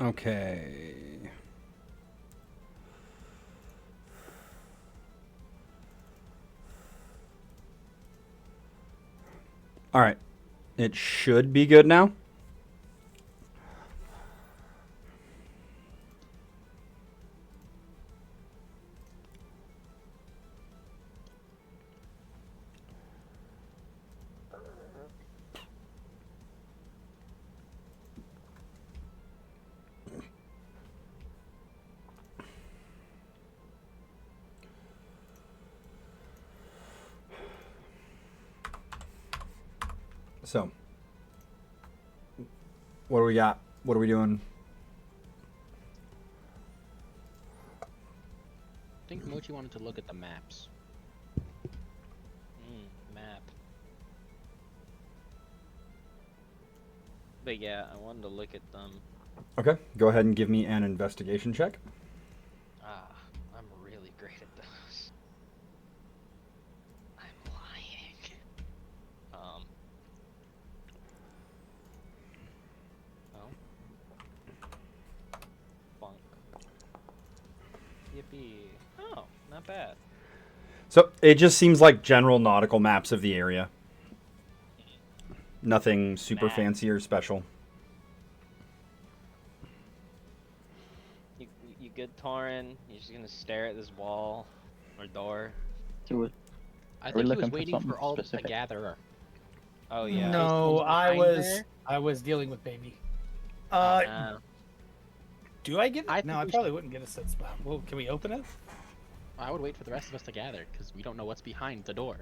Okay. All right. It should be good now. So, what do we got? What are we doing? I think Mochi wanted to look at the maps. Map. But yeah, I wanted to look at them. Okay, go ahead and give me an investigation check. I'm really great at those. I'm lying. Oh. Funk. Yippee. Oh, not bad. So, it just seems like general nautical maps of the area. Nothing super Map. fancy or special. You good, Torin? You're just gonna stare at this wall or door? Do it. I Are we think he was looking for waiting something for all of us to specific? gather. Oh yeah. No, He's behind I was dealing with baby. there. Do I get it? I No, think I we probably wouldn't get a set spot. Well, can we open it? I would wait for the rest of us to gather because we don't know what's behind the door.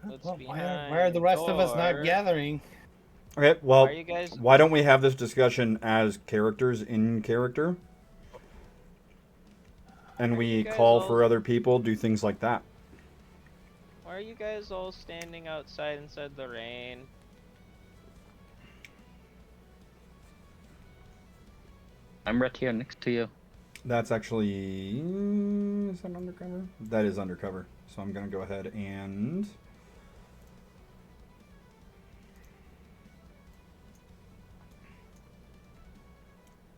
What's Well, why behind are the rest of us not door? gathering? Okay, well, Are you guys? why don't we have this discussion as characters in character? And Are we you guys call all- for other people, do things like that. Why are you guys all standing outside inside the rain? I'm right here next to you. That's actually... Is that undercover? That is undercover. So I'm going to go ahead and...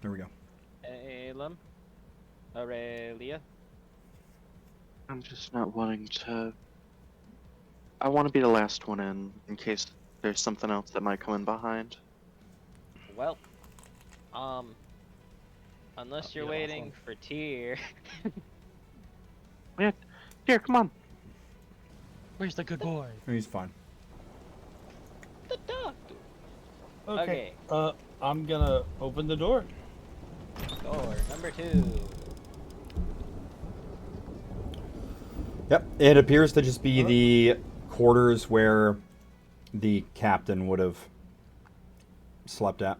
There we go. Elam? Aurelia? I'm just not wanting to. I want to be the last one in case there's something else that might come in behind. Well, unless you're you're waiting awesome. for Tyr. Yeah, here, come on. Where's the good boy? He's fine. The dog. Okay. I'm gonna open the door. Door number 2. Yep, it appears to just be the quarters where the captain would have slept at.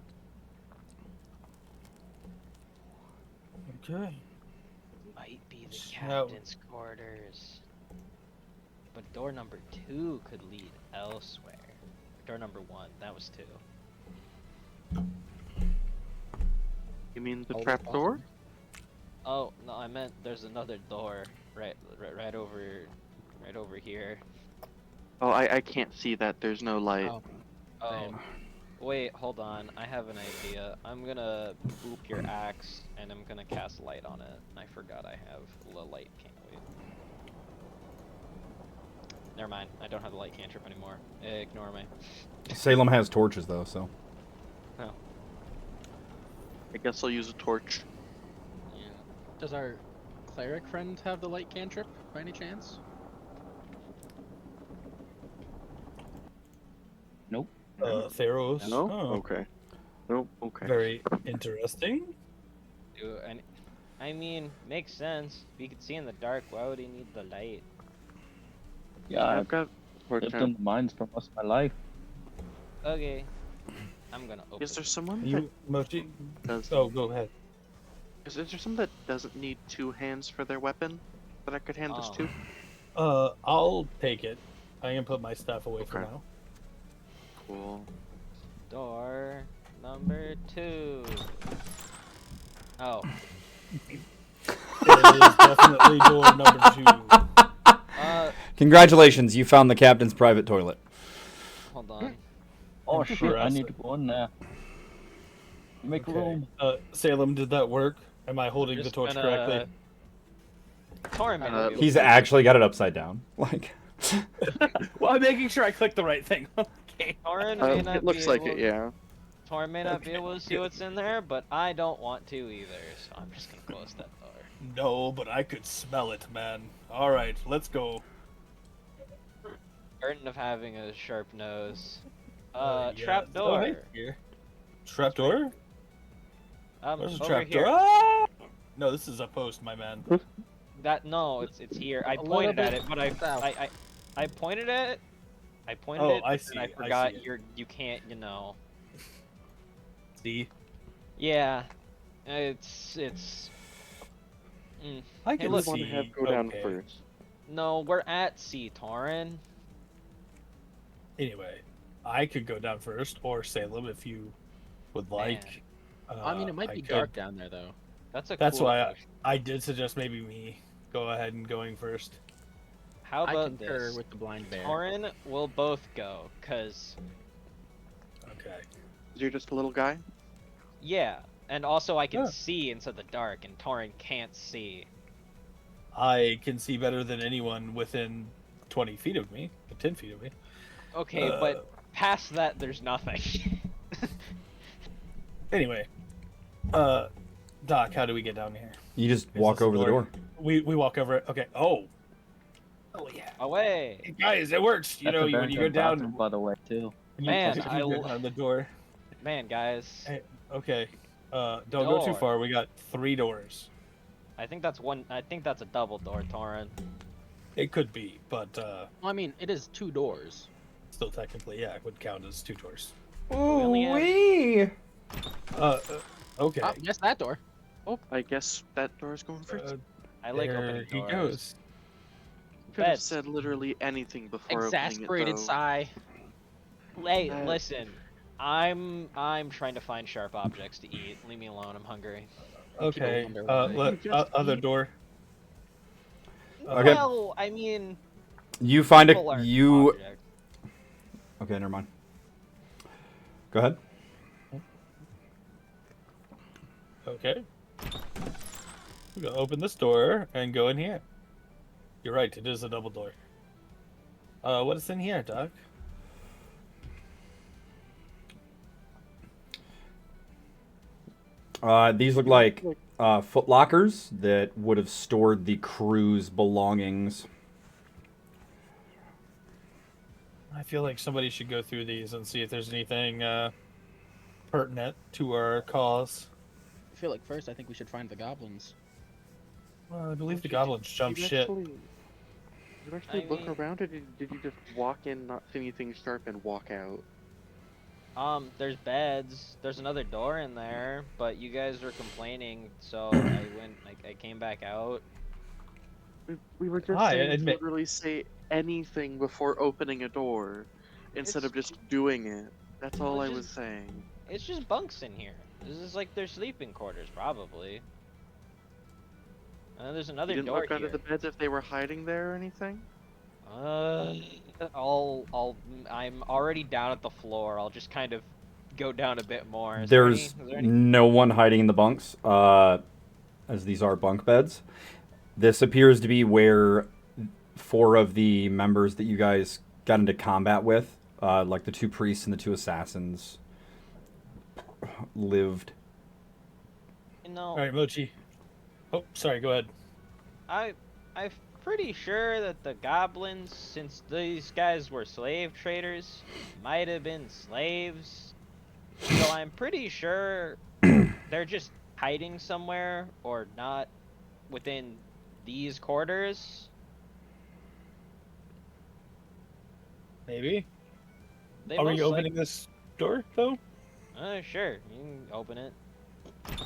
Okay. Might be the Now- captain's quarters. But door number 2 could lead elsewhere. Door number 1, that was 2. You mean the Oh, trap awesome. door? Oh, no, I meant there's another door right over here. Oh, I can't see that. There's no light. Oh, Same. wait, hold on. I have an idea. I'm gonna boop your axe and I'm gonna cast light on it. I forgot I have the light can't wait. Never mind. I don't have the light cantrip anymore. Ignore me. Salem has torches, though, so... Oh, I guess I'll use a torch. yeah. Does our cleric friend have the light cantrip by any chance? Nope. Theros. No? Oh, Okay. Nope. Okay. very interesting. I mean, makes sense. If you could see in the dark, why would he need the light? Yeah, I've I've got torch lived now. in the mines for most of my life. Okay. I'm gonna open Is there someone You, Mochi. that does? Oh, go ahead. Is there someone that doesn't need 2 hands for their weapon that I could hand this to? I'll take it. I'm gonna put my stuff away for Okay. now. Cool. door number 2. Oh. It is definitely door number 2. Congratulations, you found the captain's private toilet. Hold on. Oh shit, I Impressive. need to go in there. Make Okay. room. Salem, did that work? Am I holding the Just torch gonna- correctly? Torin may not be able He's to- actually got it upside down. Like, Well, I'm making sure I clicked the right thing. Okay. Torin may not It looks be like able, it, yeah. Torin may not be able to see what's in there, but I don't want to either, so I'm just gonna close that door. No, but I could smell it, man. All right, let's go. Burden of having a sharp nose. Yeah. Trap Oh, door. hey, here. Trap door? Where's the Over trap here. door? Ah! No, this is a post, my man. No, it's here. I A pointed little at bit it, but I south. pointed at it. I pointed Oh, it, I and see, I I forgot see it. you can't, you know. See? Yeah, it's. I Hey, can look. want to see. have go down okay. first. No, we're at C, Torin. Anyway, I could go down first, or Salem, if you would like. I mean, it might I be could. dark down there though. That's a That's cool why approach. I did suggest maybe me go ahead and going first. How I about concur this? with the blind bear. Torin will both go, cause Okay. You're just a little guy? yeah, and also I can Yeah. see into the dark, and Torin can't see. I can see better than anyone within 20 feet of me, 10 feet of me. Okay, but past that, there's nothing. Anyway, Doc, how do we get down here? you just Is walk this a over the door. We walk over it. Okay. Oh. Oh yeah. Away. Hey, guys, it works. You That's know, a when you go very good down, bathroom, by the way, too. when Man, you I go l- down the door. Man, guys, Hey, okay. Don't go too Door. far. We got 3 doors. I think that's one. I think that's a double door, Torin. It could be, but Well, I mean, it is 2 doors. still technically, yeah, it would count as 2 doors. only have- Ooh-wee. Okay. Oh, yes, that door. I guess that door's going first. I like there opening he doors. goes. Could have beds. said literally anything before Exasperated opening it, though. sigh. Hey, Uh, listen. I'm trying to find sharp objects to eat. Leave me alone. I'm hungry. Okay. wonder why. Other door. Okay. Well, I mean, You find people a aren't you. objects. Okay, never mind. Go ahead. Okay. We're gonna open this door and go in here. You're right, it is a double door. What is in here, Doc? These look like foot lockers that would have stored the crew's belongings. I feel like somebody should go through these and see if there's anything pertinent to our cause. I feel like first, I think we should find the goblins. Well, I believe the goblins jump Did you shit. actually, did you actually I look mean- around, or did you just walk in, not see anything sharp, and walk out? There's beds. There's another door in there, but you guys were complaining, so I went. I came back out. We were just I saying to admit- literally say anything before opening a door, instead of It's- just doing it. That's all Well, I it's was just- saying. It's just bunks in here. This is like their sleeping quarters, probably. And then there's You another didn't door look under here. the beds if they were hiding there or anything? I'm already down at the floor. I'll just kind of go down a bit more. Is There's there any... no one hiding in the bunks, as these are bunk beds. This appears to be where 4 of the members that you guys got into combat with, like the 2 priests and the 2 assassins, lived. No, All right, Mochi. Oh, sorry. Go ahead. I'm pretty sure that the goblins, since these guys were slave traders, might have been slaves. So I'm pretty sure they're just hiding somewhere or not within these quarters. Maybe. They Are we most opening this door though? Sure, you can open it.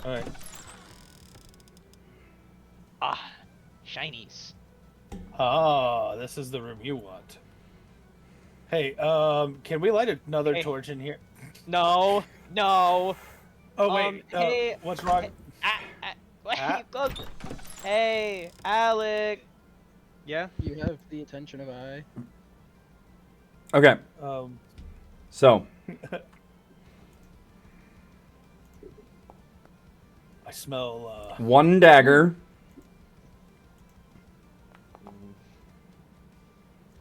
All right. Ah, shinies. Ah, this is the room you want. Hey, can we light another Hey. torch in here? No, no. Oh wait, hey, what's wrong? Wait, Ah. Hey, Alec. Yeah. You have the attention of I. Okay, Um, so I smell. One dagger.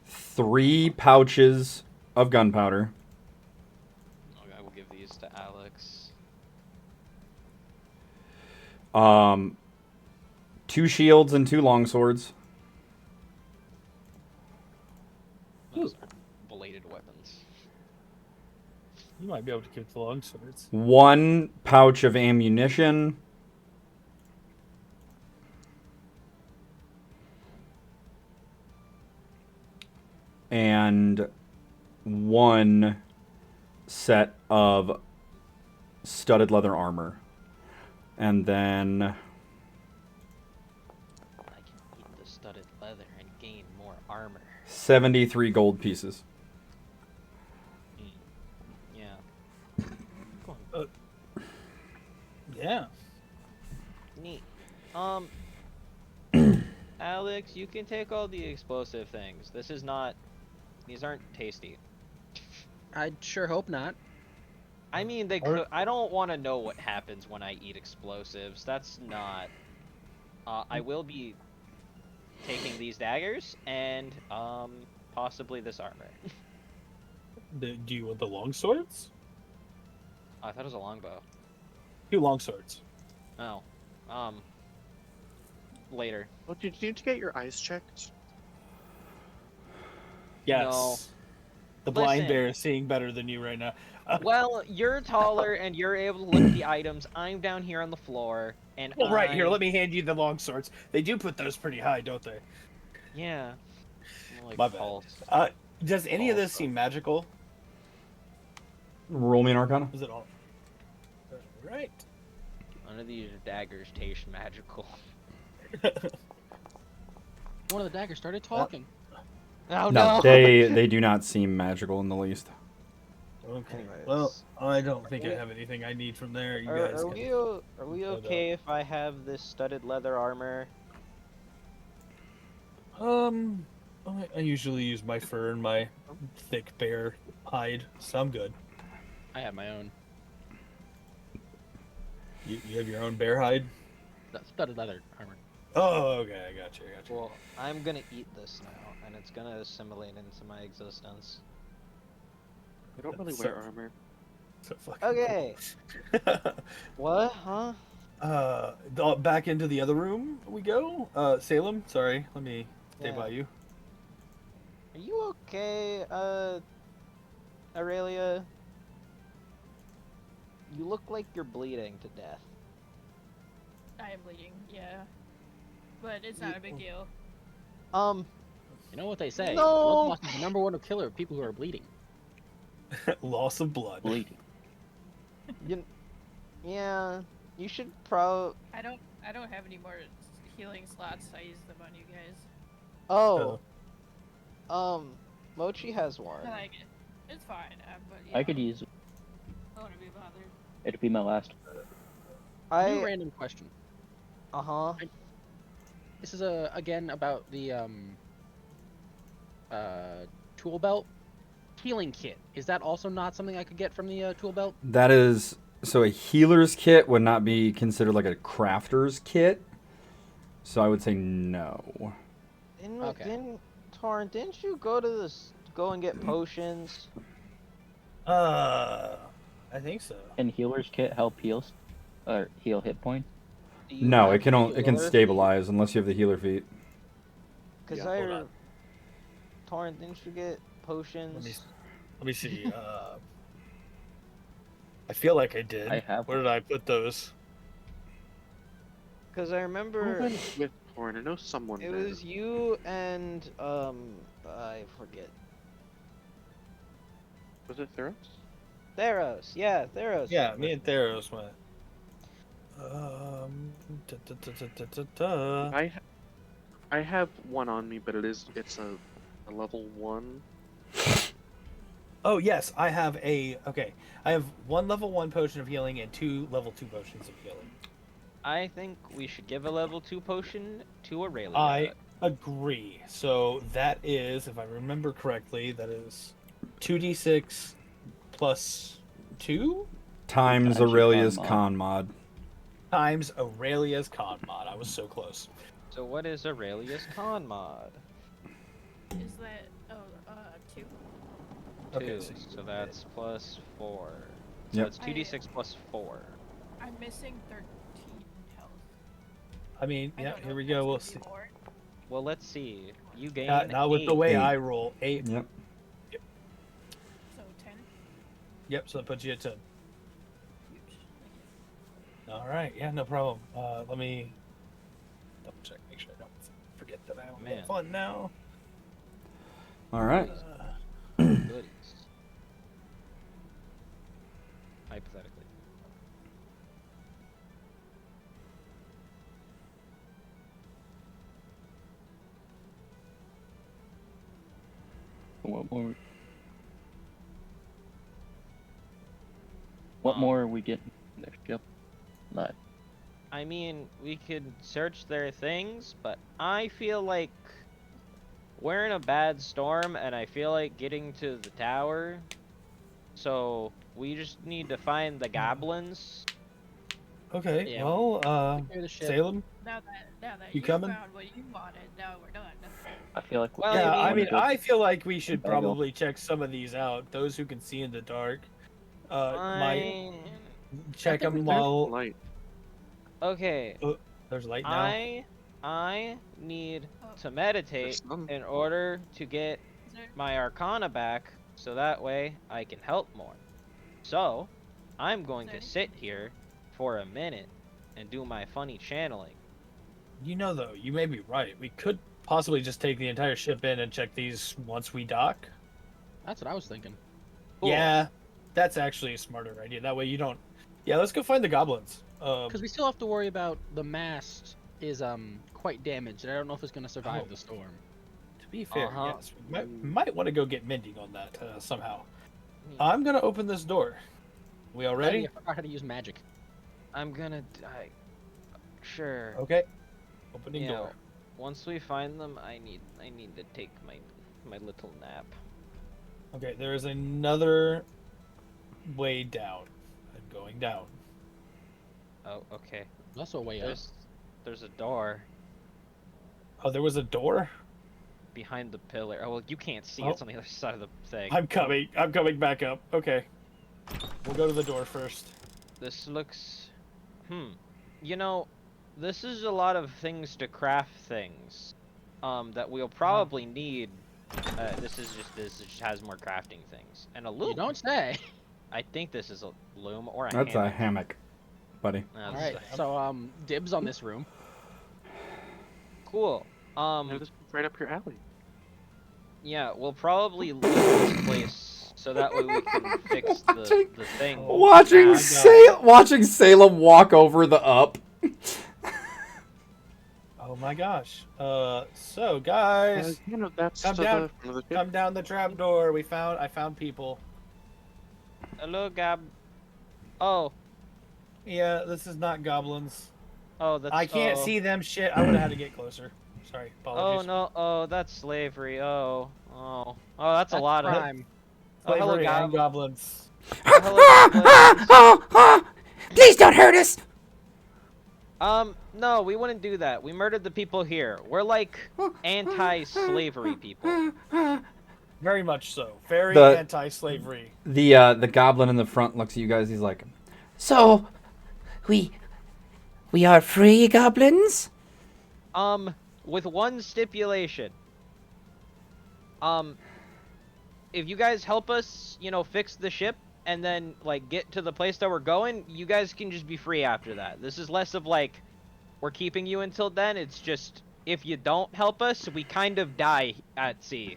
3 pouches of gunpowder. Okay, I will give these to Alex. 2 shields and 2 longswords. Those are bladed weapons. You might be able to keep the long swords. 1 pouch of ammunition. And 1 set of studded leather armor. And then I can eat the studded leather and gain more armor. 73 gold pieces. Yeah. Yeah. Neat. Alex, you can take all the explosive things. These aren't tasty. I'd sure hope not. I mean, they could. I don't want to know what happens when I eat explosives. That's not. I will be taking these daggers and possibly this armor. Do you want the long swords? I thought it was a longbow. 2 long swords. Oh, later. Oh, did you need to get your eyes checked? Yes. No. The blind Listen. bear is seeing better than you right now. Well, you're taller and you're able to look at the items. I'm down here on the floor, and Well, right here, I'm- let me hand you the long swords. They do put those pretty high, don't they? Yeah. Like My bad. pulse. Does any of this Also. seem magical? Roll me an arcana. Is it all? Right. None of these daggers taste magical. One of the daggers started talking. Oh No, they do not seem magical in the least. Okay. Anyways. Well, I don't think I have anything I need from there. You guys Are can... we no doubt. okay if I have this studded leather armor? I usually use my fur and my thick bear hide, so I'm good. I have my own. You have your own bear hide? Studded leather armor. Oh, okay, I got you. Well, I'm gonna eat this now, and it's gonna assimilate into my existence. I don't really So- wear armor. So fucking Okay. cool. What? Huh? Back into the other room we go. Salem, sorry, let me stay Yeah. by you. Are you okay, Aurelia? You look like you're bleeding to death. I am bleeding, yeah. But it's not a big deal. You know what they say? No. Blood loss is the #1 killer of people who are bleeding. Loss of blood. Bleeding. Yeah, you should I don't have any more healing slots. I use them on you guys. Mochi has one. I like it. It's fine, but I could use it. I don't want to be bothered. It'd be my last. New random question. Uh-huh. This is again about the tool belt healing kit. Is that also not something I could get from the tool belt? That is so a healer's kit would not be considered like a crafter's kit. So I would say no. Didn't Torn, didn't you go and get potions? I think so. Can healer's kit help heals? Or heal hit points? Do you No, have it can the it can healer stabilize unless you have the healer feat. feat? Cause Yeah, hold on. Torn, didn't you get potions? Let me see. I feel like I did. I have Where did I put those? Cause I Who remember went with Torn? I know someone it did. was you and I forget. Was it Theros? Theros, yeah, Theros. Yeah, went me with and Theros went. I have one on me, but it's a level 1. Oh yes, I have I have 1 level 1 potion of healing and 2 level 2 potions of healing. I think we should give a level 2 potion to Aurelia. I agree. So that is, if I remember correctly, that is 2d6 plus 2 Times Actually, Aurelia's con mod. con mod. times Aurelia's con mod. I was so close. So what is Aurelia's con mod? Is that 2? Okay, 2. so So you- that's plus 4. So Yep. it's 2d6 plus 4. I'm missing 13 health. I mean, I yeah, don't know here if we that's go. We'll gonna be see. more. Well, let's see. You gain Not with the 8. way 8. I roll. 8. Yep. So 10. Yep. So that puts you at 10. Huge. Thank you. All right. Yeah, no problem. Let me double check. Make sure I don't forget that I have Man. fun now. All right. Goodies. Hypothetically. What more? What Um, more are we getting in their ship? Live. I mean, we could search their things, but I feel like we're in a bad storm, and I feel like getting to the tower. So we just need to find the goblins. Okay. Yeah. Well, Secure the ship. Salem. Now that You you coming? found what you wanted, now we're done. I feel like. Well, Yeah, I I mean, go- I feel like we should Gotta go. probably check some of these out. Those who can see in the dark, might check think we them could. while Light. Okay, there's light now. I need Oh. to meditate There's some. in order to get Is there? my arcana back, so that way I can help more. So, I'm going to sit here for a minute and do my funny channeling. You know, though, you may be right. We could possibly just take the entire ship in and check these once we dock. That's what I was thinking. Cool. Yeah, that's actually a smarter idea. That way you don't. Yeah, let's go find the goblins. Because we still have to worry about the mast is quite damaged, and I don't know if it's gonna survive Oh. the storm. To be fair, Uh-huh. yes, we might want to go get mending on that somehow. I'm gonna open this door. We all ready? I forgot how to use magic. I'm gonna die. Sure. Okay. Opening Yeah, door. once we find them, I need to take my little nap. Okay, there is another way down. I'm going down. Oh, okay. There's also a way up. There's a door Oh, there was a door? behind the pillar. Oh well, you can't see. Oh. It's on the other side of the thing. I'm coming. I'm coming back up. Okay. We'll go to the door first. This looks. You know, this is a lot of things to craft things. That we'll probably need. This just has more crafting things and a loom. You don't say. I think this is a loom or a That's a hammock. hammock, buddy. No, All this is right. a hammock. So dibs on this room. Cool. No, this is right up your alley. Yeah, we'll probably leave this place so that way we can fix the thing. Watching God. watching Salem walk over the up. Oh my gosh. So guys, You know, that's Come to down. the front of the ship. come down the trap door. I found people. Hello, Gab. Oh, Yeah, this is not goblins. that's. I can't oh. see them shit. I would have had to get closer. Sorry, Oh apologies. no! Oh, that's slavery. Oh. That's a lot of. crime. Oh, hello, Slavery and Gab. goblins. Oh, hello, goblins. Please don't hurt us. No, we wouldn't do that. We murdered the people here. We're like anti-slavery people. Very much so. Very The- anti-slavery. The goblin in the front looks at you guys. He's like, "So, we are free goblins." With one stipulation. If you guys help us, fix the ship and then like get to the place that we're going, you guys can just be free after that. This is less of like we're keeping you until then. It's just if you don't help us, we kind of die at sea.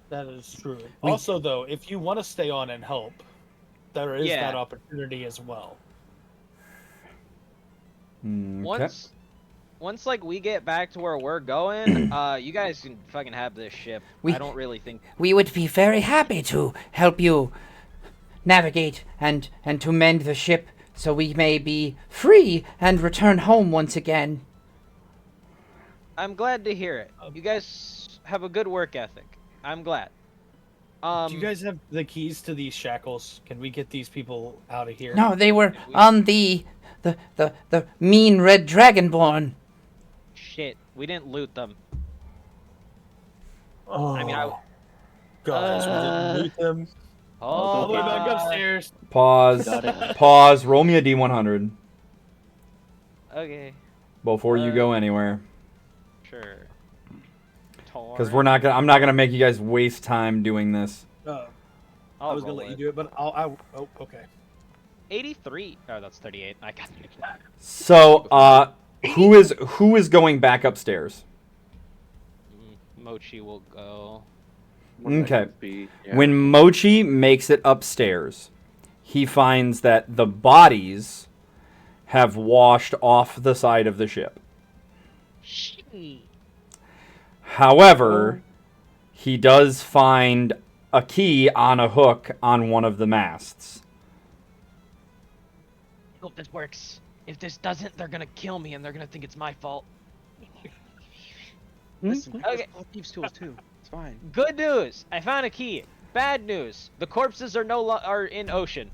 That is true. Also, though, if you want to stay on and help, there is Yeah. that opportunity as well. Okay. Once like we get back to where we're going, you guys can fucking have this ship. I don't really think We would be very happy to help you navigate and to mend the ship so we may be free and return home once again. I'm glad to hear it. You guys have a good work ethic. I'm glad. Do you guys have the keys to these shackles? Can we get these people out of here? No, they were on the the mean red dragonborn. Shit, we didn't loot them. Oh, I mean, guys, we didn't loot them. All the way back upstairs. Pause. Got it. Pause. Roll me a D100 Okay, before you go anywhere. sure. Because I'm not gonna make you guys waste time doing this. I was gonna let you do it, but oh, okay. 83. Oh, that's 38. I got it. So, who is going back upstairs? Mochi will go. Wouldn't that Okay. be- yeah. When Mochi makes it upstairs, he finds that the bodies have washed off the side of the ship. However, he does find a key on a hook on one of the masts. I hope this works. If this doesn't, they're gonna kill me and they're gonna think it's my fault. Listen, Okay. okay. Thieves' tools too. It's fine. Good news! I found a key. Bad news: the corpses are are in ocean.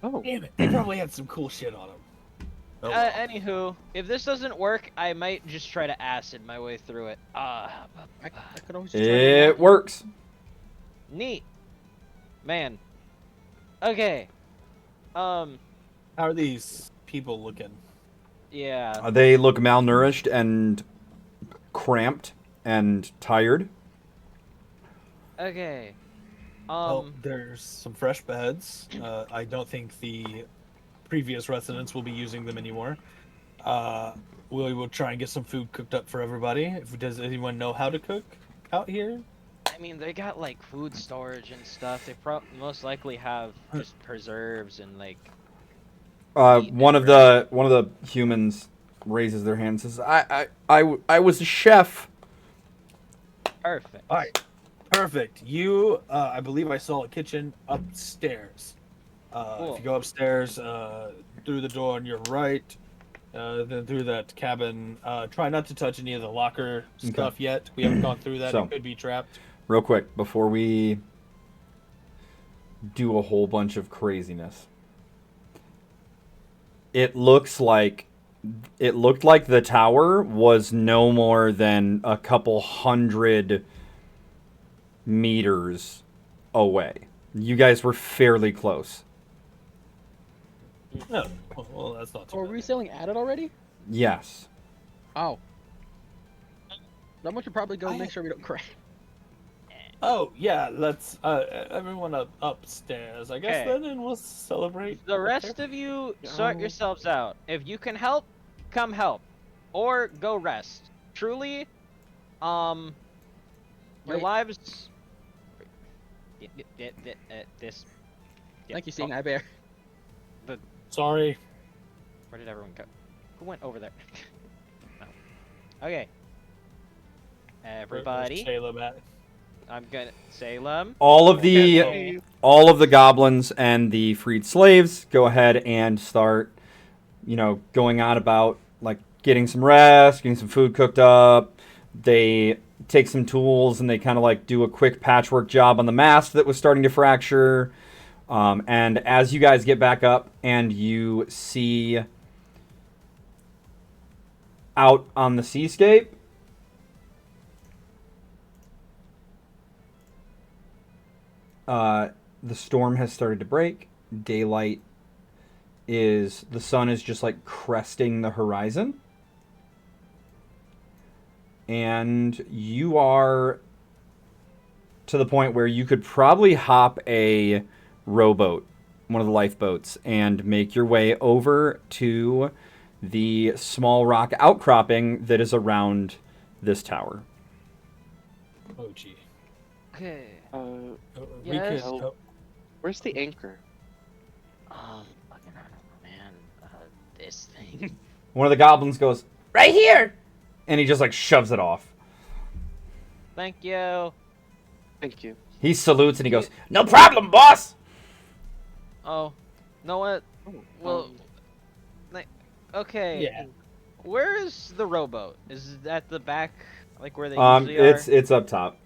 Oh, Damn it! They probably had some cool shit on them. Oh, well. Anywho, if this doesn't work, I might just try to acid my way through it. I could always just try to It works. Neat. Man. Okay. How are these people looking? Yeah. They look malnourished and cramped and tired. Okay. Well, there's some fresh beds. I don't think the previous residents will be using them anymore. We will try and get some food cooked up for everybody. Does anyone know how to cook out here? I mean, they got like food storage and stuff. They most likely have just preserves and like. One of the humans raises their hand and says, I was a chef. Perfect. All right, perfect. You, I believe I saw a kitchen upstairs. Cool. If you go upstairs, through the door on your right, then through that cabin. Try not to touch any of the locker stuff yet. We haven't gone through that. So- It could be trapped. Real quick, before we do a whole bunch of craziness. It looked like the tower was no more than a couple hundred meters away. You guys were fairly close. No, well, that's not too Oh, are bad. we sailing at it already? Yes. Oh. Someone should probably go make sure we don't crash. Oh yeah, let's everyone upstairs, I guess. Okay. Then, and we'll celebrate. The rest of you sort yourselves out. If you can help, come help, or go rest. Truly, your Wait. lives. This. Thank you, Seeing Eye Bear. Sorry. Where did everyone go? Who went over there? No. Okay. Everybody, Salem at. I'm gonna Salem. All of the Okay. goblins and the freed slaves go ahead and start, going on about like getting some rest, getting some food cooked up. They take some tools and they kind of like do a quick patchwork job on the mast that was starting to fracture. And as you guys get back up and you see out on the seascape, the storm has started to break. Daylight the sun is just like cresting the horizon. And you are to the point where you could probably hop a rowboat, one of the lifeboats, and make your way over to the small rock outcropping that is around this tower. Oh gee. Okay. We Yes. could. Oh, where's the anchor? Fucking I don't know, man. This thing. One of the goblins goes, Right here. and he just like shoves it off. Thank you. Thank you. He salutes and he goes, No problem, boss. Oh, know what? Well, okay. Yeah. Where is the rowboat? Is it at the back, like where they usually are? it's up top.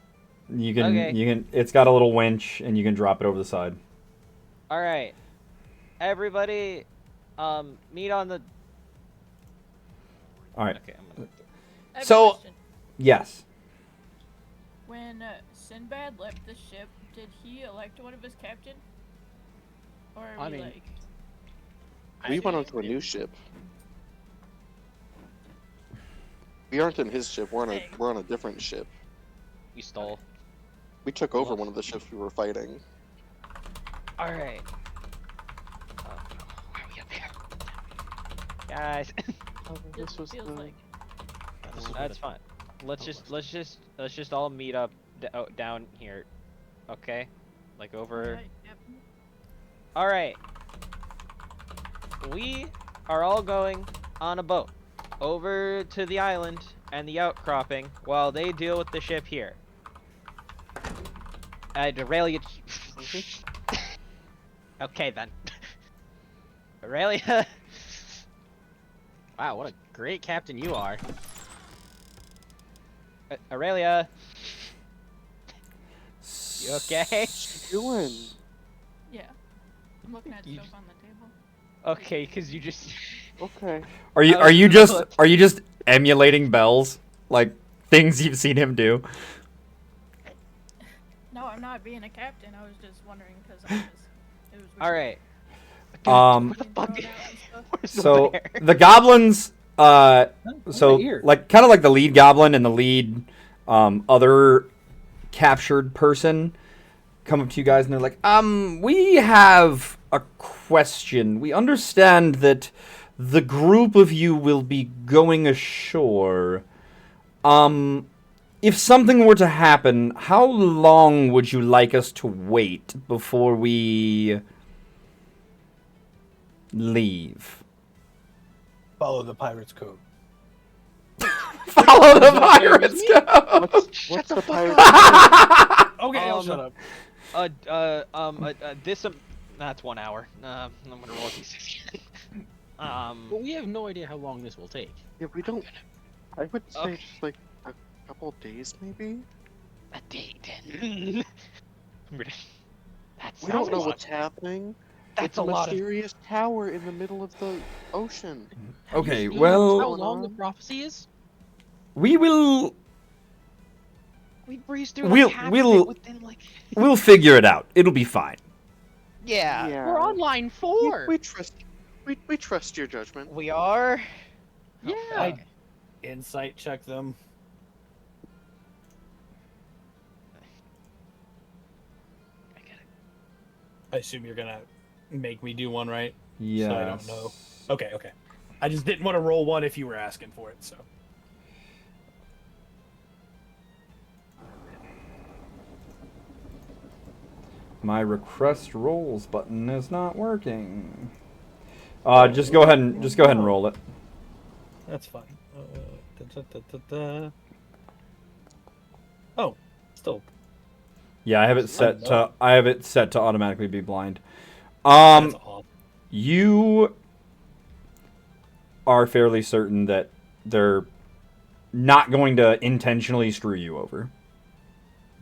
Okay. It's got a little winch and you can drop it over the side. All right, everybody, Meet on the. All right. Okay, I'm gonna. I have a So- question. Yes. When Sinbad left the ship, did he elect one of his captain? Or are I we mean, like? We went I onto a new ship. We aren't in his ship. Hey. We're on a different ship. We stole. We took over one of the ships we were fighting. All right. Why are we up here? Guys. This was feels the. like. That's fine. Let's just all meet up down here, okay? Like over. Alright, yep. All right. We are all going on a boat over to the island and the outcropping while they deal with the ship here. Aurelia. Okay then. Aurelia. Wow, what a great captain you are. Aurelia. You okay? What you doing? Yeah. I'm looking at You stuff just- on the table. Okay, because you just. Okay. Are you I are was you gonna just look. are you just emulating Bells, like things you've seen him do? No, I'm not being a captain. I was just wondering because it was. Weird. All right. Um, What the Being fuck? thrown out and stuff. Where's the So bear? the goblins, so right here. like kind of like the lead goblin and the lead other captured person come up to you guys and they're like, we have a question. We understand that the group of you will be going ashore. If something were to happen, how long would you like us to wait before we leave? Follow the pirate's code. Follow the pirates go. What's the pirate? Okay, I'll Um, shut up. That's 1 hour. I'm gonna roll a d6. But we have no idea how long this will take. Yeah, we don't. I would say Okay. just like a couple days, maybe. A date. That's We don't know what's happening. That's It's a a lot of. mysterious tower in the middle of the ocean. Okay, You know how well, long the on? prophecy is? we will We breezed through We'll- like half we'll- of it within like. we'll figure it out. It'll be fine. Yeah. We're on line 4. We trust. We trust your judgment. We are. Yeah. fuck. Insight check them. I get it. I assume you're gonna make me do one, right? Yeah. So I don't know. Okay, okay. I just didn't want to roll one if you were asking for it, so. My request rolls button is not working. Just go ahead and roll it. That's fine. Oh, still. Yeah, I have it set to automatically be blind. That's off. You are fairly certain that they're not going to intentionally screw you over.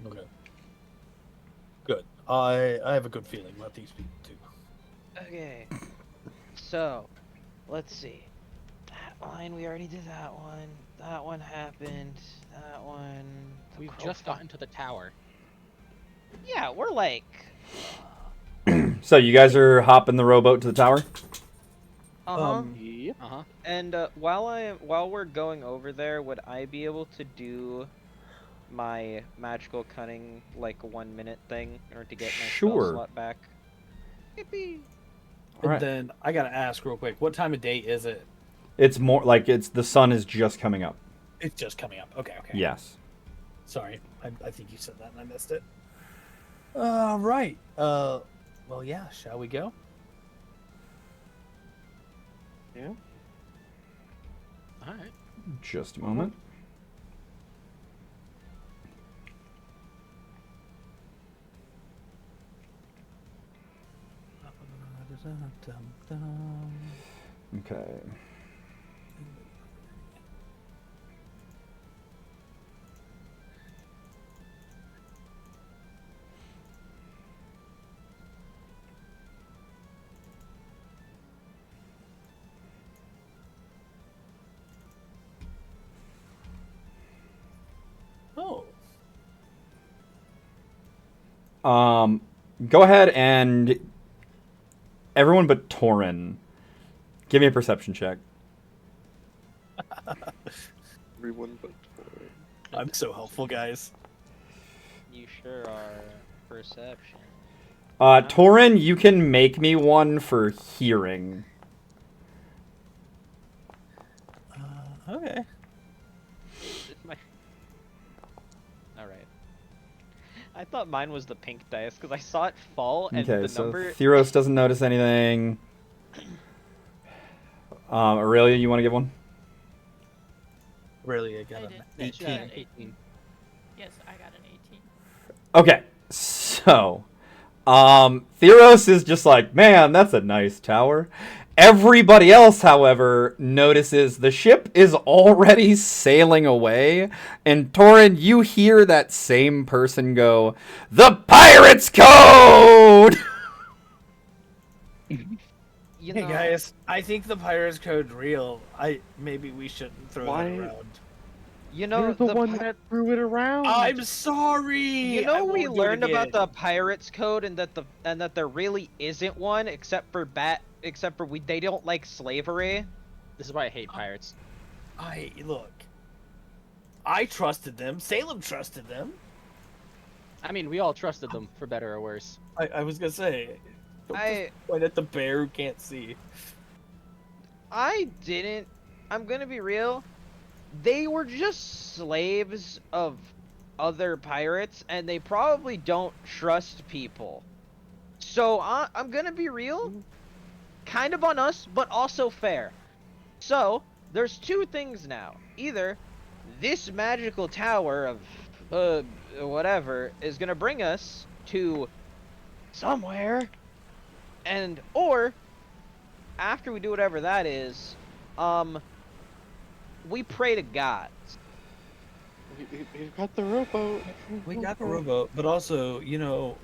Okay. Good. I have a good feeling about these people too. Okay. So, let's see. That line, we already did that one. That one happened. That one. the We've crow just fly- gotten to the tower. Yeah, we're like. So you guys are hopping the rowboat to the tower? Yep. Uh-huh. And while we're going over there, would I be able to do my magical cunning like 1 minute thing in order to get my Sure. spell slot back? Yippee! And Alright. then I gotta ask real quick, what time of day is it? It's more like the sun is just coming up. It's just coming up. Okay, okay. Yes. Sorry, I think you said that and I missed it. Right. Well, yeah. Shall we go? Yeah. All right. Just a moment. Okay. Go ahead and everyone but Torin, give me a perception check. Everyone but I'm so helpful, guys. You sure are. Perception. Torin, you can make me one for hearing. Okay. Alright. I thought mine was the pink dice because I saw it fall and Okay, the so number. Theros doesn't notice anything. Aurelia, you want to give one? Really, I got I an did. Yeah, 18. 18. Yes, I got an 18. Okay, so Theros is just like, man, that's a nice tower. Everybody else, however, notices the ship is already sailing away, and Torin, you hear that same person go, "The Pirate's Code!" You Hey know, guys, I think the Pirates Code's real. Maybe we shouldn't throw Why? that around. You're the one that threw it around. I'm sorry. You I know, we won't do it learned about again. the Pirates Code and that there really isn't one except for they don't like slavery. This is why I hate pirates. Look. I trusted them. Salem trusted them. I mean, we all trusted them, for better or worse. I was gonna say. Don't I just point at the bear who can't see. I didn't. I'm gonna be real. They were just slaves of other pirates, and they probably don't trust people. So I'm gonna be real. Kind of on us, but also fair. So there's two things now. Either this magical tower of whatever is gonna bring us to somewhere, or after we do whatever that is, we pray to gods. We've got the rowboat. We got the rowboat, but also,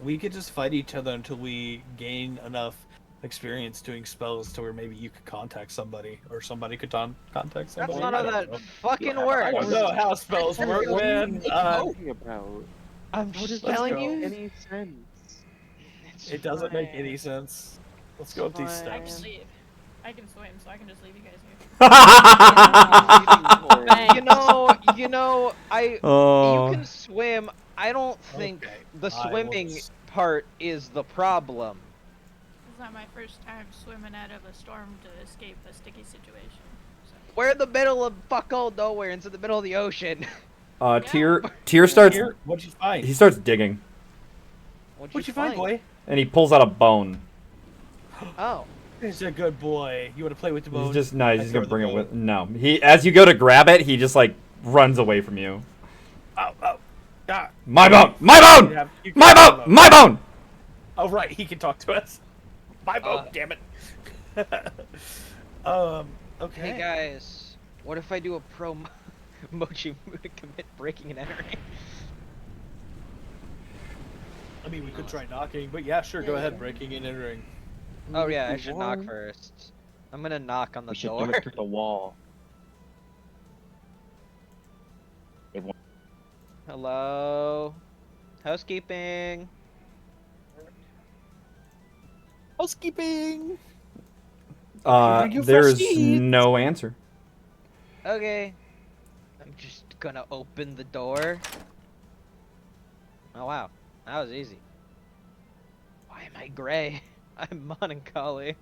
we could just fight each other until we gain enough experience doing spells to where maybe you could contact somebody, or somebody could contact somebody. That's not how I don't that know. fucking I works. don't know how spells work, man. Talking about. I'm How does just that telling make you. any sense? It's It doesn't make fine. any sense. Let's go up these Fine. I can steps. leave. I can swim, so I can just leave you guys here. You know, you Oh. can swim. I don't think Okay, the I will swimming just- part is the problem. This is not my first time swimming out of a storm to escape a sticky situation. So. We're in the middle of fuck all nowhere. It's in the middle of the ocean. Tyr starts. Here, what'd you find? He starts digging, What'd you find, boy? and he pulls out a bone. Oh. He's a good boy. You want to play with the bone? He's just no. He's I just gonna throw the bring it bone. with. No, he. As you go to grab it, he just like runs away from you. Oh. Ah. My bone! My bone! You can My have the bone! My bone! Oh, right. He can talk to us. My bone, damn it. Okay. Hey guys, what if I do a pro mochi to commit breaking and entering? I mean, we could try knocking, but yeah, sure. Go ahead. Breaking and entering. Oh yeah, I should knock first. I'm gonna knock on the We should do door. it through the wall. Hello? Housekeeping? Housekeeping. Bring your fresh There's seeds. no answer. Okay. I'm just gonna open the door. Oh wow, that was easy. Why am I gray? I'm melancholy.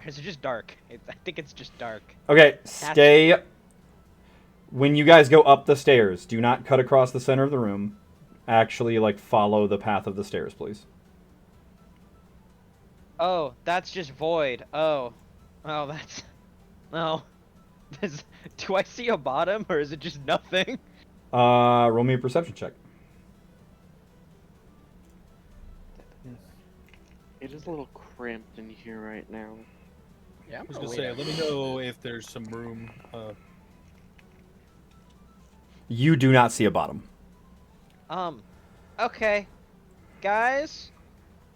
Or is it just dark? I think it's just dark. Okay, stay. When you guys go up the stairs, do not cut across the center of the room. Actually, like, follow the path of the stairs, please. Oh, that's just void. Oh. Oh, that's... No. Do I see a bottom, or is it just nothing? Roll me a perception check. It is a little cramped in here right now. Yeah, I'm I was gonna gonna wait say, out. let me know if there's some room. You do not see a bottom. Okay. Guys,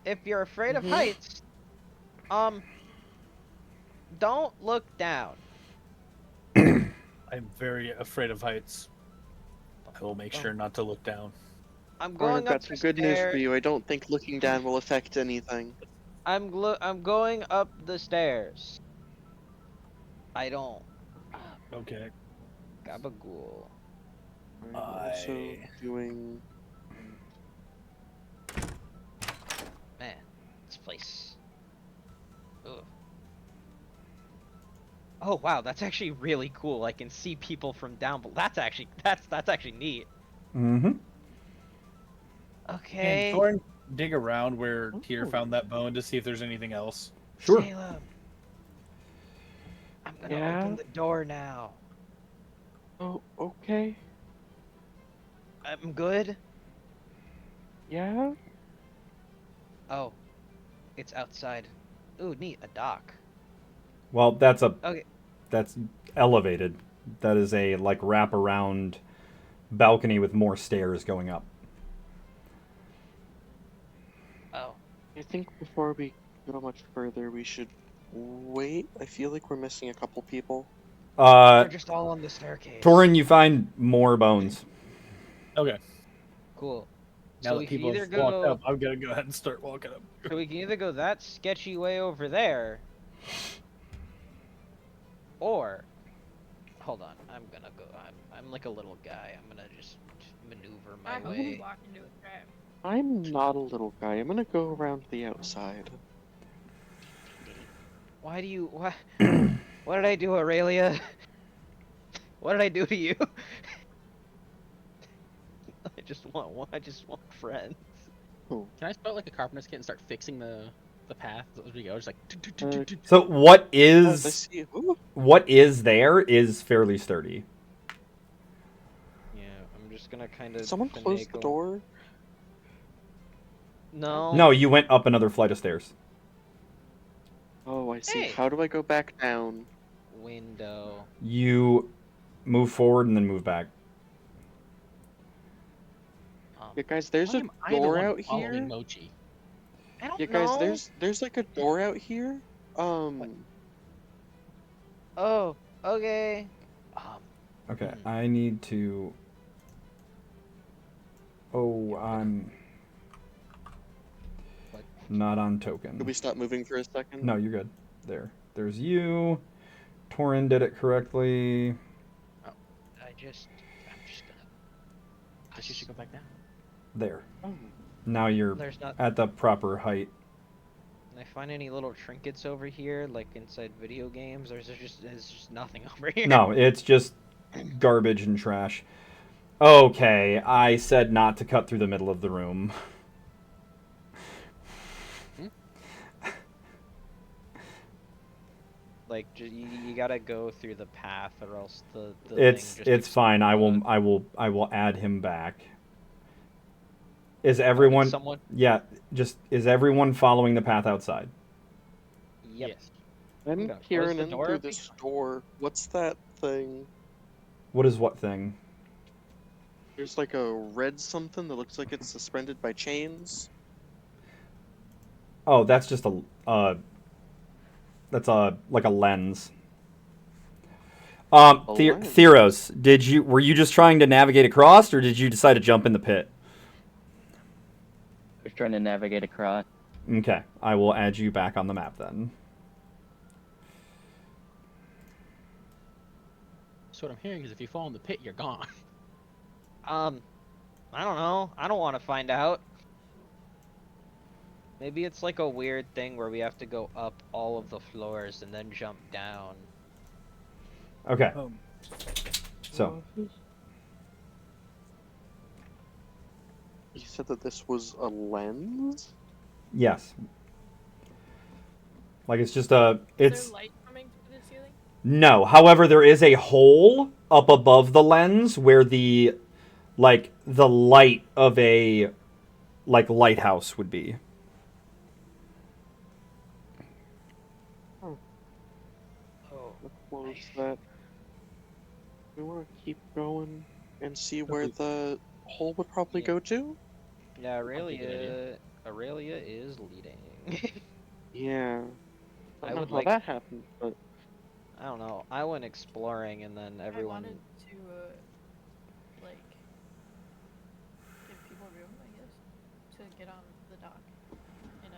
if you're afraid of heights, don't look down. I'm very afraid of heights. I will make sure not to look down. I'm Alright, going I've got up some the good news for stairs. you. I don't think looking down will affect anything. I'm going up the stairs. I don't. Okay. Gabagool. I'm also doing. Man, this place. Ugh. Oh wow, that's actually really cool. I can see people from down below. That's actually neat. Mm-hmm. Can Okay, Thorin dig around where Tyr Oh. found that bone to see if there's anything else? Sure. Caleb. I'm gonna Yeah? open the door now. Oh, okay. I'm good. Yeah? Oh, it's outside. Ooh, neat, a dock. Well, Okay. that's elevated. That is a like wraparound balcony with more stairs going up. Oh, I think before we go much further, we should wait. I feel like we're missing a couple people. they're just all on the staircase. Torin, you find more bones. Okay. Cool. Now So that we can people either have walked go. up, I'm gonna go ahead and start walking up. So we can either go that sketchy way over there, or hold on. I'm gonna go. I'm like a little guy. I'm gonna just maneuver my I'm gonna way. walk into a trap. I'm not a little guy. I'm gonna go around the outside. Why do you? What? What did I do, Aurelia? What did I do to you? I just want one. I just want friends. Oh. Can I spell like a carpenter's kit and start fixing the path as we go? Just like. So what I is see. Ooh. what is there is fairly sturdy. Yeah, I'm just gonna kind of. Someone close the door. No. No, you went up another flight of stairs. Oh, I see. Hey. How do I go back down? Window. You move forward and then move back. Yeah, guys, there's Why a am I the door one out following here. Mochi? I don't Yeah, guys, know. there's like a door out here. Oh, okay. Okay, Hmm. I need to. Oh, I'm What? not on Could we token. stop moving for a second? No, you're good. There's you. Torin did it correctly. I'm just gonna. I guess you should go back down. There. Oh. Now you're There's not. at the proper height. Can I find any little trinkets over here, like inside video games? Or is there there's just nothing over here? No, it's just garbage and trash. Okay, I said not to cut through the middle of the room. Like you gotta go through the path, or else the It's thing just fine. I explodes. will add him back. Is everyone? Someone? Yeah, just is everyone following the path outside? Yep. Yes. I'm gonna close peering the in door through behind this door. What's that thing? What is what thing? There's like a red something that looks like it's suspended by chains. Oh, that's just a that's a like a lens. A lens. Theros, were you just trying to navigate across, or did you decide to jump in the pit? I was trying to navigate across. Okay, I will add you back on the map then. So what I'm hearing is if you fall in the pit, you're gone. I don't know. I don't want to find out. Maybe it's like a weird thing where we have to go up all of the floors and then jump down. Okay, so You said that this was a lens? yes, like it's just a Is it's there light coming through the ceiling? no. However, there is a hole up above the lens where the light of a lighthouse would be. Oh. Oh, Let's close that. We want to keep going and see where the hole would probably Yeah. go to? yeah, a good idea. Aurelia is leading. Yeah. I I don't know would how like- that happened, but I don't know. I went exploring and then everyone. I wanted to, like, give people room. get on the dock. And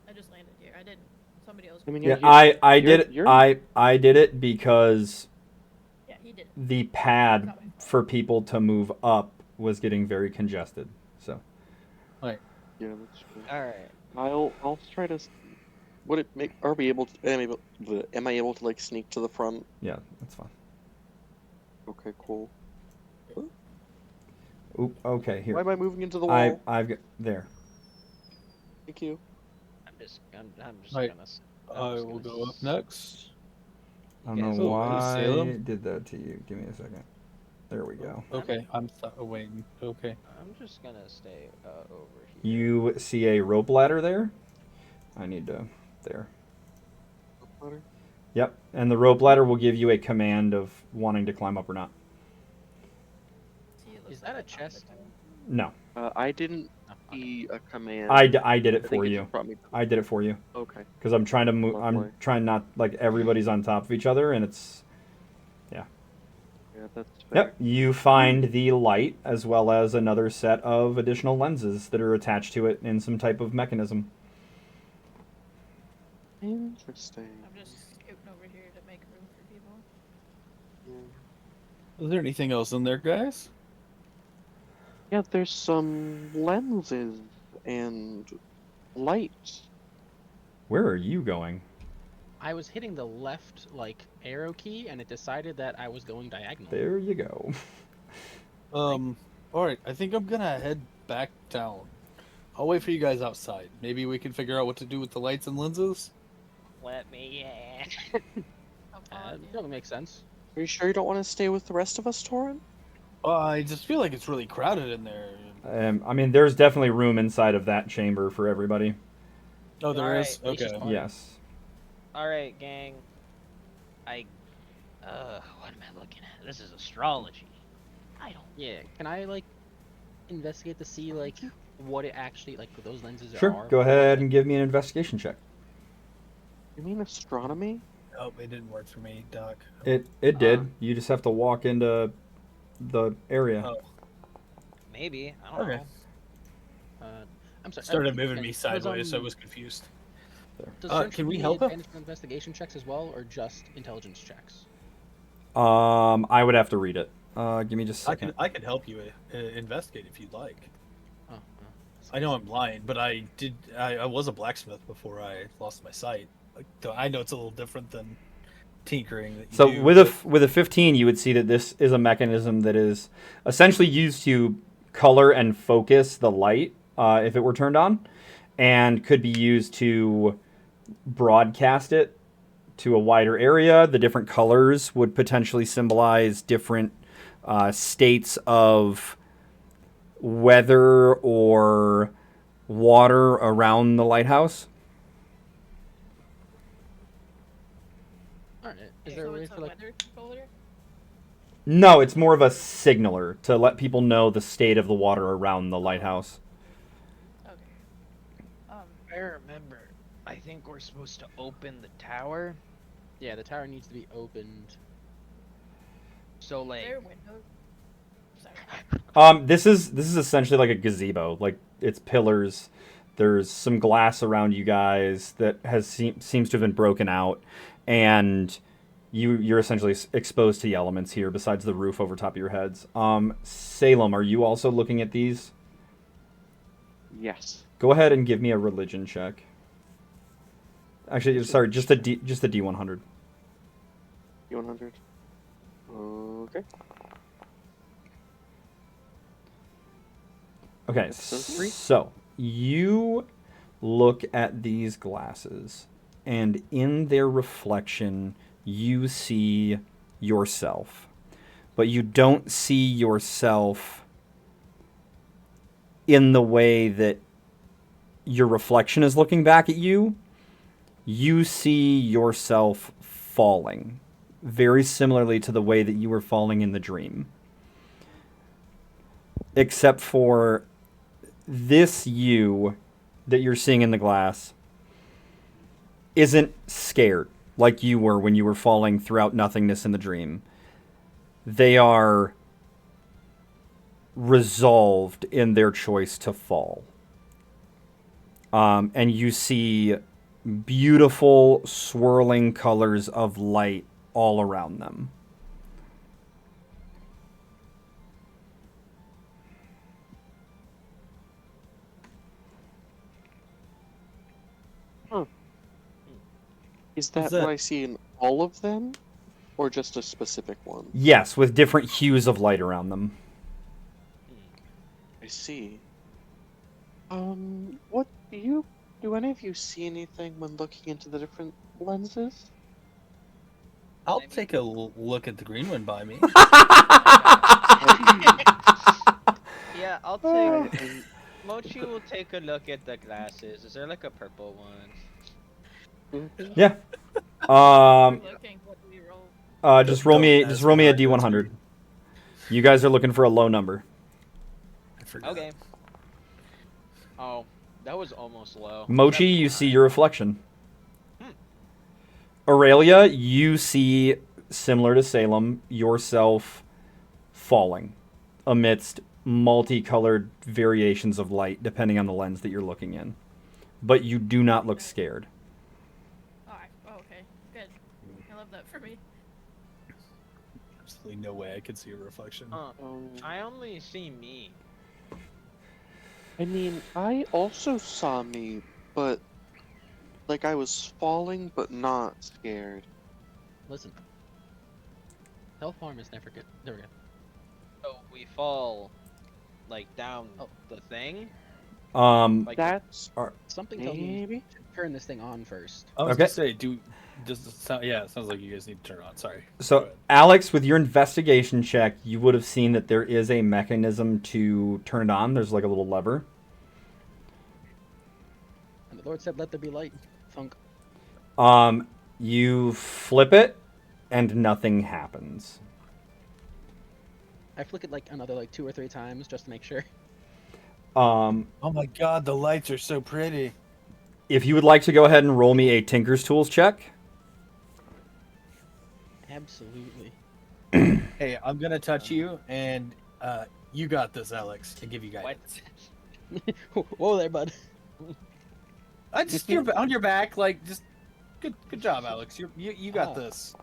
I just landed here. I didn't. Somebody else. I mean, Yeah, yeah, I did it. you're- I did it because Yeah, he did. the pad for people to move up was getting very congested. So Yeah, that's true. All right. I'll try to. Would it make? Are we able to? Am I able to like sneak to the front? yeah, that's fine. Okay, cool. Oop. Okay, here. Why am I moving into the wall? I've got there. Thank you. I'm just Right. gonna. I will go up next. I don't Yeah, know so why Salem? it did that to you. Give me a second. There we go. Okay, I'm waiting. Okay. I'm just gonna stay over here. You see a rope ladder there? I need to. There. Ladder? Yep. And the rope ladder will give you a command of wanting to climb up or not. See, it looks Is that like a I'm chest? the- No. I didn't Oh, okay. see a command. I did it I think for it you. just brought me. I did it for you. Okay. Because I'm trying to move. Lovely. I'm trying not like everybody's on top of each other, and it's. Yeah, that's fair. Yep. You find the light as well as another set of additional lenses that are attached to it in some type of mechanism. Interesting. I'm just scooting over here to make room for people. Yeah. Is there anything else in there, guys? Yeah, there's some lenses and lights. Where are you going? I was hitting the left like arrow key, and it decided that I was going diagonal. There you go. All right. I think I'm gonna head back down. I'll wait for you guys outside. Maybe we can figure out what to do with the lights and lenses. Let me in. I'm following you. That would make sense. Are you sure you don't want to stay with the rest of us, Torin? I just feel like it's really crowded in there. I mean, there's definitely room inside of that chamber for everybody. Oh, there Alright, is. it's just Okay. fine. Yes. All right, gang. What am I looking at? This is astrology. I don't. Yeah. Can I like investigate to see like what it actually like those lenses Sure. are? Go ahead and give me an investigation check. You mean astronomy? Oh, it didn't work for me, Doc. It did. You just have to walk into the area. Oh. Maybe. I don't Okay. know. I'm sorry. Started moving me does, sideways, so I was confused. Does Can search we need help him? advanced investigation checks as well, or just intelligence checks? I would have to read it. Give me just a second. I can help you investigate if you'd like. Oh, I know I'm blind, but I was a blacksmith before I lost my sight. So I know it's a little different than tinkering. That you So do, with a 15, you would see that this is a mechanism that is essentially used to color and focus the light if it were turned on, and could be used to broadcast it to a wider area. The different colors would potentially symbolize different states of weather or water around the lighthouse. All right. Is Okay, there a so way it's for a like? weather controller? No, it's more of a signaler to let people know the state of the water around the lighthouse. Okay. I remember. I think we're supposed to open the tower. Yeah, the tower needs to be opened. So Is like. there a window? Sorry. This is essentially like a gazebo. Like it's pillars. There's some glass around you guys that seems to have been broken out, and you're essentially exposed to the elements here. Besides the roof over top of your heads. Salem, are you also looking at these? Yes. Go ahead and give me a religion check. Actually, sorry, just a D100. D100. Okay. Okay, So 3? so you look at these glasses, and in their reflection, you see yourself. But you don't see yourself in the way that your reflection is looking back at you. You see yourself falling, very similarly to the way that you were falling in the dream. Except for this you that you're seeing in the glass isn't scared like you were when you were falling throughout nothingness in the dream. They are resolved in their choice to fall. And you see beautiful swirling colors of light all around them. Is that what I see in all of them, or just a specific one? Yes, with different hues of light around them. I see. What do any of you see anything when looking into the different lenses? I'll take a look at the green one by me. Yeah, I'll take. Mochi will take a look at the glasses. Is there like a purple one? Yeah. We're looking. What do we roll? Just roll me a D100. You guys are looking for a low number. I forgot. Okay. Oh, that was almost low. Mochi, you see your reflection. Aurelia, you see, similar to Salem, yourself falling amidst multicolored variations of light, depending on the lens that you're looking in. But you do not look scared. Okay, good. I love that for me. Absolutely no way I could see a reflection. I only see me. I mean, I also saw me, but like I was falling, but not scared. Listen. Health farm is never good. There we go. So we fall, like down the thing. Like That's Something tells me maybe. we should turn this thing on first. I was Okay. gonna say, yeah, it sounds like you guys need to turn it on. Sorry. So, Alex, with your investigation check, you would have seen that there is a mechanism to turn it on. There's like a little lever. And the Lord said, "Let there be light." Funk. You flip it, and nothing happens. I flick it like another 2 or 3 times just to make sure. Oh my god, the lights are so pretty. If you would like to go ahead and roll me a Tinker's Tools check. Absolutely. Hey, I'm gonna touch you, and you got this, Alex, and give you guidance. Whoa there, bud. I just you're on your back, like just good job, Alex. You got this.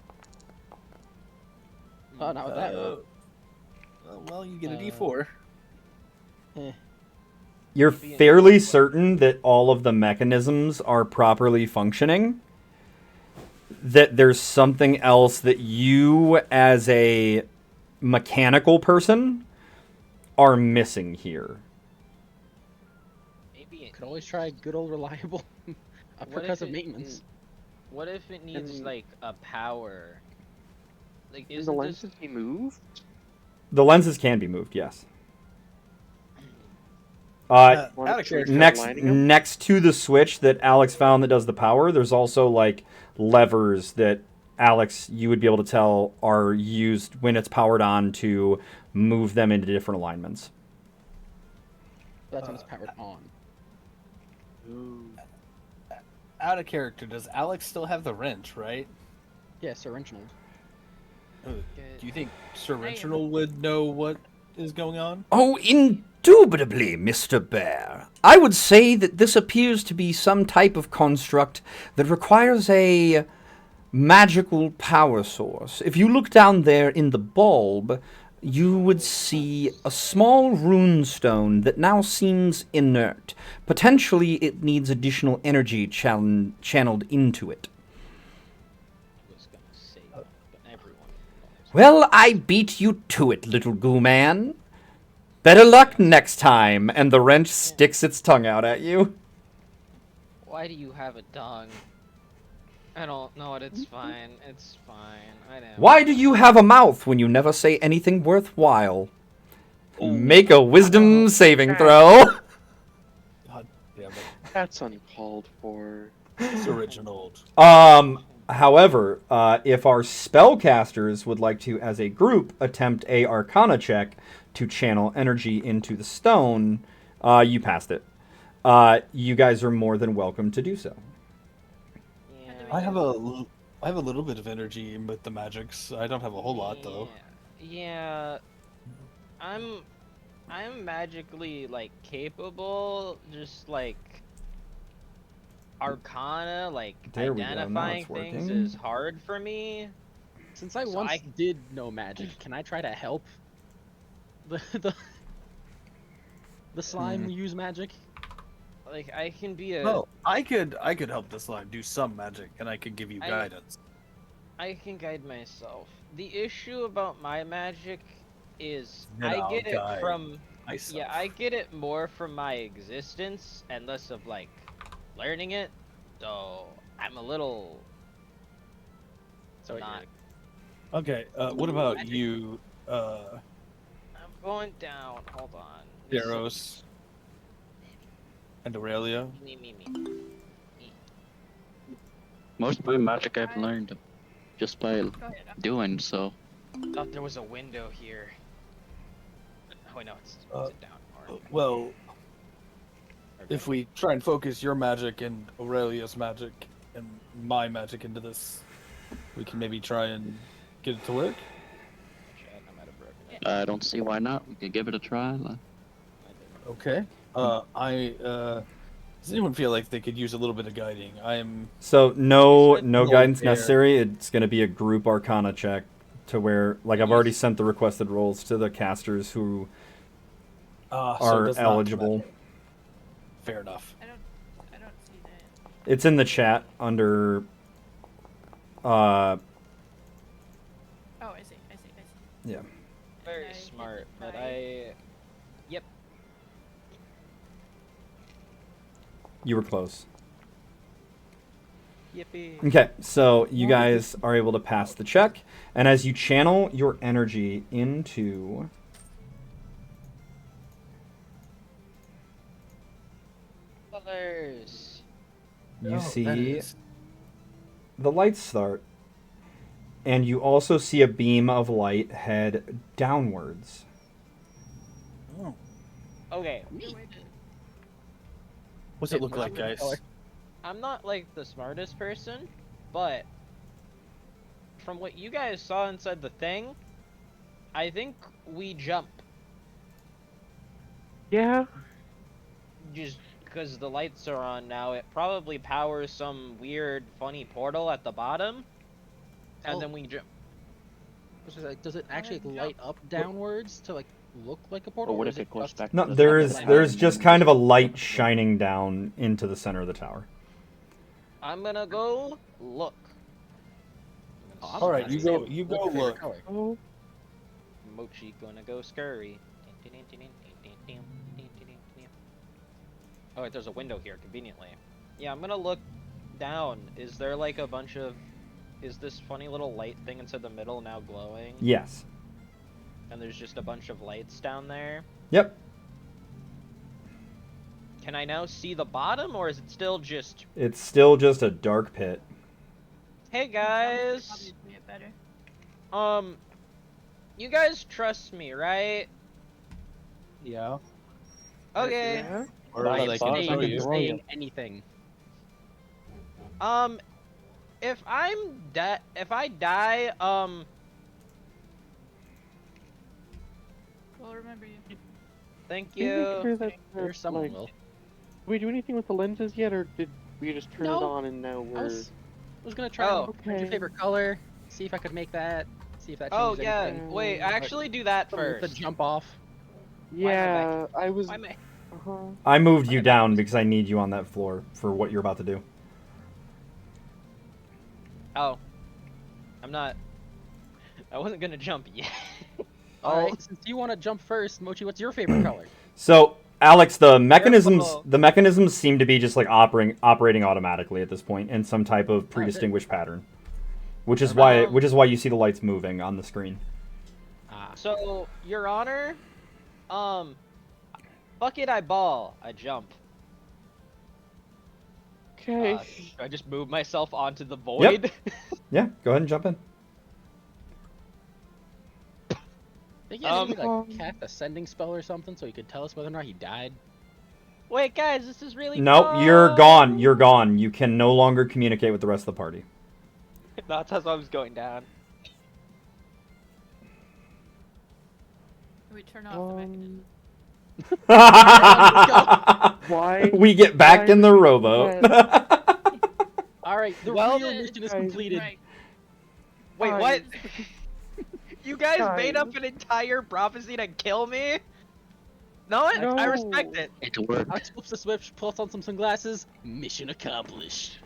Oh, not with that. Well, you get a D4. You're fairly certain that all of the mechanisms are properly functioning. That there's something else that you, as a mechanical person, are missing here. Maybe Could always try good old reliable because of maintenance. What if it needs like a power? Like, Can is the this? lenses be moved? The lenses can be moved, yes. Out of character. Next to the switch that Alex found that does the power, there's also like levers that Alex, you would be able to tell are used when it's powered on to move them into different alignments. That's when it's powered on. Out of character, does Alex still have the wrench, right? Yeah, Sir Reginald. Do you think Sir Reginald would know what is going on? Oh, indubitably, Mr. Bear. I would say that this appears to be some type of construct that requires a magical power source. If you look down there in the bulb, you would see a small rune stone that now seems inert. Potentially, it needs additional energy channeled into it. Well, I beat you to it, little goo man. Better luck next time. And the wrench sticks its tongue out at you. Why do you have a tongue? I don't know it. It's fine. It's fine. I know. Why do you have a mouth when you never say anything worthwhile? Make a wisdom saving throw. God damn it. That's uncalled for. Sir Reginald. However, if our spellcasters would like to, as a group, attempt a Arcana check to channel energy into the stone, you passed it. You guys are more than welcome to do so. Yeah. I have a little bit of energy with the magics. I don't have a whole lot though. Yeah. I'm I'm magically like capable, just like Arcana, like There we go, now identifying it's things working. is hard for me. Since I So once I- did know magic, can I try to help the slime use magic? Like I can be a Well, I could help the slime do some magic, and I could give you guidance. I can guide myself. The issue about my magic is Then I I'll get it guide from myself. yeah, I get it more from my existence and less of like learning it. So I'm a little So not. Okay. What about you, I'm going down. Hold on. Deros and Aurelia? Me. Most of my magic I've learned just by Go ahead. doing so. Thought there was a window here. Oh no, it's down. Or, Well, if we try and focus your magic and Aurelia's magic and my magic into this, we can maybe try and get it to work. shit, I might have broken it. I don't see why not. We could give it a try. Okay. Does anyone feel like they could use a little bit of guiding? So no said no no guidance there. necessary. It's going to be a group Arcana check to where, like, I've already sent the requested rolls to the casters who so are it does not eligible. matter. Fair enough. I don't see that. It's in the chat under. Oh, I see. Yeah. Very I hit smart, the but try. Yep. You were close. Yippee. Okay, so you guys are able to pass the check, and as you channel your energy into Colors. you Oh, that see is- the lights start, and you also see a beam of light head downwards. Oh. Okay, What's it look like, guys? I'm not like the smartest person, but from what you guys saw inside the thing, I think we jump Yeah. just because the lights are on now. It probably powers some weird, funny portal at the bottom, and Oh. then we jump. Does it actually jump. light up downwards to like look like a portal? Or what or if is it goes just- back No, to the there's top? there's just kind of a light shining down into the center of the tower. I'm gonna go look. I'm gonna All right, you scurry. go. You go What's your favorite look. color? Oh. Mochi gonna go scurry. Oh wait, there's a window here, conveniently. Yeah, I'm gonna look down. Is there like a bunch of... Is this funny little light thing inside the middle now glowing? Yes. And there's just a bunch of lights down there? Yep. Can I now see the bottom, or is it still just... It's still just a dark pit. Hey guys! Obviously it better. You guys trust me, right? Yeah. Okay. Yeah. Or I they am can sorry. show Saying, you. saying anything. If I die, We'll remember you. thank Can you make you. sure that Or someone like, will. did we do anything with the lenses yet, or did we just turn it No. on and now I we're? was gonna try Oh. to find your Okay. favorite color, see if I could make that, see if that Oh changes yeah, anything. wait, actually do that Something with first. the jump off. Yeah, I was. Why am I... Uh-huh. I moved you down because I need you on that floor for what you're about to do. Oh. I'm not... I wasn't gonna jump yet. Alright, since you want to jump first, Mochi, what's your favorite color? So, Alex, the mechanisms Careful. seem to be just like operating automatically at this point in some type of pre-distinguished pattern, which is why you see the lights moving on the screen. Ah, So, Your Honor, fuck it, I ball. I jump. Okay. Do I just move myself onto the void? Yeah, go ahead and jump in. think you had to Um, like cast a sending spell or something so he could tell us whether or not he died. Wait, guys, this is really No, you're gone. You're gone. You can no longer communicate with the rest of the party. That's how I was going down. We turn off the mechanism. Why? We get back Why in the did rowboat. All right, the Well, real mission is completed. Right. Wait, Guys. what? You guys made Guys. up an entire prophecy to kill me? No, I respect No. it. It worked. I flips the switch, puts on some sunglasses. Mission accomplished.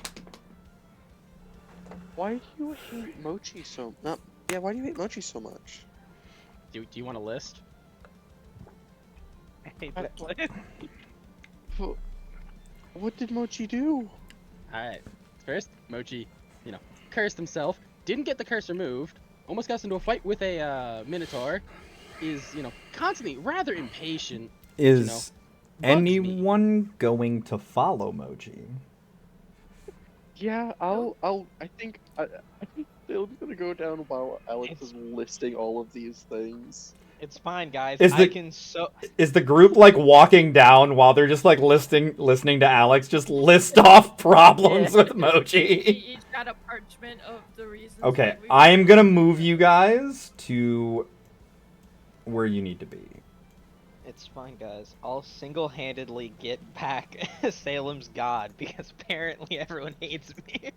Why do you hate Mochi so? No. Yeah. Why do you hate Mochi so much? Do you want a list? I hate that place. What did Mochi do? All right. First, Mochi, cursed himself. Didn't get the curse removed. Almost got into a fight with a Minotaur. Is constantly rather impatient. Is bugs me. anyone going to follow Moji? Yeah, I think Salem's gonna go down while Alex is listing all of these things. It's fine, guys. Is I the- can so. Is the group like walking down while they're just like listening to Alex just list off problems with Moji? Each got a parchment of the reasons. Okay, why we I am gonna move you guys to where you need to be. It's fine, guys. I'll single-handedly get back Salem's god because apparently everyone hates me.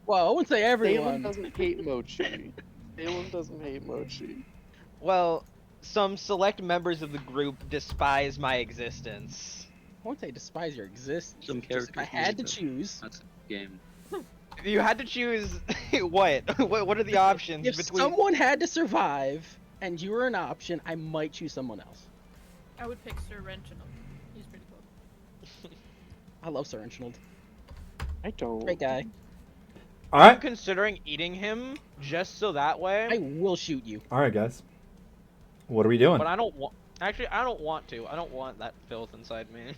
Well, I wouldn't say Salem everyone. doesn't hate Mochi. Salem doesn't hate Mochi. Well, some select members of the group despise my existence. I won't say despise your existence. Some It's just if I characters had to need to- choose, That's a game. If you had to choose, what? What are the options if between? someone had to survive and you were an option, I might choose someone else. I would pick Sir Reginald. He's pretty cool. I love Sir Reginald. I don't. Great guy. All I'm right, considering eating him just so that way. I will shoot you. all right, guys. What are we doing? But I don't want. Actually, I don't want to. I don't want that filth inside me.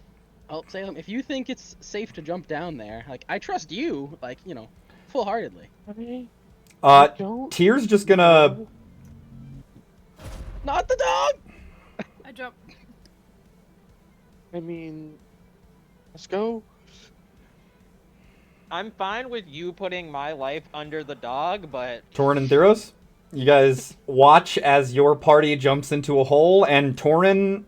Oh, Salem, if you think it's safe to jump down there, I trust you, full-heartedly. Uh, Don't. Tier's just gonna. Not the dog! I jump. I mean, let's go. I'm fine with you putting my life under the dog, but Torin and Theros, you guys watch as your party jumps into a hole, and Torin,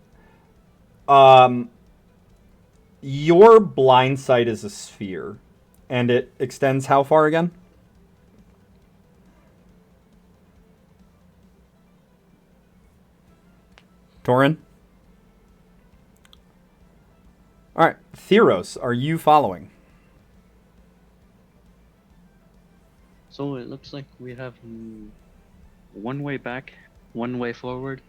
your blind sight is a sphere, and it extends how far again? Torin? Alright, Theros, are you following? So it looks like we have one way back, one way forward.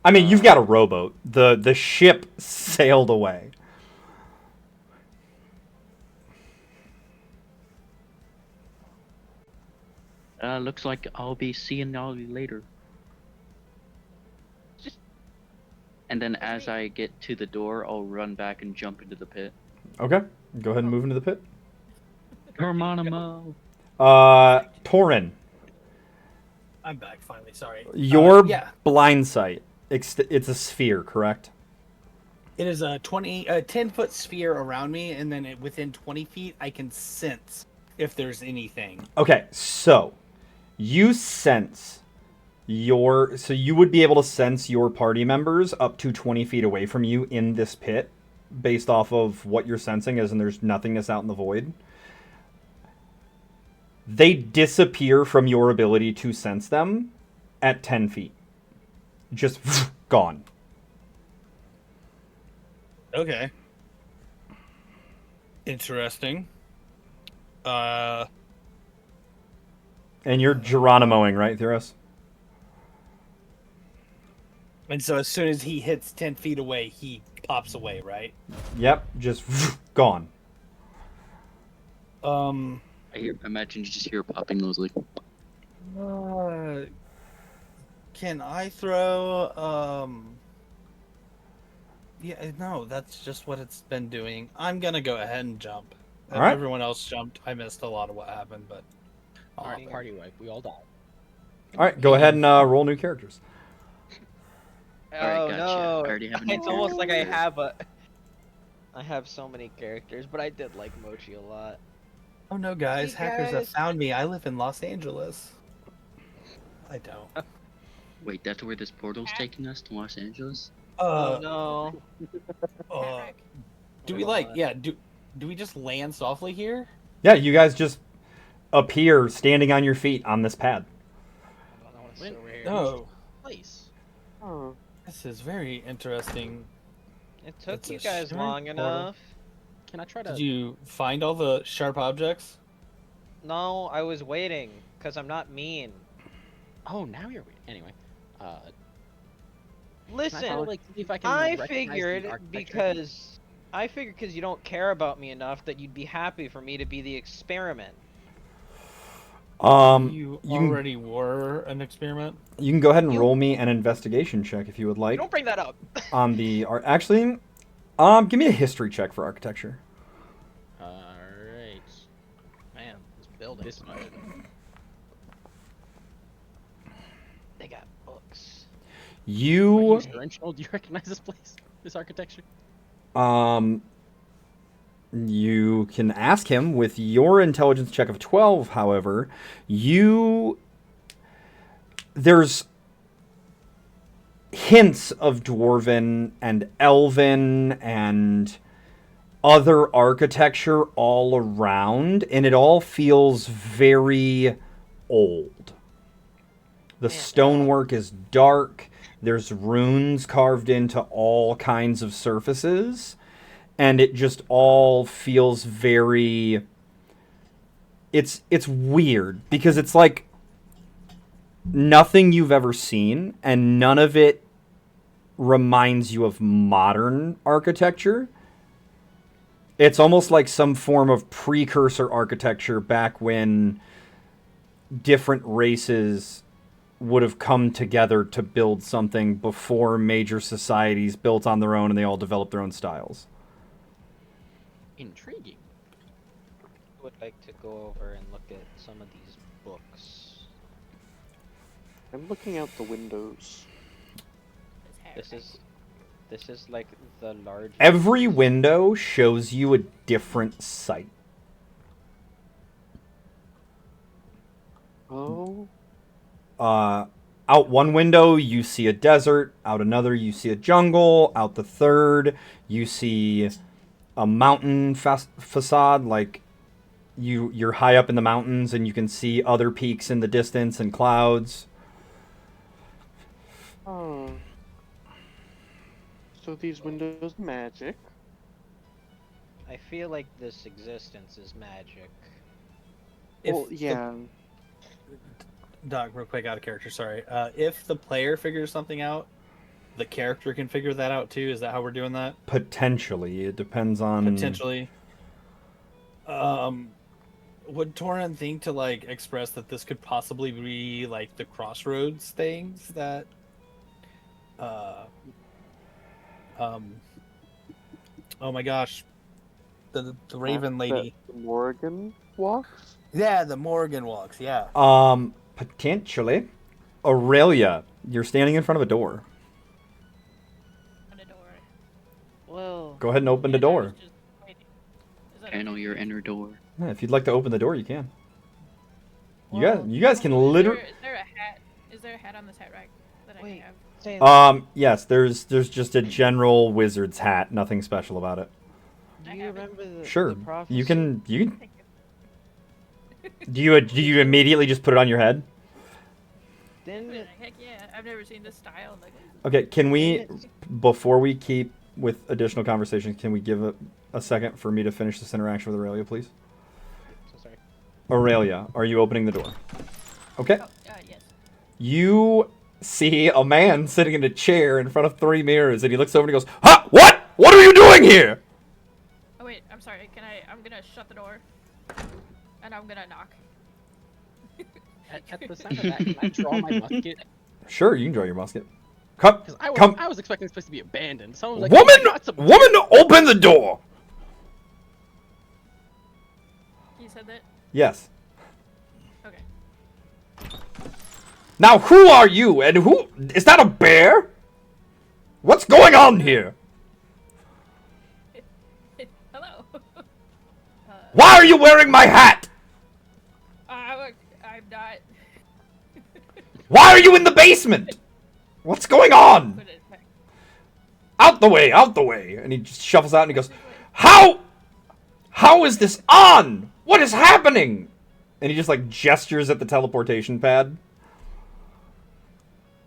I mean, you've got a rowboat. The ship sailed away. Looks like I'll be seeing y'all later. Just- And then as I get to the door, I'll run back and jump into the pit. Okay, go ahead and move into the pit. Geronimo! Torin, I'm back finally. Sorry. your Yeah, blind sight. It's a sphere, correct? it is a 10-foot sphere around me, and then within 20 feet, I can sense if there's anything. Okay, so you sense so you would be able to sense your party members up to 20 feet away from you in this pit based off of what you're sensing, as in there's nothingness out in the void. They disappear from your ability to sense them at 10 feet. Just gone. Okay. Interesting. And you're Geronimoing, right, Theros? And so as soon as he hits 10 feet away, he pops away, right? Yep, just gone. Imagine you just hear popping those like. Can I throw, Yeah, no, that's just what it's been doing. I'm gonna go ahead and jump. If All right. everyone else jumped, I missed a lot of what happened, but... Alright, party wipe. We all die. All right, go ahead and roll new characters. Alright, Oh gotcha. no! I already have a new It's almost like I character. I have so many characters, but I did like Mochi a lot. Oh no, guys, Hey, hackers have guys. found me. I live in Los Angeles. I don't. Wait, that's where this portal's taking us to Los Angeles? Oh no. Patrick. Do we like? Yeah. Do we just land softly here? Yeah, you guys just appear standing on your feet on this pad. That was so Wait, weird. No. Place. Oh. This is very interesting. It took It's a you guys shared long portal. enough. Can I try to? Did you find all the sharp objects? No, I was waiting, cause I'm not mean. Oh, now you're weird. Anyway, can I Listen, try to, like, see if I can I recognize the figured architecture? because you don't care about me enough that you'd be happy for me to be the experiment. You you can, already were an experiment. you can go ahead and You- roll me an investigation check if you would like. Don't bring that up. On the art, actually, give me a history check for architecture. All right. Man, this building. This much. They got books. You Regenerational? Do you recognize this place? This architecture? You can ask him with your intelligence check of 12, however, there's hints of dwarven and elven and other architecture all around, and it all feels very old. The stonework is dark. There's runes carved into all kinds of surfaces. And it just all feels very... It's weird, because it's like nothing you've ever seen, and none of it reminds you of modern architecture. It's almost like some form of precursor architecture back when different races would have come together to build something before major societies built on their own and they all developed their own styles. Intriguing. I would like to go over and look at some of these books. I'm looking out the windows. This is like the largest. Every window shows you a different sight. Oh. Out one window, you see a desert. Out another, you see a jungle. Out the third, you see a mountain facade. Like you're high up in the mountains, and you can see other peaks in the distance and clouds. Oh. So these windows magic. I feel like this existence is magic. Well, yeah. Doc, real quick, out of character, sorry. If the player figures something out, the character can figure that out too. Is that how we're doing that? Potentially, it depends on. Potentially. Would Torin think to like express that this could possibly be like the crossroads things that oh my gosh, the Raven lady. The Morgan walks? Yeah, the Morgan walks. Yeah. Potentially. Aurelia, you're standing in front of a door. On a door. Well, Go ahead and open the And I was door. just waiting. Is that Panel your inner door. Yeah, if you'd like to open the door, you can. Well, You guys can literally. Is there a hat? Is there a hat on this hat rack that I Wait. can have? Yes, there's just a general wizard's hat. Nothing special about it. do you remember the Sure, the prophecy? you can. Thank you. Do you immediately just put it on your head? Didn't it? Heck yeah! I've never seen this style. Like, Okay, can we, before we keep with additional conversations, can we give a second for me to finish this interaction with Aurelia, please? So sorry. Aurelia, are you opening the door? Okay. oh, yes. You see a man sitting in a chair in front of 3 mirrors, and he looks over and he goes, "Ha! What? What are you doing here?" Oh wait, I'm sorry. Can I? I'm gonna shut the door, and I'm gonna knock. At the sound of that, can I draw my musket? Sure, you can draw your musket. Come, Because come, I was expecting this place to be abandoned. Someone was like, woman, "Oh, that's a woman, open the door. You said that. Yes. Okay. Now, who are you, and who is that? A bear? What's going on here? Hello. Why are you wearing my hat? I'm not. Why are you in the basement? What's going on? Put it back. Out the way, out the way! And he just shuffles out and he goes, How is this on? What is happening? And he just like gestures at the teleportation pad.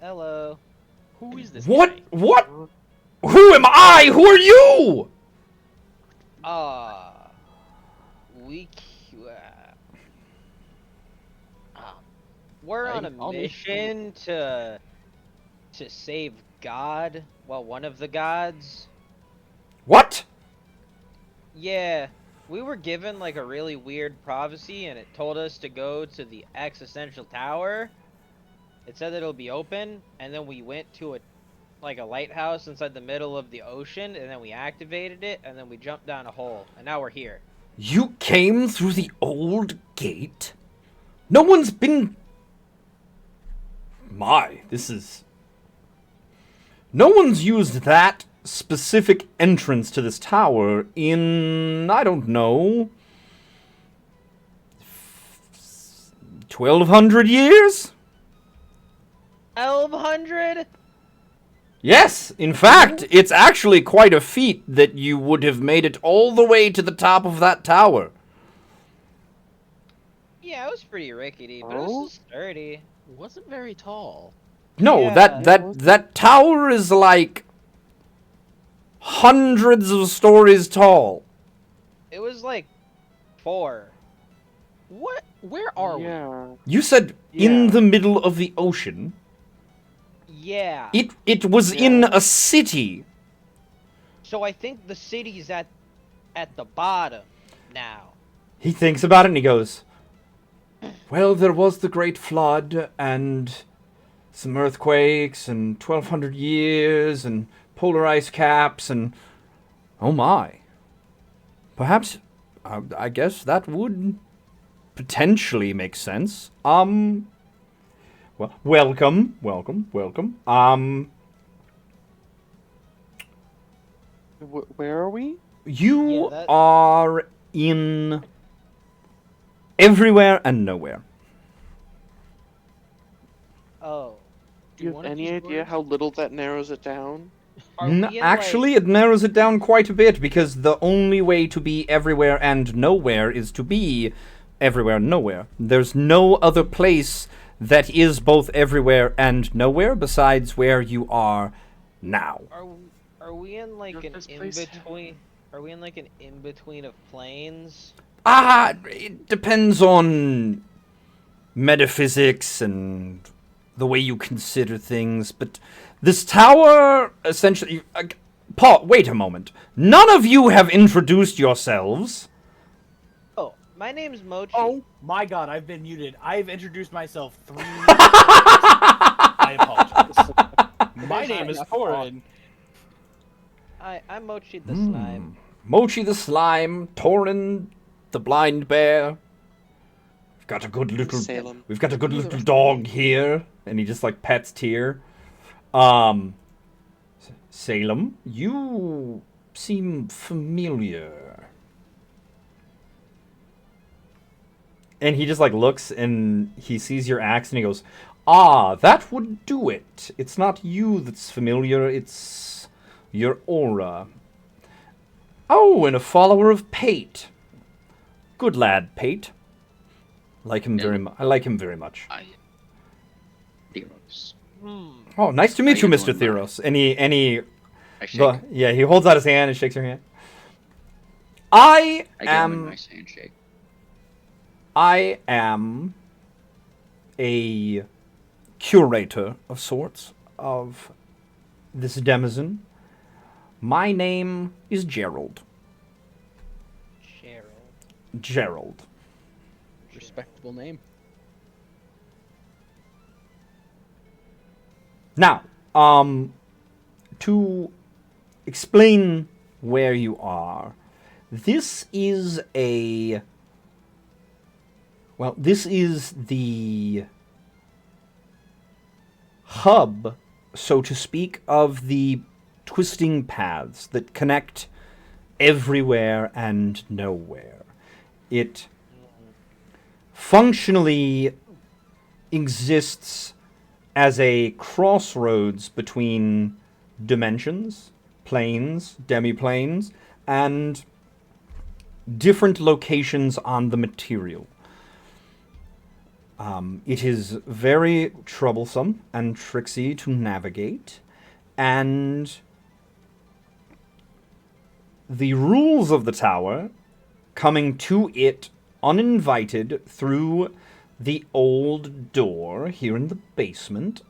Hello. Who is this? What? guy? What? Who am I? Who are you? We. We're on a Call me. mission to save God. Well, one of the gods. What? Yeah, we were given like a really weird prophecy, and it told us to go to the existential tower. It said that it'll be open, and then we went to a lighthouse inside the middle of the ocean, and then we activated it, and then we jumped down a hole, and now we're here. You came through the old gate? No one's been... No one's used that specific entrance to this tower in, I don't know, 1,200 years? 1,200? Yes, in fact, it's actually quite a feat that you would have made it all the way to the top of that tower. Yeah, it was pretty rickety, but it was still sturdy. Wasn't very tall. No, Yeah, that tower is like hundreds of stories tall. It was like 4. What? Where are we? Yeah. You said in the middle of the ocean. Yeah. It was in a city. So I think the city's at the bottom now. He thinks about it and he goes, well, there was the Great Flood and some earthquakes and 1,200 years and polar ice caps and... Oh my. Perhaps, I guess that would potentially make sense. Well, welcome. Where are we? You Yeah, that- are in everywhere and nowhere. Oh. Do you have any idea how little that narrows it down? Are we in, Actually, it narrows it down quite a bit because the only way to be everywhere and nowhere is to be everywhere and nowhere. There's no other place that is both everywhere and nowhere besides where you are now. Are we in like Does an this in place have- between? Are we in like an in between of planes? It depends on metaphysics and the way you consider things, but this tower essentially... Paul, wait a moment. None of you have introduced yourselves. Oh, my name's Mochi. Oh my god, I've been muted. I've introduced myself 3 times. I apologize. My name is Torin. I'm Mochi the Slime. Mochi the Slime, Torin the Blind Bear. We've got a good little... Salem. We've got a good little dog here. And he just, like, pets Tyr. Salem, you seem familiar. And he just, like, looks and he sees your axe and he goes, ah, that would do it. It's not you that's familiar, it's your aura. Oh, and a follower of Pate. Good lad, Pate. Like him very I like him very much. Theros. Oh, nice to meet you, How you Mr. doing, Theros. And he I shake. yeah, he holds out his hand and shakes your hand. I I give him a am nice handshake. I am a curator of sorts of this denizen. My name is Gerald. Gerald. Respectable name. Now, to explain where you are, this is the hub, so to speak, of the twisting paths that connect everywhere and nowhere. It functionally exists as a crossroads between dimensions, planes, demi-planes, and different locations on the material. It is very troublesome and tricksy to navigate, and the rules of the tower, coming to it uninvited through the old door here in the basement,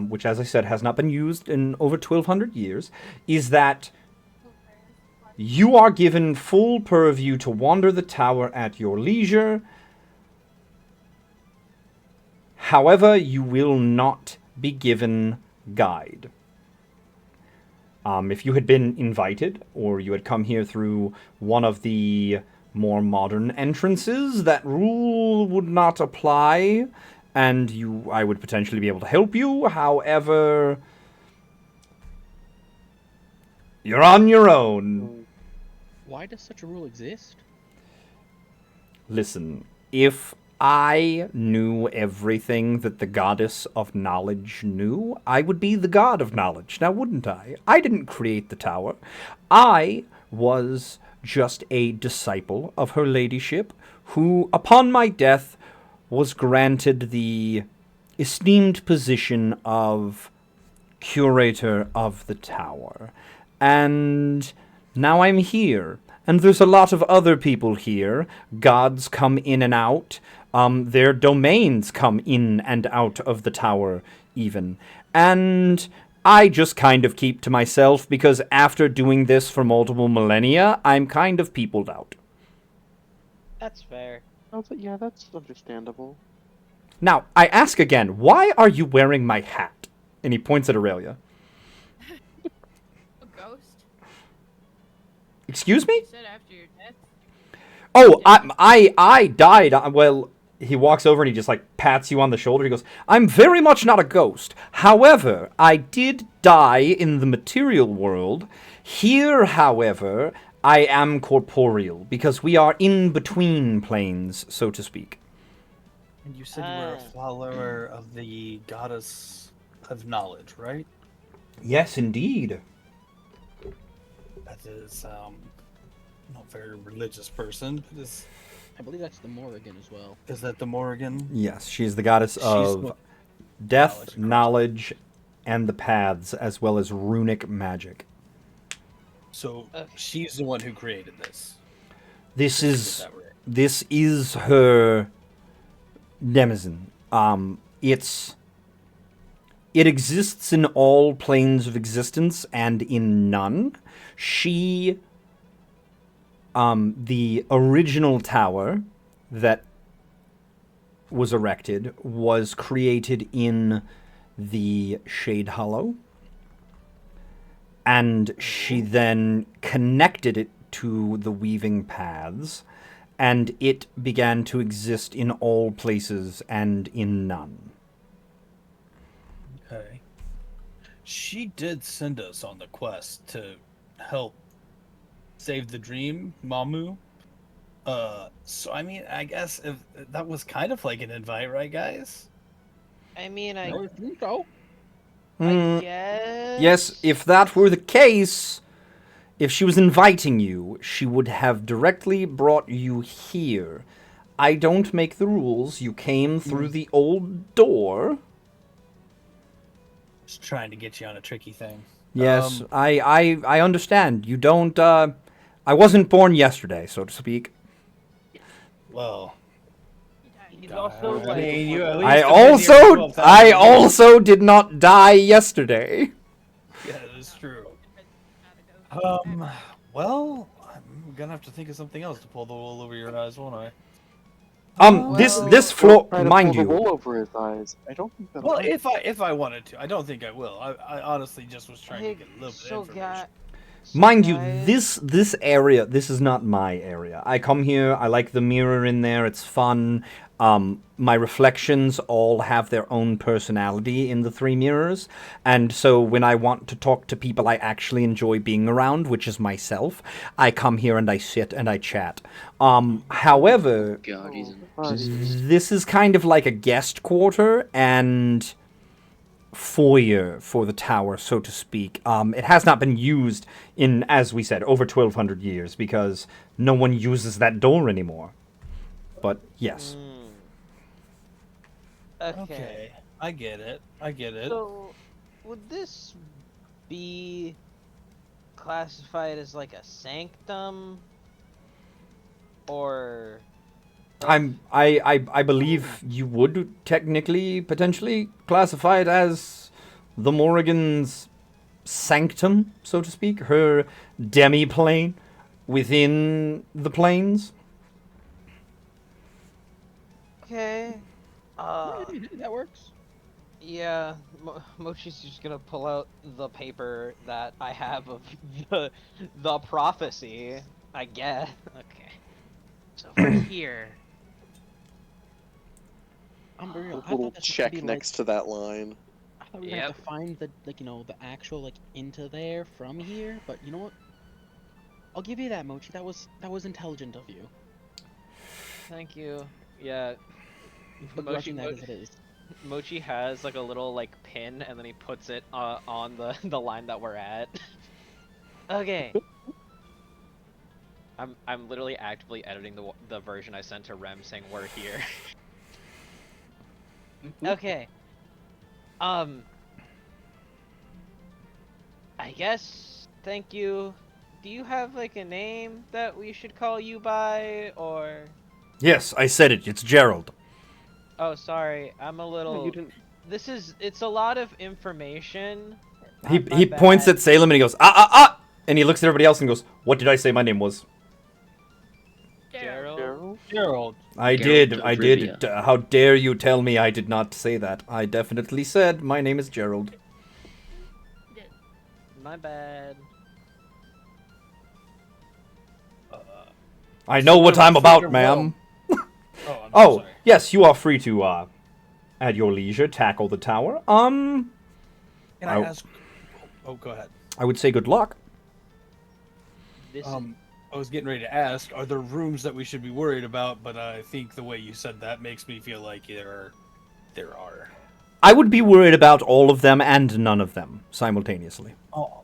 which, as I said, has not been used in over 1,200 years, is that you are given full purview to wander the tower at your leisure. However, you will not be given guide. If you had been invited, or you had come here through one of the more modern entrances, that rule would not apply, and I would potentially be able to help you. However, you're on your own. Why does such a rule exist? Listen, if I knew everything that the goddess of knowledge knew, I would be the god of knowledge, now wouldn't I? I didn't create the tower. I was just a disciple of her ladyship, who, upon my death, was granted the esteemed position of curator of the tower. And now I'm here. And there's a lot of other people here. Gods come in and out. Their domains come in and out of the tower, even. And I just kind of keep to myself, because after doing this for multiple millennia, I'm kind of peopled out. That's fair. Oh, yeah, that's understandable. Now, I ask again, why are you wearing my hat? And he points at Aurelia. A ghost? Excuse me? You said after your death? Oh, I died. Well, he walks over and he just, like, pats you on the shoulder. He goes, I'm very much not a ghost. However, I did die in the material world. Here, however, I am corporeal, because we are in between planes, so to speak. And you said you were a follower of the goddess of knowledge, right? Yes, indeed. That is, not very religious person. I believe that's the Morrigan as well. Is that the Morrigan? Yes, she's the goddess of death, knowledge, and the paths, as well as runic magic. So she's the one who created this. This is her denizen. It exists in all planes of existence and in none. She, the original tower that was erected was created in the Shade Hollow, and she then connected it to the weaving paths, and it began to exist in all places and in none. Okay. She did send us on the quest to help save the dream, Mamu. So I mean, I guess if that was kind of like an invite, right, guys? I mean, I think so. guess. Yes, if that were the case, if she was inviting you, she would have directly brought you here. I don't make the rules. You came through the old door. Just trying to get you on a tricky thing. Yes, I understand. You don't, I wasn't born yesterday, so to speak. Well, He's also like, I also did not die yesterday. yeah, that's true. Well, I'm gonna have to think of something else to pull the wool over your eyes, won't I? This floor, Try to mind pull the you. wool over his eyes. I don't think that. Well, if I wanted to, I don't think I will. I honestly just was trying to get a little bit of information. Mind you, this area, this is not my area. I come here, I like the mirror in there, it's fun. My reflections all have their own personality in the three mirrors, and so when I want to talk to people I actually enjoy being around, which is myself, I come here and I sit and I chat. However, God, he's this is kind of like a guest quarter, and foyer for the tower, so to speak. It has not been used in, as we said, over 1,200 years because no one uses that door anymore. But yes. Okay. I get it. I get it. So, would this be classified as like a sanctum, or? I believe you would technically, potentially classify it as the Morrigan's sanctum, so to speak, her demi-plane within the planes. Okay. That works. Yeah, Mochi's just gonna pull out the paper that I have of the prophecy, I guess. Okay. So for here. I'm real. A little check next to that line. I thought we were gonna have to find the the actual into there from here, but you know what? I'll give you that, Mochi. That was intelligent of you. Thank you. Yeah. Begrudging that as it is. Mochi has like a little pin, and then he puts it on the line that we're at. Okay. I'm literally actively editing the version I sent to Rem saying we're here. Okay. I guess. Thank you. Do you have a name that we should call you by, or? Yes, I said it. It's Gerald. Oh, sorry. I'm a little. No, you didn't. It's a lot of information. He My points bad. at Salem and he goes, ah! And he looks at everybody else and goes, what did I say my name was? Gerald. Gerald. I Gerald did. of I did. Rivia. How dare you tell me I did not say that? I definitely said my name is Gerald. My bad. I know what I'm about, ma'am. I'm Oh, sorry. yes, you are free to, at your leisure, tackle the tower. Can I I- ask? Oh, go ahead. I would say good luck. This I was getting ready to ask, are there rooms that we should be worried about? But I think the way you said that makes me feel like there are. I would be worried about all of them and none of them simultaneously. Oh,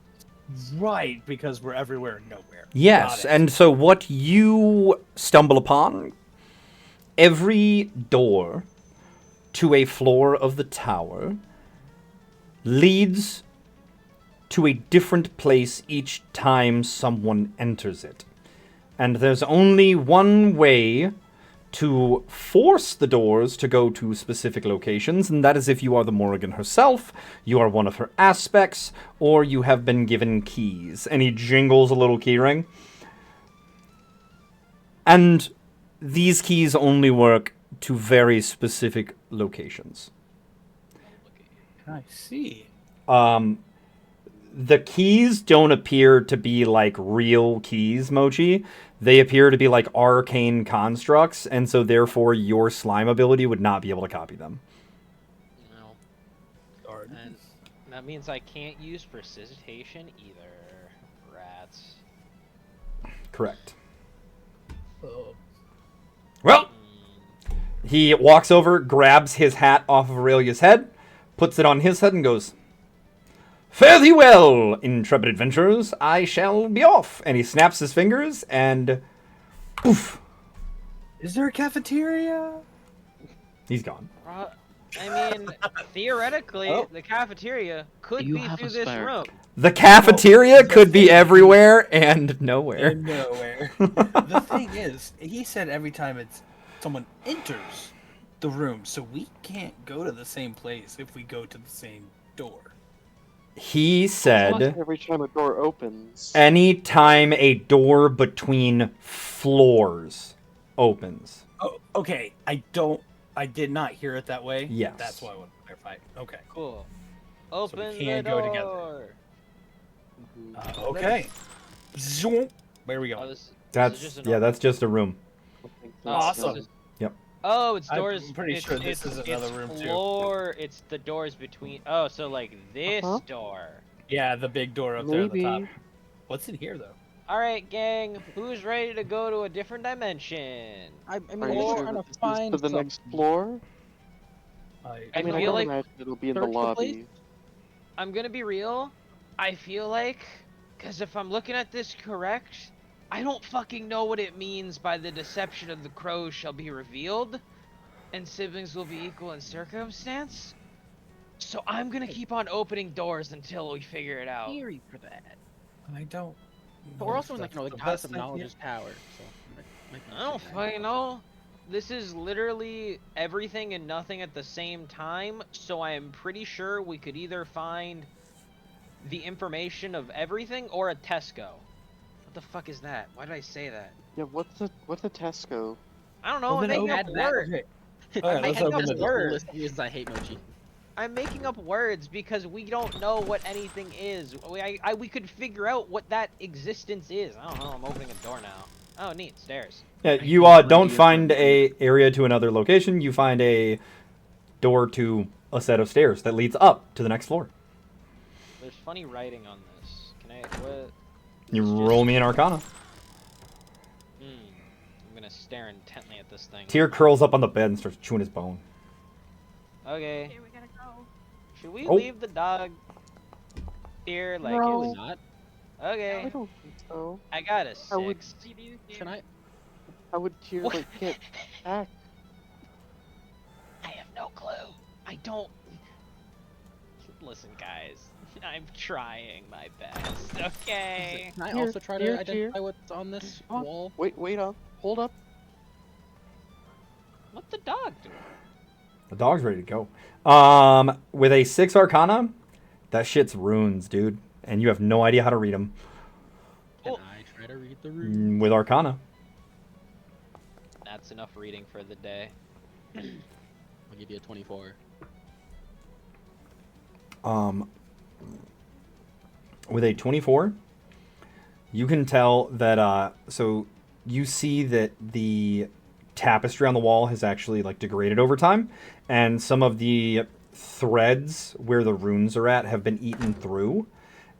right, because we're everywhere and nowhere. Yes, Got it. and so what you stumble upon, every door to a floor of the tower leads to a different place each time someone enters it. And there's only one way to force the doors to go to specific locations, and that is if you are the Morrigan herself, you are one of her aspects, or you have been given keys. And he jingles a little keyring. And these keys only work to very specific locations. I see. The keys don't appear to be like real keys, Mochi. They appear to be like arcane constructs, and so therefore your slime ability would not be able to copy them. No. Darn. And that means I can't use precipitation either. Rats. Correct. Oh. Well, he walks over, grabs his hat off of Aurelia's head, puts it on his head, and goes, "Fare thee well, intrepid adventurers. I shall be off." And he snaps his fingers, and poof, Is there a cafeteria? he's gone. I mean, theoretically, Oh. the cafeteria could You be have a through this spare. room. The cafeteria could be everywhere and nowhere. In nowhere. The thing is, he said every time someone enters the room, so we can't go to the same place if we go to the same door. He It's not said, every time a door opens. anytime a door between floors opens. Oh, okay. I did not hear it that way. Yes. That's why I want to clarify. Okay. Cool. Open can't the go door. together. Okay. Zoom. Where we Oh, go? this is That's just an yeah, that's just a room. Awesome. this is- Yep. Oh, it's I'm doors. pretty it's, sure this it's, is another it's room, too. floor, It's the doors between. Oh, so like this Uh-huh. door. Yeah, the big door up there at the top. Maybe. What's in here though? All right, gang. Who's ready to go to a different dimension? I mean, Are we're you just sure trying that to this is find to the some next floor? I I mean, I feel don't like imagine it'll be in the search the place? lobby. I'm gonna be real. I feel like, because if I'm looking at this correct, I don't fucking know what it means by the deception of the crows shall be revealed, and siblings will be equal in circumstance. So I'm gonna keep on opening doors until we figure it out. Theory for that. I don't. But know we're if also in like that's the the goddess best of knowledge idea. is power. So might be I don't shit. fucking know. This is literally everything and nothing at the same time, so I am pretty sure we could either find the information of everything or a Tesco. What the fuck is that? Why did I say that? Yeah, what's a Tesco? I don't know. Well, I'm then making up add that. words. Okay. I'm Alright, let's making open up the That's the door. words. list of reasons I hate Mochi. I'm making up words because we don't know what anything is. We could figure out what that existence is. I don't know. I'm opening a door now. Oh, neat. Stairs. Yeah, I you have no don't idea find what a area to another location. You find a door to a set of stairs that leads up to the next floor. There's funny writing on this. Can I? What? You It's roll just- me an Arcana. I'm gonna stare intently at this thing. Tyr curls up on the bed and starts chewing his bone. Okay. Okay, we gotta go. Should we Oh. leave the dog here? Like Probably it's not. okay. I don't think so. I got a I would- 6. Can I? How would Tyr like get back? I have no clue. I don't. Listen, guys. I'm trying my best. Okay. Can I Here, also try to here, identify here. what's on this Oh. wall? Wait up. Hold up. What the dog do? The dog's ready to go. With a 6 Arcana, that shit's runes, dude. And you have no idea how to read them. Can I try to read the room? With Arcana. That's enough reading for the day. I'll give you a 24. With a 24, you can tell that, so you see that the tapestry on the wall has actually, like, degraded over time, and some of the threads where the runes are at have been eaten through.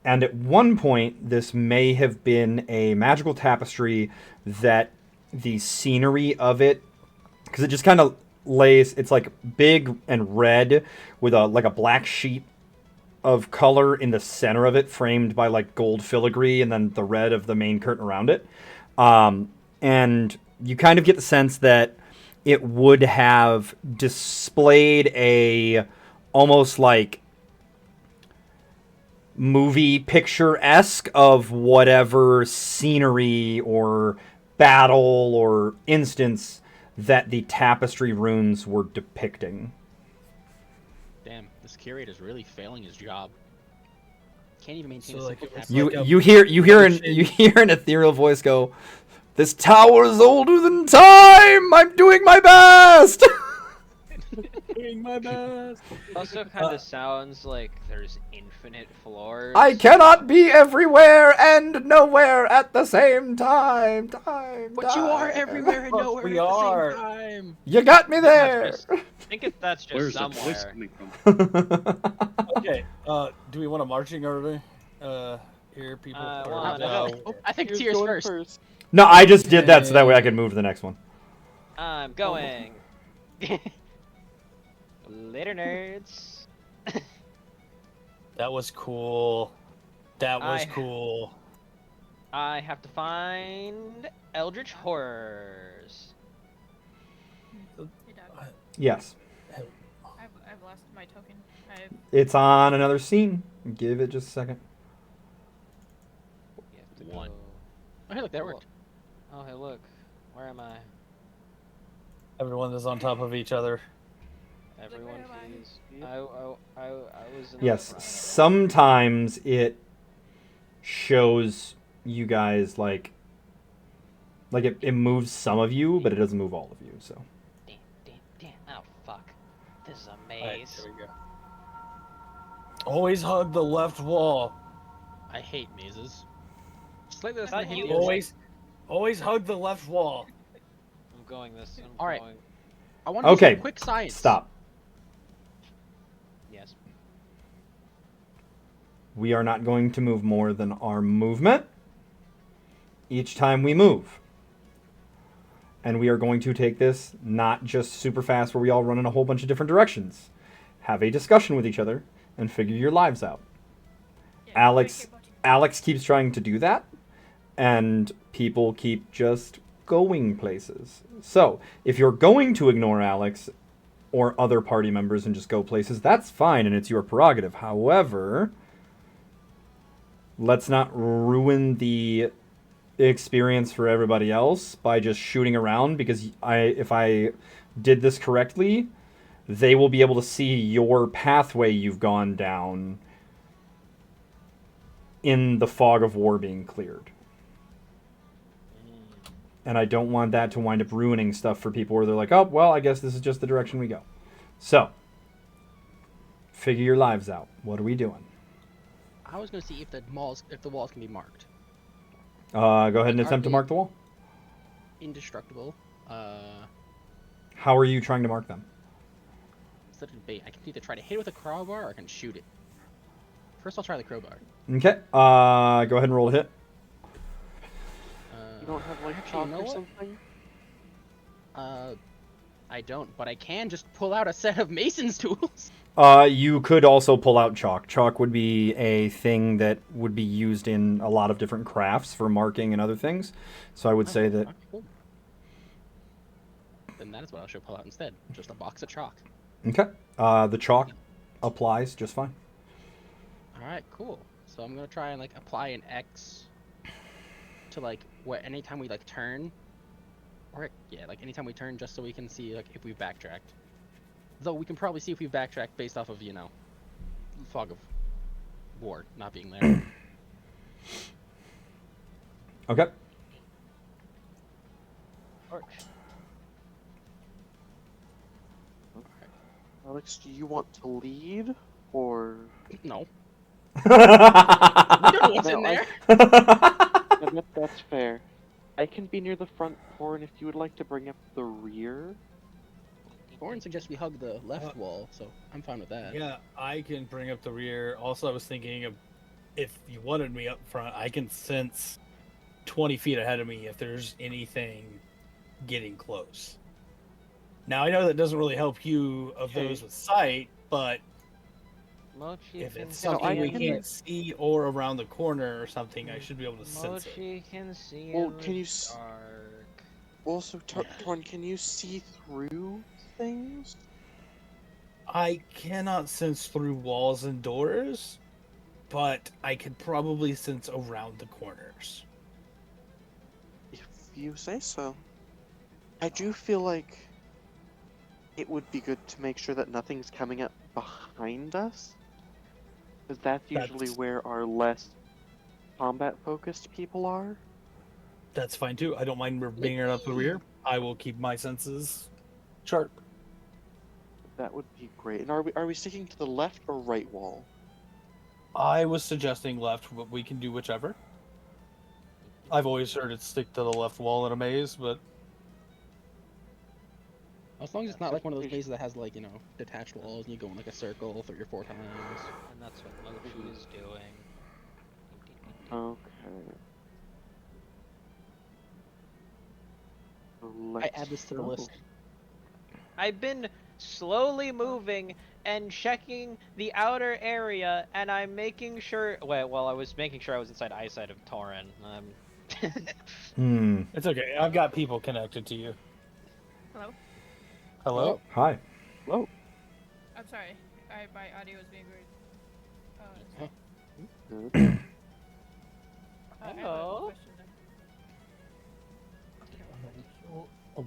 And at one point, this may have been a magical tapestry that the scenery of it, because it just kind of lays, it's like big and red with a like a black sheet of color in the center of it, framed by like gold filigree, and then the red of the main curtain around it. And you kind of get the sense that it would have displayed a almost like movie picture-esque of whatever scenery or battle or instance that the tapestry runes were depicting. Damn, this curator's really failing his job. Can't even maintain So, a like, simple it's tapestry. like a- You hear an ethereal voice go, "This tower is older than time. I'm doing my best." Doing my best. Also, kind of sounds like there's infinite floors. I cannot be everywhere and nowhere at the same time. But you are everywhere and But nowhere we at the are. same time. You got me there. I think that's just Where's the voice somewhere. coming from? Okay. Do we want a marching order? Here, people. Well, Or, no. Oh, I think Tyr's Tyr's going first. No, I just did that so that way I could move to the next one. I'm going. Later, nerds. That was cool. That was I- cool. I have to find Eldritch Horrors. Hey, dog. Yes, I've lost my token. it's on another scene. Give it just a second. You have to One. go- Oh, hey, look, that worked. Oh, hey, look. Where am I? Everyone is on top of each other. Everyone, where am I? please. I was. In the Yes, front. sometimes it shows you guys like it moves some of you, but it doesn't move all of you. So Damn. Oh, fuck. This is a Alright, maze. here we go. Always hug the left wall. I hate mazes. Slightly less Thought than I hate you- the other Always hug the left wall. I'm going this. I'm All right. going- I want to do Okay, some quick science. stop. Yes. We are not going to move more than our movement each time we move. And we are going to take this not just super fast where we all run in a whole bunch of different directions. Have a discussion with each other and figure your lives out. Alex keeps trying to do that, and people keep just going places. So, if you're going to ignore Alex or other party members and just go places, that's fine and it's your prerogative. However, let's not ruin the experience for everybody else by just shooting around, because if I did this correctly, they will be able to see your pathway you've gone down in the fog of war being cleared. And I don't want that to wind up ruining stuff for people where they're like, oh, well, I guess this is just the direction we go. So, figure your lives out. What are we doing? I was gonna see if the walls can be marked. Go ahead and attempt to mark the wall. Indestructible. How are you trying to mark them? Instead of bait, I can either try to hit it with a crowbar or I can shoot it. First, I'll try the crowbar. Okay. Go ahead and roll a hit. You don't have like actually, chalk you know or what? something? I don't, but I can just pull out a set of mason's tools. You could also pull out chalk. Chalk would be a thing that would be used in a lot of different crafts for marking and other things. So I would say that... Okay, cool. Then that is what I should pull out instead. Just a box of chalk. Okay. The chalk applies just fine. Alright, cool. So I'm gonna try and like apply an X to like what anytime we like turn. Or yeah, like anytime we turn, just so we can see like if we've backtracked. Though we can probably see if we've backtracked based off of, you know, fog of war not being there. Okay. Alex, do you want to lead or? No. We don't know what's in No, there. That's fair. I can be near the front door, and if you would like to bring up the rear. Orin suggests we hug the left wall, so I'm fine with that. Yeah, I can bring up the rear. Also, I was thinking of if you wanted me up front, I can sense 20 feet ahead of me if there's anything getting close. Now, I know that doesn't really help you of those with sight, but Mochi if can it's see something we in can't see or around the corner or something, I should be able to the- sense it. Mochi can see Well, in can the you dark. Also, Torn, can you see through things? I cannot sense through walls and doors, but I could probably sense around the corners. If you say so. I do feel like it would be good to make sure that nothing's coming up behind us. Because that's usually where our less combat-focused people are. That's fine too. I don't mind bringing it up the rear. I will keep my senses sharp. That would be great. And are we sticking to the left or right wall? I was suggesting left, but we can do whichever. I've always heard it stick to the left wall in a maze, but As long as it's not like one of those mazes that has like, you know, detached walls and you go in like a circle 3 or 4 times. And that's what Mochi is doing. Okay. I add this to the list. I've been slowly moving and checking the outer area, and I'm making sure. Well, I was making sure I was inside eyesight of Torin. it's okay. I've got people connected to you. Hello? Hello? Hi. Hello. I'm sorry. My audio was being weird. I have a Hello? question then.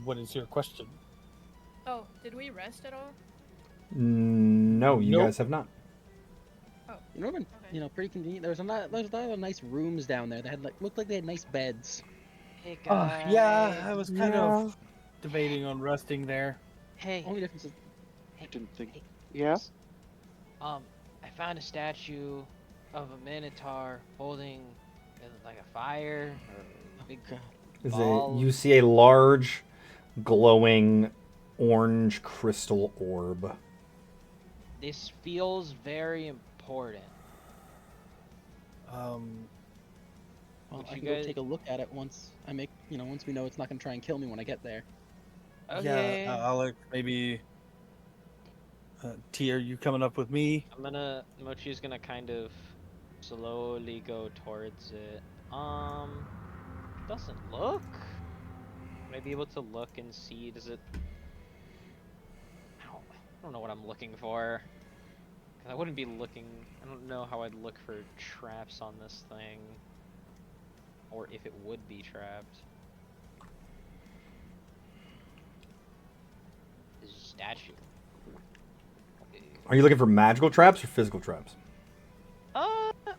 What is your question? Oh, did we rest at all? No, you Nope. guys have not. You know, been, you know, pretty convenient. There's a lot of nice rooms down there that had like looked like they had nice beds. Hey guys. Yeah, I was kind of debating on resting there. Hey. Only difference is I didn't think. Hey, Yeah? I found a statue of a minotaur holding like a fire or a big ball. You see a large, glowing, orange crystal orb. This feels very important. well, Would I you can go guys- take a look at it once I make, you know, once we know it's not gonna try and kill me when I get there. Okay. Yeah, Alec, maybe. T, are you coming up with me? Mochi's gonna kind of slowly go towards it. Doesn't look. Would I be able to look and see? Does it? I don't know what I'm looking for. 'Cause I wouldn't be looking. I don't know how I'd look for traps on this thing, or if it would be trapped. This is a statue. Are you looking for magical traps or physical traps?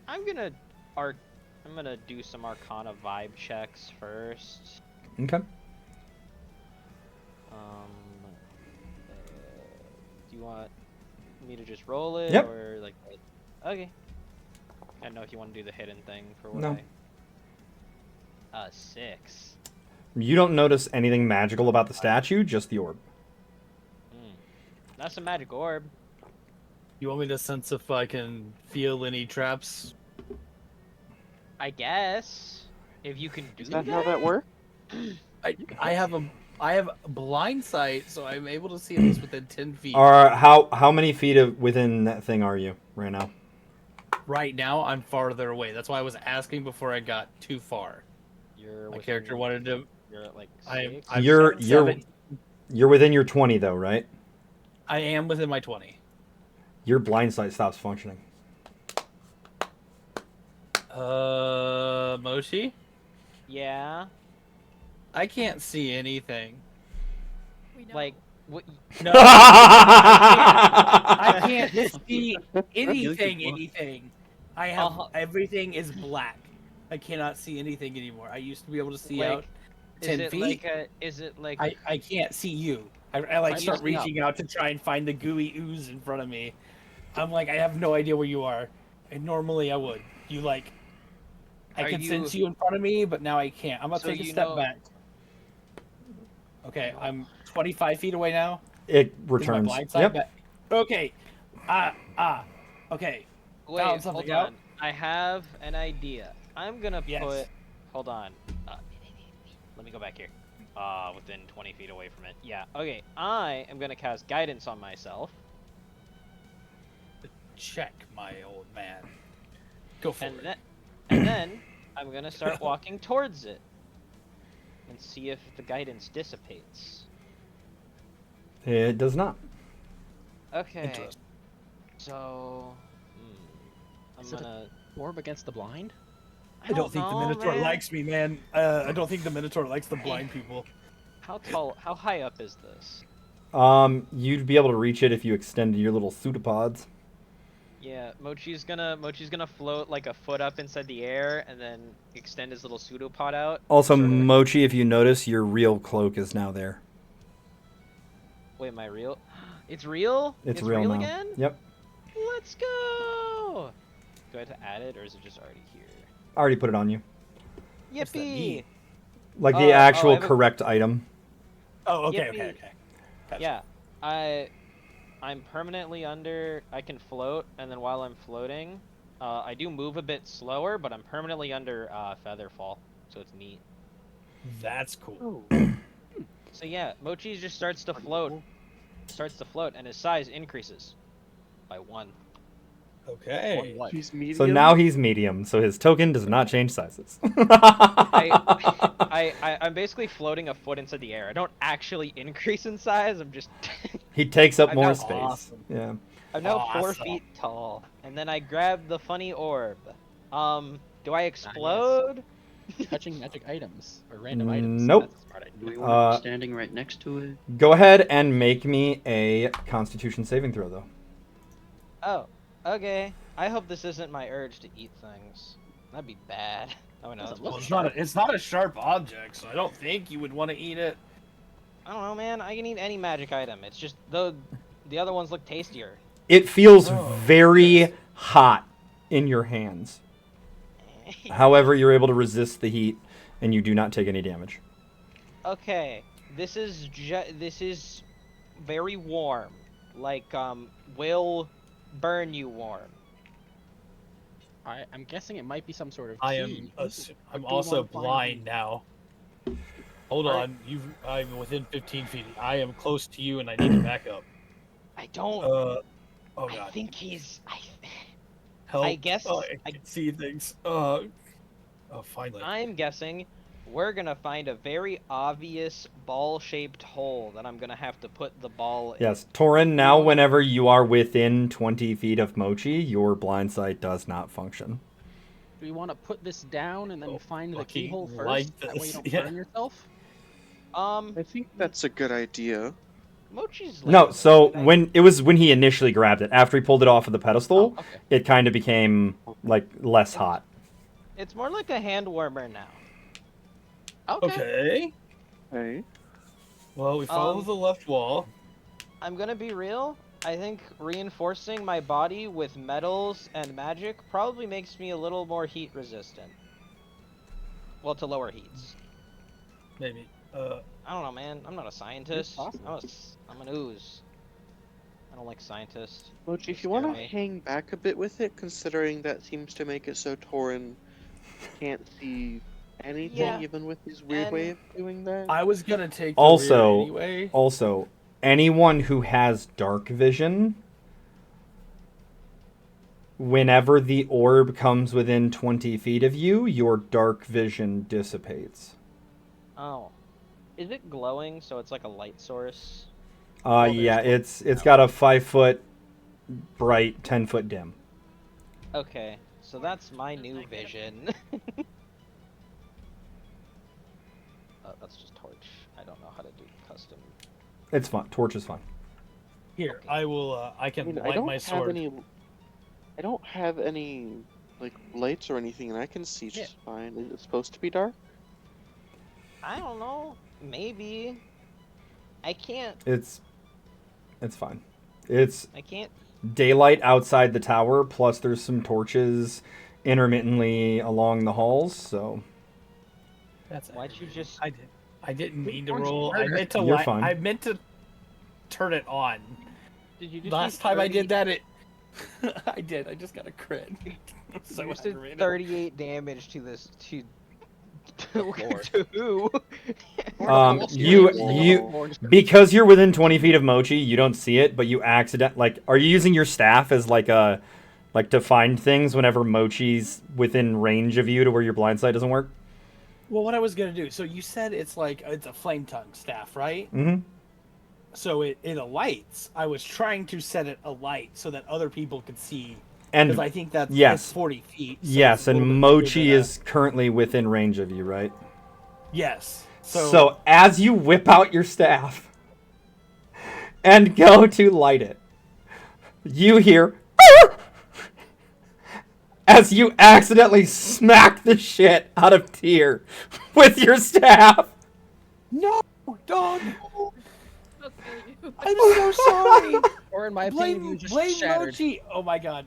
I'm gonna do some Arcana vibe checks first. Okay. Do you want me to just roll it, Yep. or like? Okay. I don't know if you want to do the hidden thing for what No. 6. You don't notice anything magical about the statue, just the orb. That's a magic orb. You want me to sense if I can feel any traps? I guess if you can do Is that how that works? I have blind sight, so I'm able to see at least within 10 feet. How many feet within that thing are you right now? Right now, I'm farther away. That's why I was asking before I got too far. Your My character wanted to. You're at like I'm 6. You're within your 20 though, right? I am within my 20. Your blind sight stops functioning. Moshi? Yeah. I can't see anything. We know. Like what? No, I can't see anything. I have everything is black. I cannot see anything anymore. I used to be able to see out 10 feet. Is it like? I can't see you. I like start messing up? reaching out to try and find the gooey ooze in front of me. I'm like, I have no idea where you are. And normally I would. You like, I can sense you in front of me, but now I can't. I'm gonna take a step back. Okay, I'm 25 feet away now. It Is my returns. blind side Yep. back? Okay. Okay. Wait, Found something hold out. on. I have an idea. I'm gonna Yes. put. Hold on. Let me go back here. Within 20 feet away from it. Yeah. Okay. I am gonna cast guidance on myself. Check, my old man. Go for And it. then, and then I'm gonna start walking towards it and see if the guidance dissipates. It does not. Okay. Interesting. So, I'm Is it a- gonna. Orb against the blind? I don't think the know, Minotaur man. likes me, man. I don't think the Minotaur likes the blind people. How tall? How high up is this? You'd be able to reach it if you extended your little pseudopods. Yeah, Mochi's gonna float like a foot up inside the air and then extend his little pseudopod out. Also, Sort of like- Mochi, if you notice, your real cloak is now there. Wait, my real? It's real? It's real now. again? Yep. Let's go! Do I have to add it, or is it just already here? I already put it on you. What's that Yippee! mean? Like the I actual have a- correct item. Oh, okay, Yippee. okay. Gotcha. Yeah, I'm permanently under. I can float, and then while I'm floating, I do move a bit slower, but I'm permanently under Featherfall, so it's neat. That's cool. So yeah, Mochi just starts to float, and his size increases by 1. Okay. What? He's medium. So now he's medium, so his token does not change sizes. I'm basically floating a foot into the air. I don't actually increase in size. I'm just. He takes up I'm more not space. awesome. Yeah. I'm now 4 Awesome. feet tall, and then I grab the funny orb. Do I explode? Touching magic items or random items. Nope. That's a smart idea. Do we want him standing right next to it? Go ahead and make me a Constitution saving throw, though. Oh, okay. I hope this isn't my urge to eat things. That'd be bad. Oh no, Doesn't it's look Well, it's not a sharp object, so I don't think you would want to eat it. I don't know, man. I can eat any magic item. It's just the other ones look tastier. It feels very hot in your hands. However, you're able to resist the heat, and you do not take any damage. Okay, this is very warm. Like will burn you warm. I'm guessing it might be some sort of I tea. am. I'm Do you also wanna find blind now. Hold Alright. on. I'm within 15 feet. I am close to you, and I need to back up. I don't. Oh I god. think he's. help. I guess I can see things. Oh, finally. I'm guessing we're gonna find a very obvious ball-shaped hole that I'm gonna have to put the ball in. Yes, Torin, now whenever you are within 20 feet of Mochi, your blind sight does not function. Do you want to put this down and then find the fucking keyhole first? like That way you this, don't yeah. burn yourself? I think that's a good idea. Mochi's No, like, so I- when he initially grabbed it, after he pulled it off of the pedestal, Oh, okay. it kind of became like less hot. It's more like a hand warmer now. Okay. Hey. Well, we follow the left wall. I'm gonna be real. I think reinforcing my body with metals and magic probably makes me a little more heat resistant. Well, to lower heats. Maybe. I don't know, man. I'm not a scientist. possible. I'm an ooze. I don't like scientists. Mochi, if They you want to scare me. hang back a bit with it, considering that seems to make it so Torin can't see anything, Yeah, even with his weird way of doing that. I was gonna take the Also- rear anyway. Also, anyone who has dark vision, whenever the orb comes within 20 feet of you, your dark vision dissipates. Oh. Is it glowing so it's like a light source? Yeah, it's got a 5-foot bright, 10-foot dim. Okay, so that's my new vision. That's just torch. I don't know how to do custom. It's fun. Torch is fun. Here, I will. I can I mean, I light don't my have sword. any. I don't have any like lights or anything, and I can see Yeah. just fine. Is it supposed to be dark? I don't know. Maybe. I can't. It's fine. It's I can't. daylight outside the tower, plus there's some torches intermittently along the halls, so That's Why'd you just? I didn't mean to Orange roll. I murder. meant to You're light. fine. I meant to turn it on. Did you just Last time I did that, it. I did. I just got a crit. So You just did aggravated. 38 damage to this to Lord. to who? you because you're within 20 feet of Mochi, you don't see it, but you are you using your staff as like to find things whenever Mochi's within range of you to where your blind sight doesn't work? Well, what I was gonna do. So you said it's a flame tongue staff, right? Mm-hmm. So it alights. I was trying to set it alight so that other people could see. And Because I think that's yes. it's 40 feet. so yes, it's a little and bit Mochi bigger than is currently within range of you, right? Yes. So as you whip out your staff and go to light it, you hear as you accidentally smack the shit out of Tyr with your staff. No, dog. Okay. I'm so sorry. Or in my opinion, you just blame shattered. Mochi. Oh my god.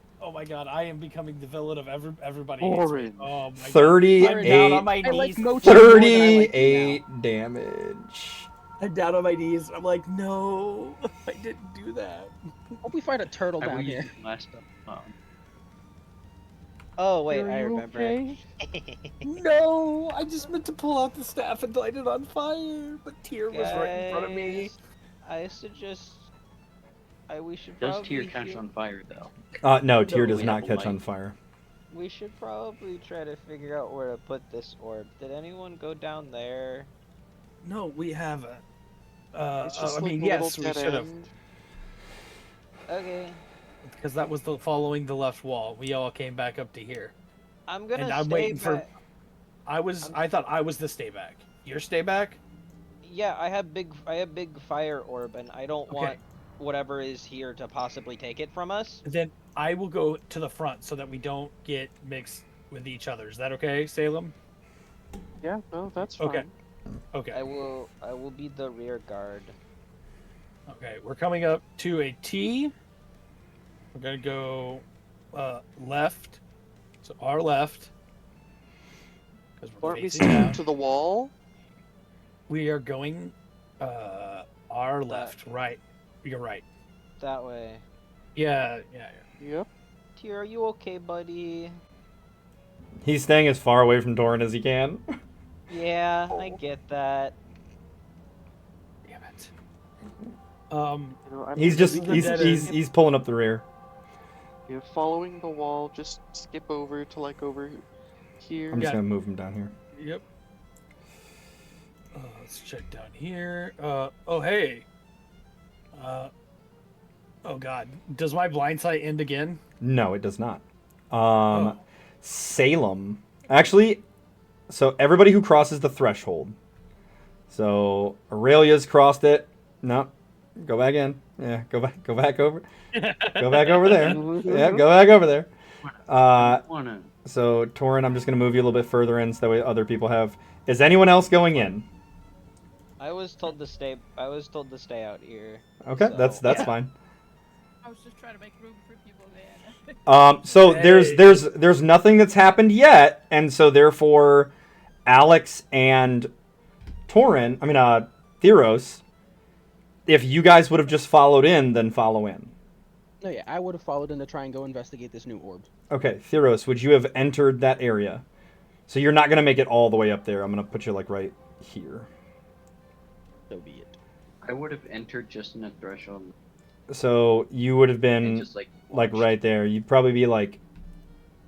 I am becoming the villain of everybody. Orange. Oh my god. 38 I'm down on my I like knees. Mochi more than I like you 38 damage. I'm down on my knees. I'm like, no, I didn't do that. now. Hope we find a turtle I down wouldn't here. use last time. Oh wait, Are I you remember. okay? No, I just meant to pull out the staff and light it on fire, but Tyr was right in front of me. Guys, I suggest. We should Does probably. Tyr catch heal- on fire though? No, Tyr No, does we not have a catch on light. fire. We should probably try to figure out where to put this orb. Did anyone go down there? No, we haven't. It's just I like mean, a yes, little we dead should have, end. Okay. because that was following the left wall. We all came back up to here. I'm gonna And I'm stay waiting for- back. I thought I was the stay back. Your stay back? Yeah, I have big fire orb, and I don't Okay. want whatever is here to possibly take it from us. Then I will go to the front so that we don't get mixed with each other. Is that okay, Salem? Yeah, no, that's fine. Okay. Okay. I will be the rear guard. Okay, we're coming up to a T. We're gonna go left. So our left. Because we're Aren't we facing down. sticking to the wall? We are going our left, right. You're right. That way. Yeah. Yep. Tyr, are you okay, buddy? He's staying as far away from Doran as he can. Yeah, I get that. Damn it. You know, I'm He's gonna just leave the it dead he's pulling up the rear. You're following the wall. Just skip over to like over here. I'm just Yeah. gonna move him down here. Yep. Let's check down here. Oh hey. Oh god. Does my blind sight end again? No, it does not. Oh. Salem. Actually, so everybody who crosses the threshold. So Aurelia's crossed it. No. Go back in. Yeah, go back over. Go back over there. Yeah, go back over there. Wanna. So Torin, I'm just gonna move you a little bit further in so that way other people have. Is anyone else going in? I was told to stay. I was told to stay out here. Okay, that's So- fine. I was just trying to make room for people, man. So Hey. there's nothing that's happened yet, and so therefore, Alex and Torin, Theros, if you guys would have just followed in, then follow in. No, yeah, I would have followed in to try and go investigate this new orb. Okay, Theros, would you have entered that area? So you're not gonna make it all the way up there. I'm gonna put you like right here. So be it. I would have entered just in a threshold So you would have and been just like like watched. right there. You'd probably be like,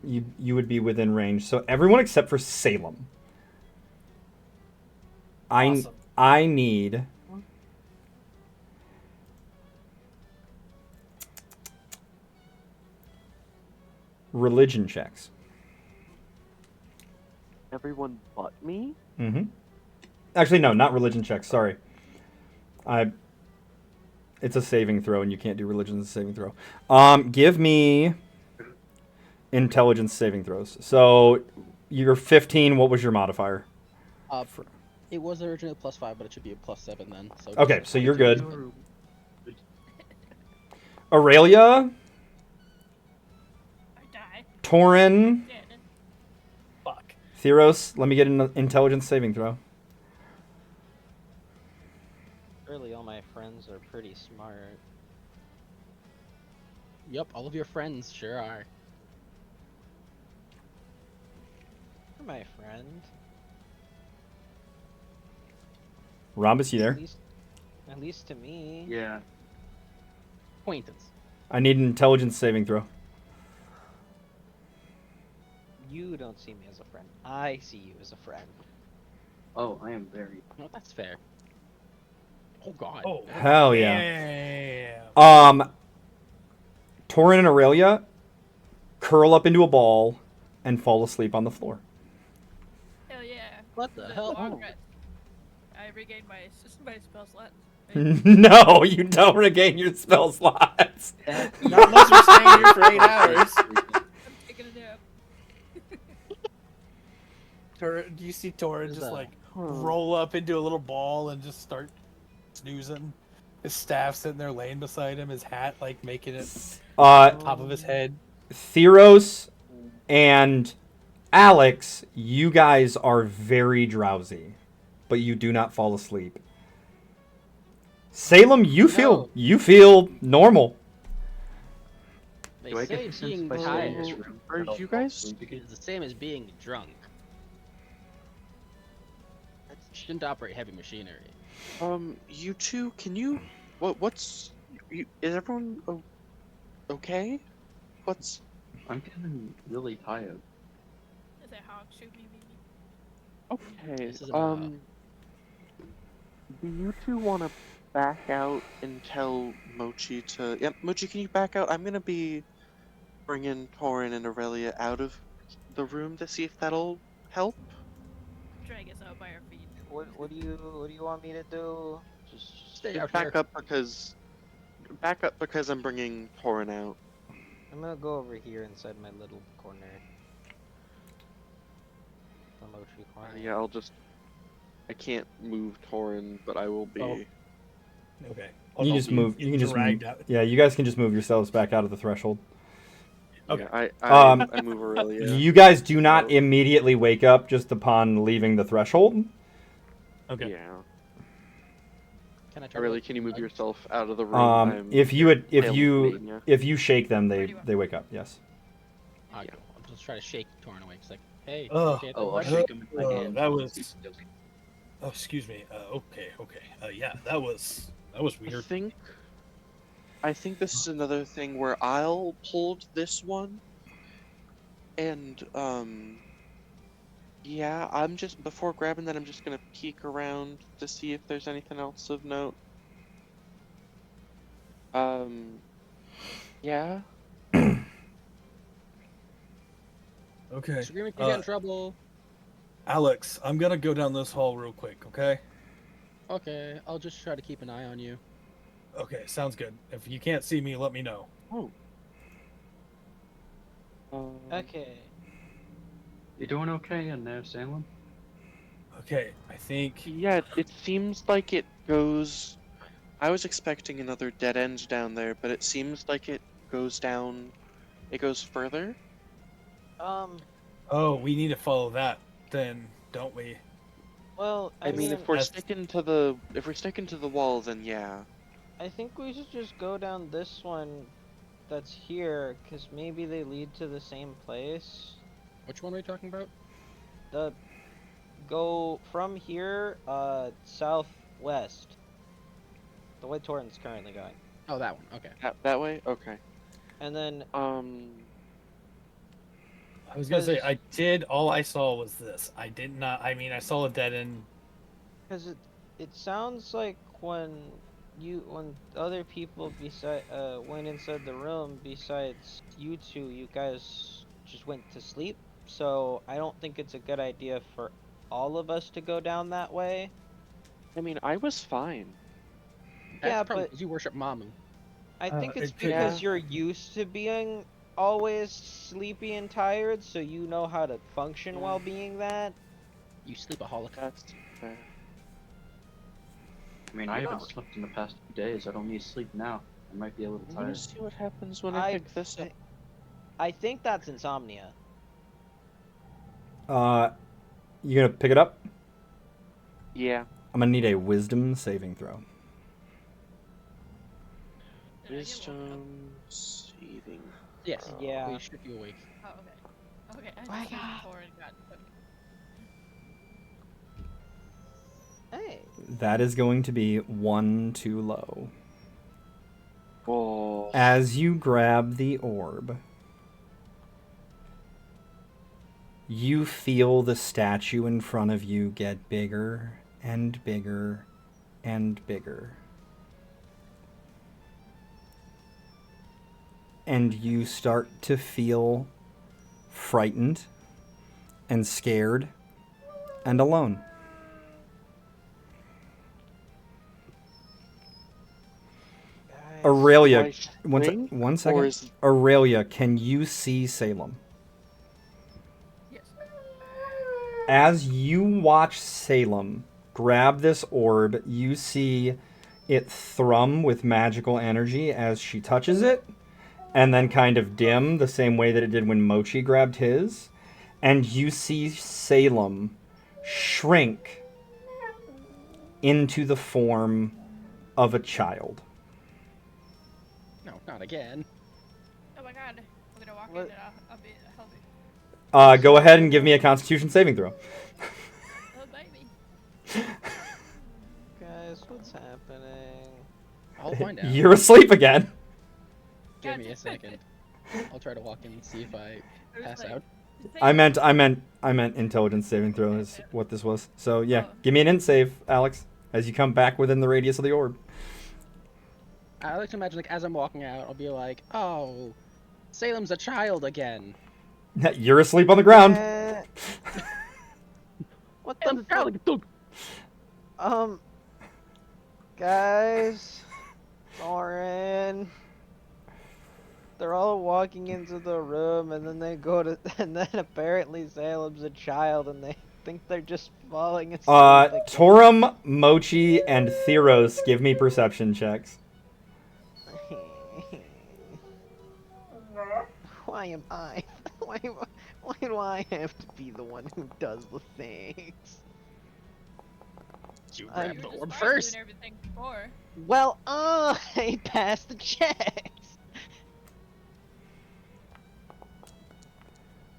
you would be within range. So everyone except for Salem. Awesome. I need. Religion checks. Everyone but me. Mm-hmm. Actually, no, not religion checks. Sorry. It's a saving throw, and you can't do religion as a saving throw. Give me intelligence saving throws. So you're 15. What was your modifier? It was originally +5, but it should be a +7 then. So Okay, just so you're 22. good. Aurelia, I die. Torin, Dead. Fuck. Theros. Let me get an intelligence saving throw. Really, all my friends are pretty smart. Yep, all of your friends sure are. You're my friend. Rhombus, you there? At least to me. Yeah. Acquaintance. I need an intelligence saving throw. You don't see me as a friend. I see you as a friend. Oh, I am very. No, that's fair. Oh god. Oh. Hell yeah. Damn. Torin and Aurelia curl up into a ball and fall asleep on the floor. Hell yeah. What the That's hell? long rest. I regained my spell slot. No, you don't regain your spell slots. Not unless we're staying here for 8 hours. I'm taking a nap. Do you see Torin Is just that- like roll up into a little ball and just start snoozing? His staff sitting there laying beside him, his hat like making it top of his head. Theros and Alex, you guys are very drowsy, but you do not fall asleep. Salem, you feel normal. They Do I say get the sense being by staying in this tired room? Are that I'll you fall guys- asleep again? is the same as being drunk. Shouldn't operate heavy machinery. You two, can you? What's? Is everyone okay? What's? I'm getting really tired. Is that hog shoot me? Okay. This is Do you two want to back out and tell Mochi to? Yep, Mochi, can you back out? I'm gonna be bringing Torin and Aurelia out of the room to see if that'll help. Drag us out by our feet. What do you want me to do? Just Stay out Back here. up because I'm bringing Torin out. I'm gonna go over here inside my little corner. The Mochi corner. Yeah, I can't move Torin, but I will be. Oh. Okay. You just move. You can just dragged move. out. Yeah, you guys can just move yourselves back out of the threshold. Okay. Yeah, Um, I move Aurelia. You guys do not immediately wake up just upon leaving the threshold. Okay. Yeah. Can I try Aurelia, to can you move yourself out of the room? If Pale with mania. you shake them, they wake up. Yes. I'll just try to shake Torn awake. It's like, hey. Ugh. okay, Oh, I'll what? shake him in my Oh, hand. that was- Oh, excuse me. Okay. Yeah, that was I weird. think I think this is another thing where I'll hold this one, and yeah, I'm just before grabbing that, I'm just gonna peek around to see if there's anything else of note. Yeah. Okay. Screaming could get in trouble. Alex, I'm gonna go down this hall real quick, okay? Okay, I'll just try to keep an eye on you. Okay, sounds good. If you can't see me, let me know. Oh. Okay. You doing okay in there, Salem? Okay, I think. Yeah, it seems like it goes. I was expecting another dead end down there, but it seems like it goes down. It goes further. Oh, we need to follow that then, don't we? Well, I mean, if we're That's- sticking to the wall, then yeah. I think we should just go down this one that's here, because maybe they lead to the same place. Which one are you talking about? Go from here, southwest. The way Torrent's currently going. Oh, that one. Okay. That way. Okay. And then, I was gonna say, Because- all I saw was this. I did not, I mean, I saw a dead end. because it sounds like when other people went inside the room besides you two, you guys just went to sleep. So I don't think it's a good idea for all of us to go down that way. I mean, I was fine. That's Yeah, probably but- 'cause you worship Mamu. I think it's it could- because Yeah. you're used to being always sleepy and tired, so you know how to function while being that. You sleepaholic. That's fair. I mean, I haven't slept in the past 2 days. I don't need sleep now. I might be a little I'm gonna tired. see what happens when I pick this up. I think that's insomnia. You gonna pick it up? Yeah. I'm gonna need a wisdom saving throw. Did I get woken up? Wisdom saving. Yes. Yeah. We shook you awake. Oh, okay. Okay, I My just God. before and got cooked. Hey. That is going to be one too low. Oh. As you grab the orb, you feel the statue in front of you get bigger and bigger and bigger. And you start to feel frightened and scared and alone. Aurelia, one second. Or is Aurelia, can you see Salem? Yes. As you watch Salem grab this orb, you see it thrum with magical energy as she touches it, and then kind of dim the same way that it did when Mochi grabbed his. And you see Salem shrink into the form of a child. No, not again. Oh my god. I'm gonna walk What? in and I'll be healthy. Go ahead and give me a Constitution saving throw. Oh baby. Guys, what's happening? I'll find out. You're asleep again. Give me a second. I'll try to walk in and see if I pass out. I meant intelligence saving throw is what this was. So yeah, give me an int save, Alex, as you come back within the radius of the orb. I like to imagine, like, as I'm walking out, I'll be like, "Oh, Salem's a child again." You're asleep on the ground. What I'm the a child, like, "Dunk." Guys, Lauren, they're all walking into the room, and then and then apparently Salem's a child, and they think they're just falling asleep. again. Torum, Mochi, and Theros, give me perception checks. Why am I? Why do I have to be the one who does the things? You I- grabbed You the were orb just fine first. doing everything before. Well, I passed the checks.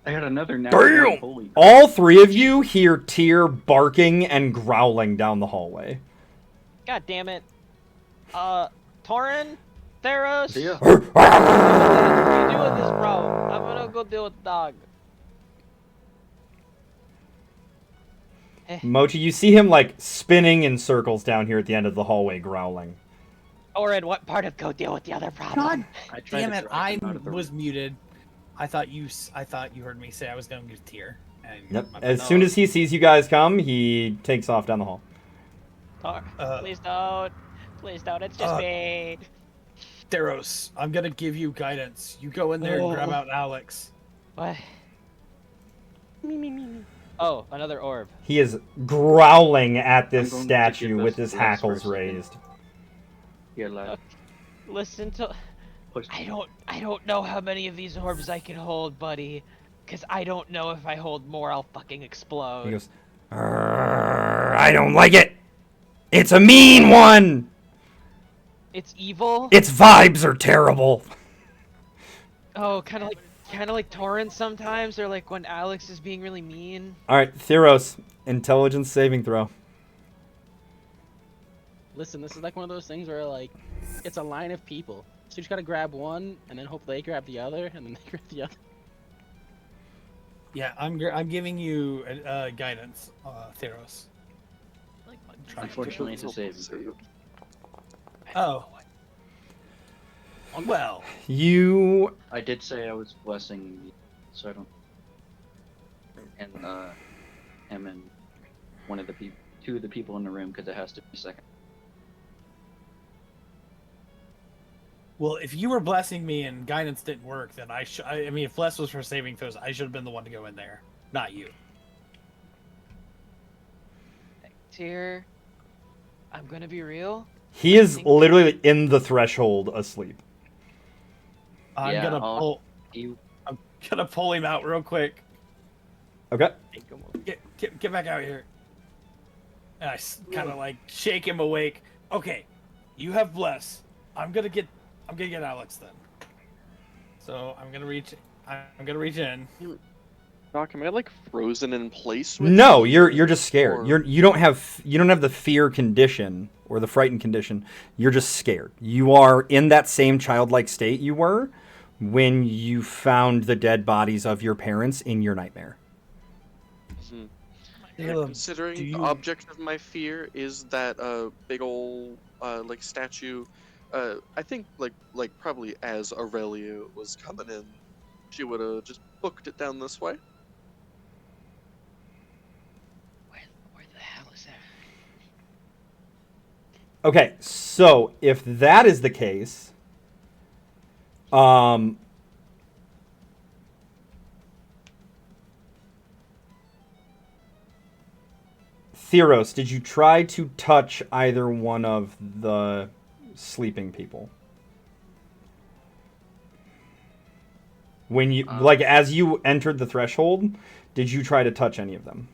I had another Damn! natural. Holy. All three of you hear Tyr barking and growling down the hallway. God damn it. Torin, Theros, See ya. what are you doing this, bro? I'm gonna go deal with the dog. Mochi, you see him like spinning in circles down here at the end of the hallway, growling. Orin, what part of go deal with the other problem? God I tried damn to it! drag I him out of the was room. muted. I thought you heard me say I was going to get Tier. And Yep. my- As soon as he sees you guys come, he takes off down the hall. Please don't. Please don't. It's just me. Theros, I'm gonna give you guidance. You go in there and grab out Alex. What? Oh, another orb. He is growling at this I'm going to statue give with us his less for a hackles second. raised. Here, lad. Listen to. Push. I don't know how many of these orbs I can hold, buddy. Cause I don't know if I hold more, I'll fucking explode. He goes, I don't like it. It's a mean one. It's evil. Its vibes are terrible. Oh, kind of like Torrent sometimes, or like when Alex is being really mean. all right, Theros, intelligence saving throw. Listen, this is like one of those things where like it's a line of people, so you just gotta grab one and then hope they grab the other and then they grab the other. Yeah, I'm giving you guidance, Theros. Like, Unfortunately, it's a saving throw. Oh. Well, You I did say I was blessing, so I don't. And him and one of the two of the people in the room, because it has to be second. well, if you were blessing me and guidance didn't work, then I mean, if bless was for saving throws, I should have been the one to go in there, not you. Tier, I'm gonna be real. he is literally in the threshold asleep. I'm Yeah, gonna I'll- pull him out real quick. Okay. Get back out here. And I kind of like shake him awake. Okay, you have bless. I'm gonna get Alex then. So I'm gonna reach in. Doc, am I like frozen in place with No, you? you're just scared. Or- You don't have the fear condition or the frightened condition. You're just scared. You are in that same childlike state you were when you found the dead bodies of your parents in your nightmare. Mhm. Caleb, Considering do the you- object of my fear is that big ol' like statue, I think like probably as Aurelia was coming in, she would have just booked it down this way. Where the hell is that? Okay, so if that is the case, Theros, did you try to touch either one of the sleeping people? When you like as you entered the threshold, did you try to touch any of them?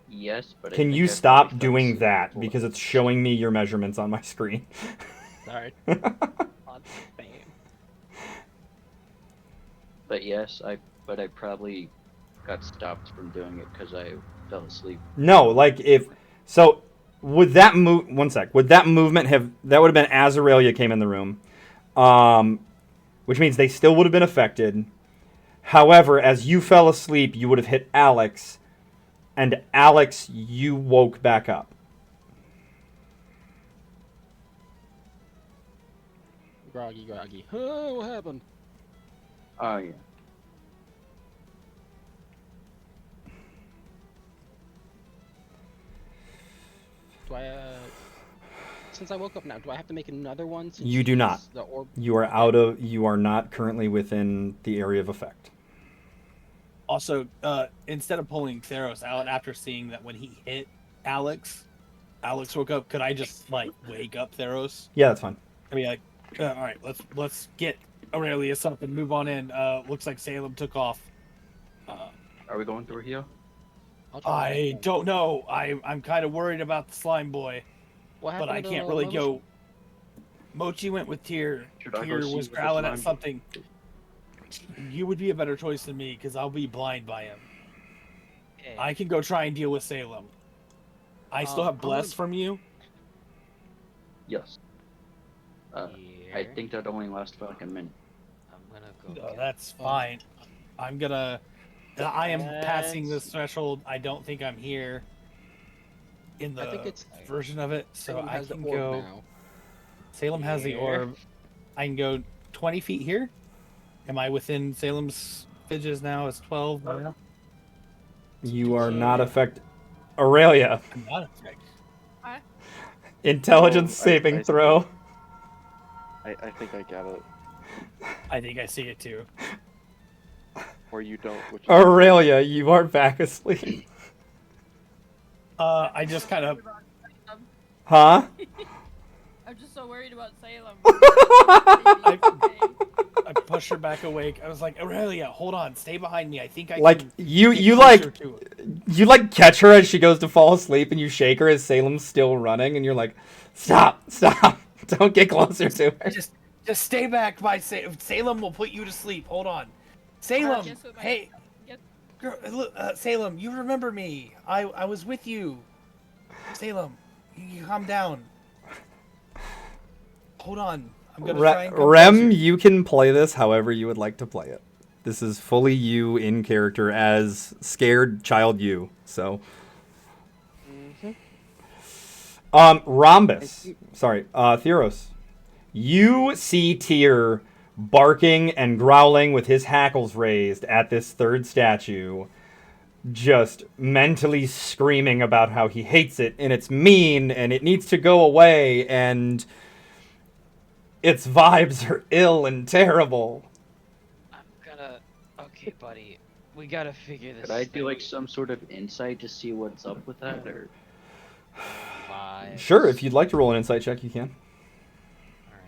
Yes, but I Can think you I stop probably fell doing asleep that before. because it's showing me your measurements on my screen? Sorry. On fame. But yes, I probably got stopped from doing it because I fell asleep. No, like if so, would that move? One sec. Would that movement have? That would have been as Aurelia came in the room, which means they still would have been affected. However, as you fell asleep, you would have hit Alex, and Alex, you woke back up. Groggy. Oh, what happened? Oh yeah. Do I, since I woke up now, do I have to make another one? Since You do not. The orb... You are out of. You are not currently within the area of effect. Also, instead of pulling Theros out after seeing that when he hit Alex woke up, could I just like wake up Theros? Yeah, that's fine. I mean, like, all right, let's get Aurelius up and move on in. Looks like Salem took off. Are we going through here? I'll try I that. don't know. I'm kind of worried about the slime boy, What but I happened to can't the really motion? go. Mochi went with Tyr. Should I go Tyr see was what the growling at slime- something. You would be a better choice than me because I'll be blind by him. Okay. I can go try and deal with Salem. I still have I'm bless gonna- from you. Yes. I Here. think that only lasts for like a minute. I'm gonna go. No, get- that's fine. I'm gonna. I am passing this Let's- threshold. I don't think I'm here in I think the it's version of it, so Salem I has the can orb go. now. Salem has the Here. orb. I can go 20 feet here. Am I within Salem's fidges now? It's 12. Yeah. You are not affected. Aurelia, I'm not affected. intelligence Oh, saving throw. I think I get it. I think I see it too. Or you don't, which is Aurelia, you are back asleep. I just kind of. Huh? I'm just so worried about Salem. I push her back awake. I was like, Aurelia, hold on, stay behind me. I think I Like can you get like closer to it. you like catch her as she goes to fall asleep, and you shake her as Salem's still running, and you're like, stop, don't get closer to her. Just stay back by Salem will put you to sleep. Hold on, Salem. Guess what my- Hey, guess- girl, look, Salem, you remember me? I was with you. Salem, you calm down. Hold on, I'm gonna try and come Rem, closer. you can play this however you would like to play it. This is fully you in character as scared child you. So, Rhombus. Sorry, Theros. You see Tyr barking and growling with his hackles raised at this third statue, just mentally screaming about how he hates it and it's mean and it needs to go away and its vibes are ill and terrible. I'm gonna. Okay, buddy. We gotta figure this. Could I do thing. like some sort of insight to see what's up with that, or? Vibes. Sure, if you'd like to roll an insight check, you can. Alright,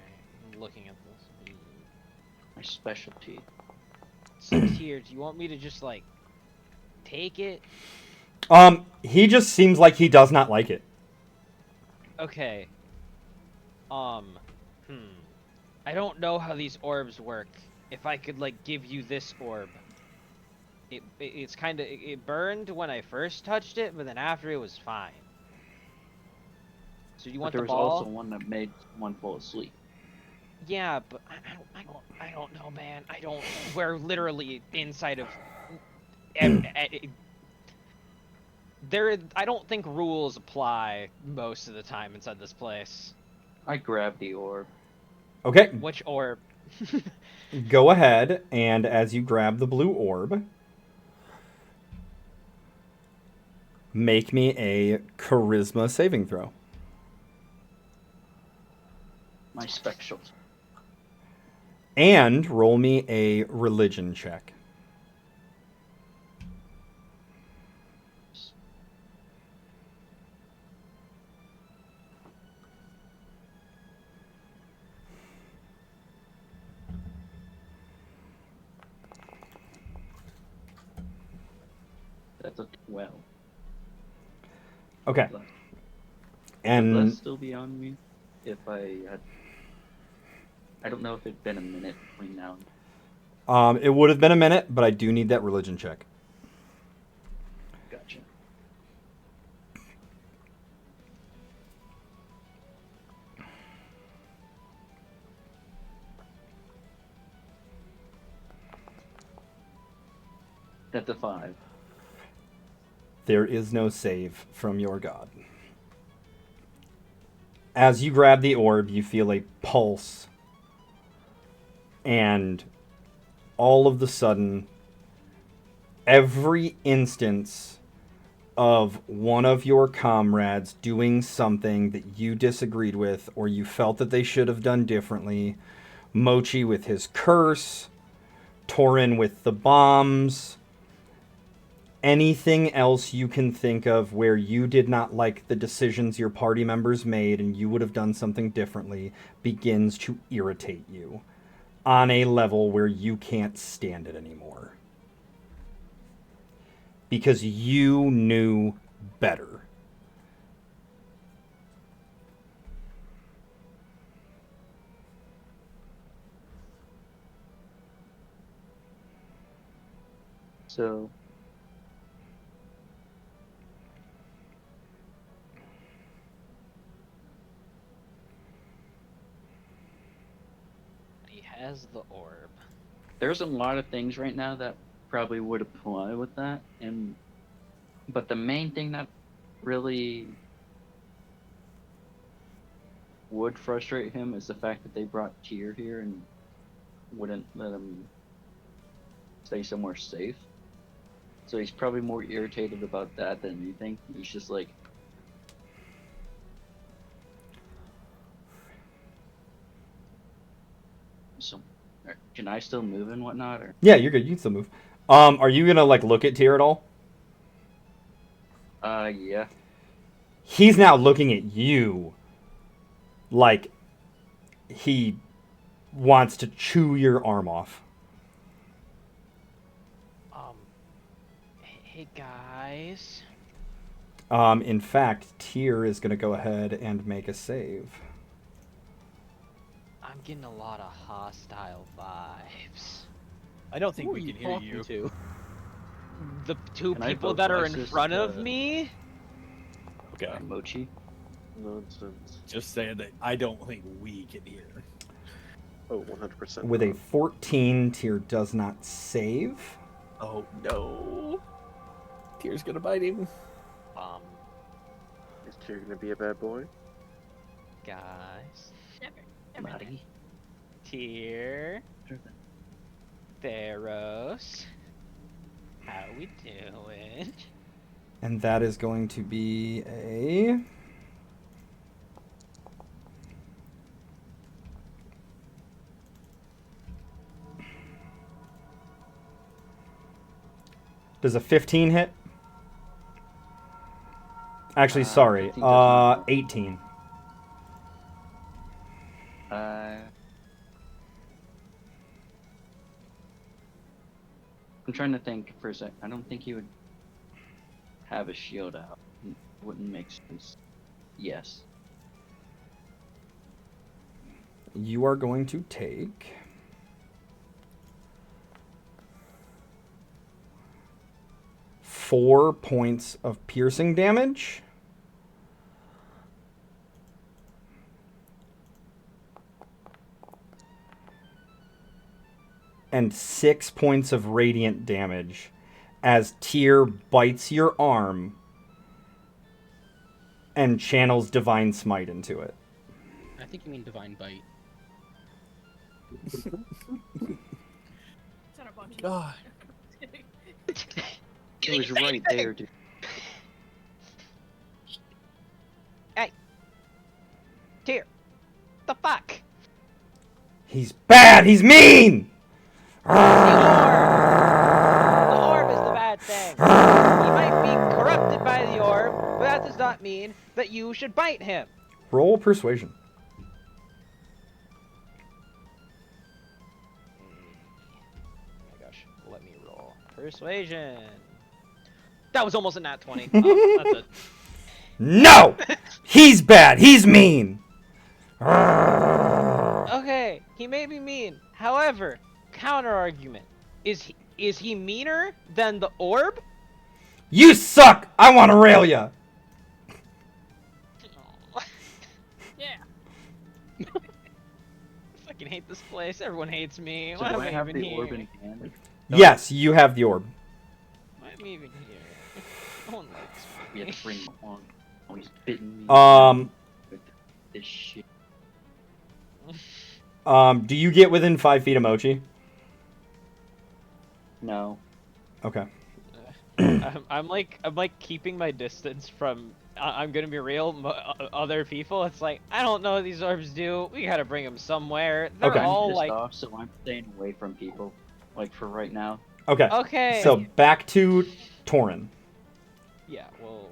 I'm looking at this. My specialty. So here, do you want me to just like take it? He just seems like he does not like it. Okay. I don't know how these orbs work. If I could like give you this orb. It's kind of it burned when I first touched it, but then after it was fine. So you But want there the was ball? also one that made one fall asleep. Yeah, but I don't know, man. I don't. We're literally inside of. There, I don't think rules apply most of the time inside this place. I grabbed the orb. Okay, Which orb? go ahead, and as you grab the blue orb, make me a charisma saving throw. My specialty. And roll me a religion check. That's a 12. Okay. Would And that still be on me if I had? I don't know if it'd been a minute between now and it would have been a minute, but I do need that religion check. gotcha. That's a 5. There is no save from your god. As you grab the orb, you feel a pulse. And all of the sudden, every instance of one of your comrades doing something that you disagreed with or you felt that they should have done differently, Mochi with his curse, Torin with the bombs, anything else you can think of where you did not like the decisions your party members made and you would have done something differently begins to irritate you on a level where you can't stand it anymore. Because you knew better. So as the orb. There's a lot of things right now that probably would apply with that, but the main thing that really would frustrate him is the fact that they brought Tyr here and wouldn't let him stay somewhere safe. So he's probably more irritated about that than anything. He's just like, so, can I still move and whatnot? Or Yeah, you're good. You can still move. Are you gonna like look at Tyr at all? yeah. He's now looking at you like he wants to chew your arm off. Hey guys. In fact, Tyr is gonna go ahead and make a save. I'm getting a lot of hostile vibes. I don't think Who we are can hear talking you. to? The two Can I people that are in vocalize this, front of me? Okay, Mochi. Nonsense. just saying that I don't think we can hear. Oh, 100%. With a 14, Tyr does not save. Oh no. Tyr's gonna bite him. Is Tyr gonna be a bad boy? Guys. Never. Buddy. Tyr. Theros. How we doing? And that is going to be a... Does a 15 hit? Actually, sorry. 15 doesn't. 18. I'm trying to think for a sec. I don't think he would have a shield out. It wouldn't make sense. Yes. You are going to take... four points of piercing damage. And 6 points of radiant damage as Tyr bites your arm and channels Divine Smite into it. I think you mean divine bite. It's not a bunch of God. It was right there, dude. Tyr. The fuck? He's bad! He's mean! The orb is the bad thing. He might be corrupted by the orb, but that does not mean that you should bite him. Roll persuasion. Oh my gosh, let me roll. Persuasion. That was almost a nat 20. Oh, that's it. No! He's bad! He's mean! Okay, he may be mean. However, counter argument. Is he meaner than the orb? You suck! I want to rail ya! Yeah. Fucking hate this place. Everyone hates me. So Why do am I I have even the here? orb in hand? Yes, you have the orb. Why am I even here? No one likes We have me. to bring him along. Oh, he's bitten me. With this shit. Do you get within 5 feet of Mochi? No. Okay. I'm like keeping my distance from. I'm gonna be real. Other people, it's like I don't know what these orbs do. We gotta bring them somewhere. They're Okay. all I'm pissed like. off, so I'm staying away from people. Like for right now. Okay. Okay. So back to Torin. Yeah. We'll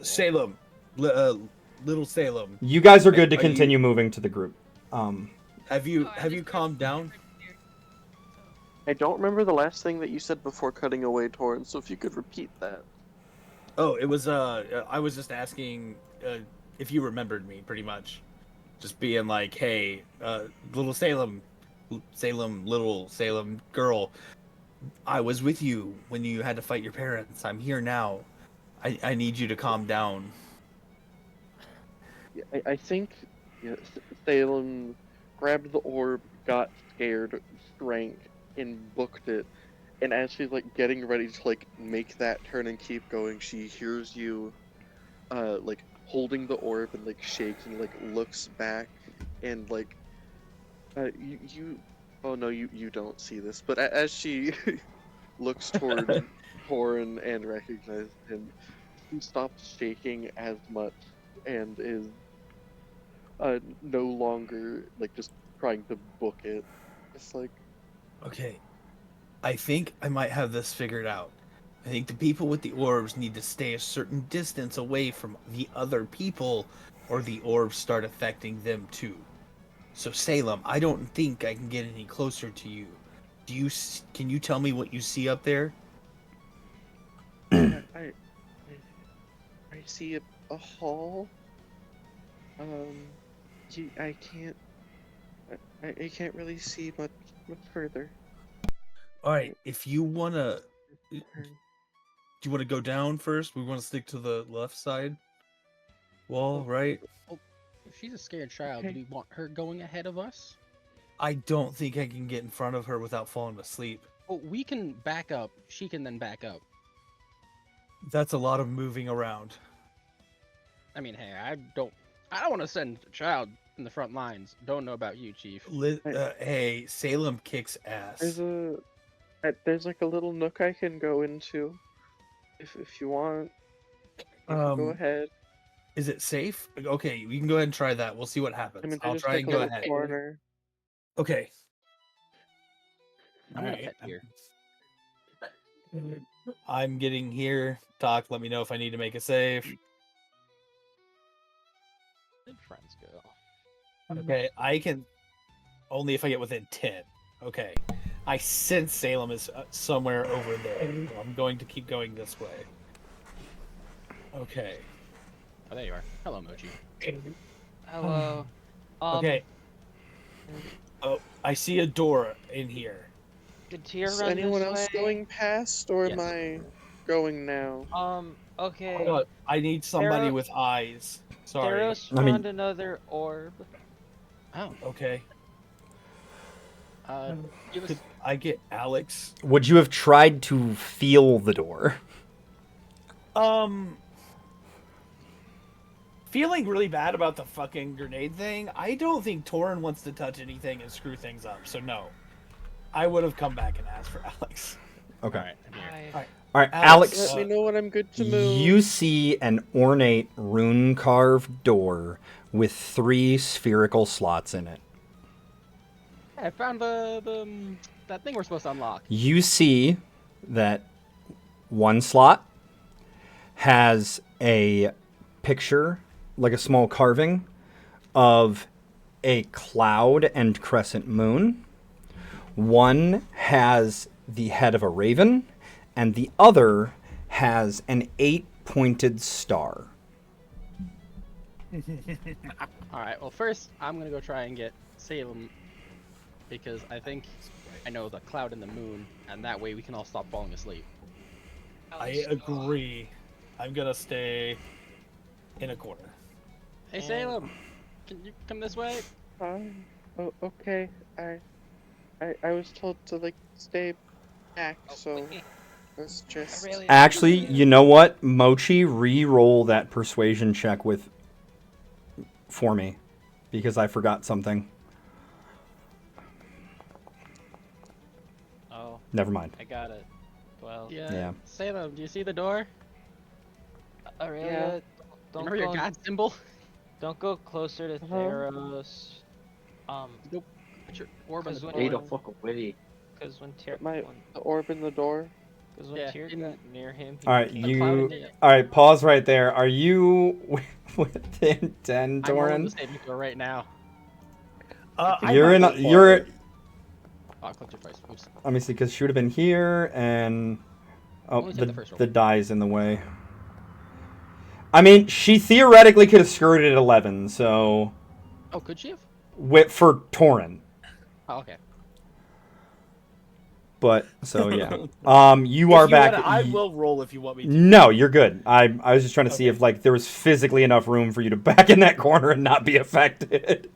Salem, little Salem. You guys are good to Are you- continue moving to the group. Have you calmed down? I don't remember the last thing that you said before cutting away, Torrent, so if you could repeat that. Oh, it was I was just asking if you remembered me, pretty much. Just being like, hey, little Salem, little Salem girl, I was with you when you had to fight your parents. I'm here now. I need you to calm down. Yeah, I think Salem grabbed the orb, got scared, shrank, and booked it. And as she's like getting ready to like make that turn and keep going, she hears you like holding the orb and like shaking, like looks back and like you oh no, you don't see this, but as she looks toward Torin and recognizes him, she stops shaking as much and is no longer like just trying to book it. It's like, Okay, I think I might have this figured out. I think the people with the orbs need to stay a certain distance away from the other people, or the orbs start affecting them too. So Salem, I don't think I can get any closer to you. Can you tell me what you see up there? I see a hall. I can't. I can't really see much further. All right, if you wanna, do Turn. you want to go down first? We want to stick to the left side wall, right? Oh, if she's a scared child, Okay. do we want her going ahead of us? I don't think I can get in front of her without falling asleep. Oh, we can back up. She can then back up. That's a lot of moving around. I mean, hey, I don't want to send a child in the front lines. Don't know about you, Chief. Hey, Salem kicks ass. There's like a little nook I can go into, if you want. You can go ahead. Is it safe? Okay, we can go ahead and try that. We'll see what happens. I mean, I'll there's try like and a go little ahead. corner. Okay. I'm gonna Alright. pet here. I'm getting here. Talk. Let me know if I need to make a save. Where'd friends go? Okay, I can only if I get within 10. Okay. I sense Salem is somewhere over there. So I'm going to keep going this way. Okay. Oh, there you are. Hello, Mochi. Hello. Okay. Oh, I see a door in here. Did Tyr Is run anyone this else way? going past, or am Yes. I going now? Okay. Hold on. I need somebody Theros- with eyes. Sorry. Theros I mean- found another orb. Oh, Okay. give us. Could I get Alex? Would you have tried to feel the door? Feeling really bad about the fucking grenade thing. I don't think Torin wants to touch anything and screw things up, so no. I would have come back and asked for Alex. Okay. All right, I'm here. All right, Alex, Alex. Let me know when I'm good to move. You see an ornate rune carved door with 3 spherical slots in it. I found the that thing we're supposed to unlock. You see that one slot has a picture, like a small carving, of a cloud and crescent moon. One has the head of a raven, and the other has an 8-pointed star. All right. Well, first I'm gonna go try and get Salem because I think I know the cloud and the moon, and that way we can all stop falling asleep. I agree. I'm gonna stay in a corner. Hey, Salem, can you come this way? Oh, okay. I was told to like stay back, so let's just. Actually, you know what? Mochi, re-roll that persuasion check for me, because I forgot something. Oh, Never mind. I got it. 12. Yeah. Salem, do you see the door? Aurelia, Yeah. don't Remember your go, god symbol? don't go closer to Theros. Nope. Put your orb on the Because when door. Stay the fuck away. Because when Tyr, The orb in the door. because when Yeah, Tyr in- got near him, he All right, became- cloud you. in the- All right, pause right there. Are you within 10, I'm rolling Doran? the saving throw right now. You're in. You're. Oh, I clicked it twice. Oops. Let me see, because she would have been here, and Only take the first roll. the die's in the way. I mean, she theoretically could have skirted at 11, so Oh, could she have? for Torin. Oh, okay. But so yeah. You If are you back. wanna, I will roll if you want me to. No, you're good. I was just trying to see Okay. if like there was physically enough room for you to back in that corner and not be affected.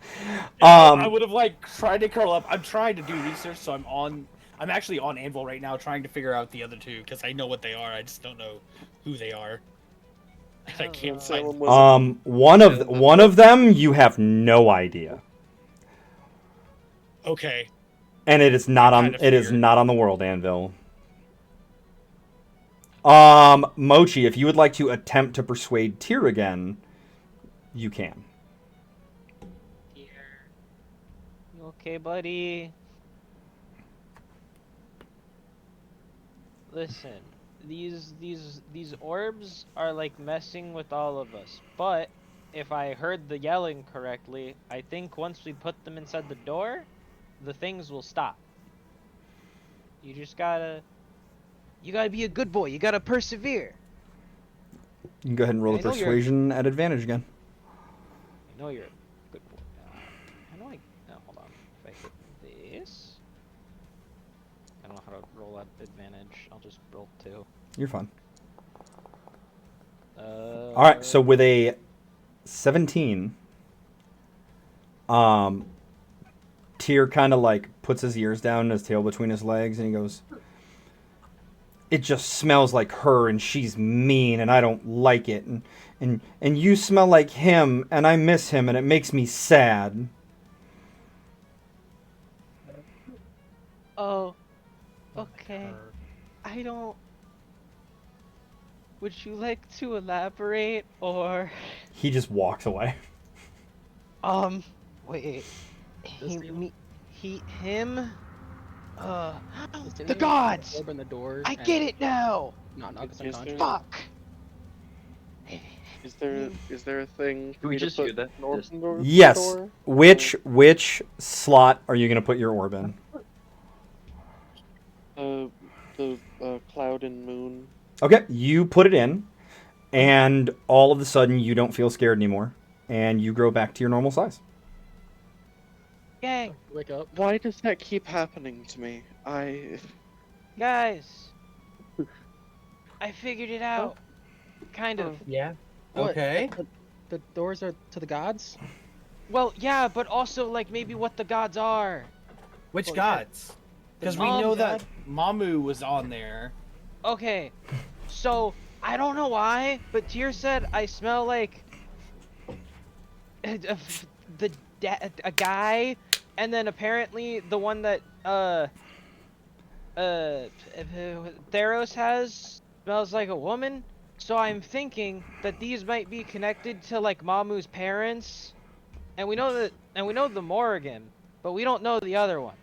I would have like tried to curl up. I'm trying to do research, so I'm actually on Anvil right now, trying to figure out the other two because I know what they are. I just don't know who they are. I can't Salem find. was one of them you have no idea, Okay. and it is not on kinda it is figured. not on the world anvil. Mochi, if you would like to attempt to persuade Tyr again, you can. You okay, buddy? Listen, these orbs are like messing with all of us. But if I heard the yelling correctly, I think once we put them inside the door, the things will stop. You just gotta be a good boy. You gotta persevere. You can go ahead and roll I a know you're- persuasion at advantage again. I know you're a good boy. How do I? No, hold on. If I hit this, I don't know how to roll at advantage. I'll just roll 2. You're fine. All All right, so with a 17, Tyr kind of like puts his ears down and his tail between his legs, and he goes, "It just smells like her, and she's mean, and I don't like it, and you smell like him, and I miss him, and it makes me sad." Oh, okay. I don't. Would you like to elaborate, or He just walks away. wait. This deal? Him. Just The didn't he gods! Open the doors. I get it now. Not Is unconscious. there- Fuck. Is there a thing for we me to just put hear that? an orb Just- in the Yes. door? Which slot are you gonna put your orb in? The cloud and moon. Okay, you put it in, and all of a sudden you don't feel scared anymore, and you grow back to your normal size. Gang, Wake up. Why does that keep happening to me? guys. I figured it out. Kind of. Yeah. What? Okay. The doors are to the gods. Well, yeah, but also like maybe what the gods are. Which Well, yeah. gods? Because we Mom, know that that. Mamu was on there. Okay, so I don't know why, but Tyr said I smell like a guy, and then apparently the one that Theros has smells like a woman. So I'm thinking that these might be connected to like Mamu's parents, and we know the Morrigan, but we don't know the other one.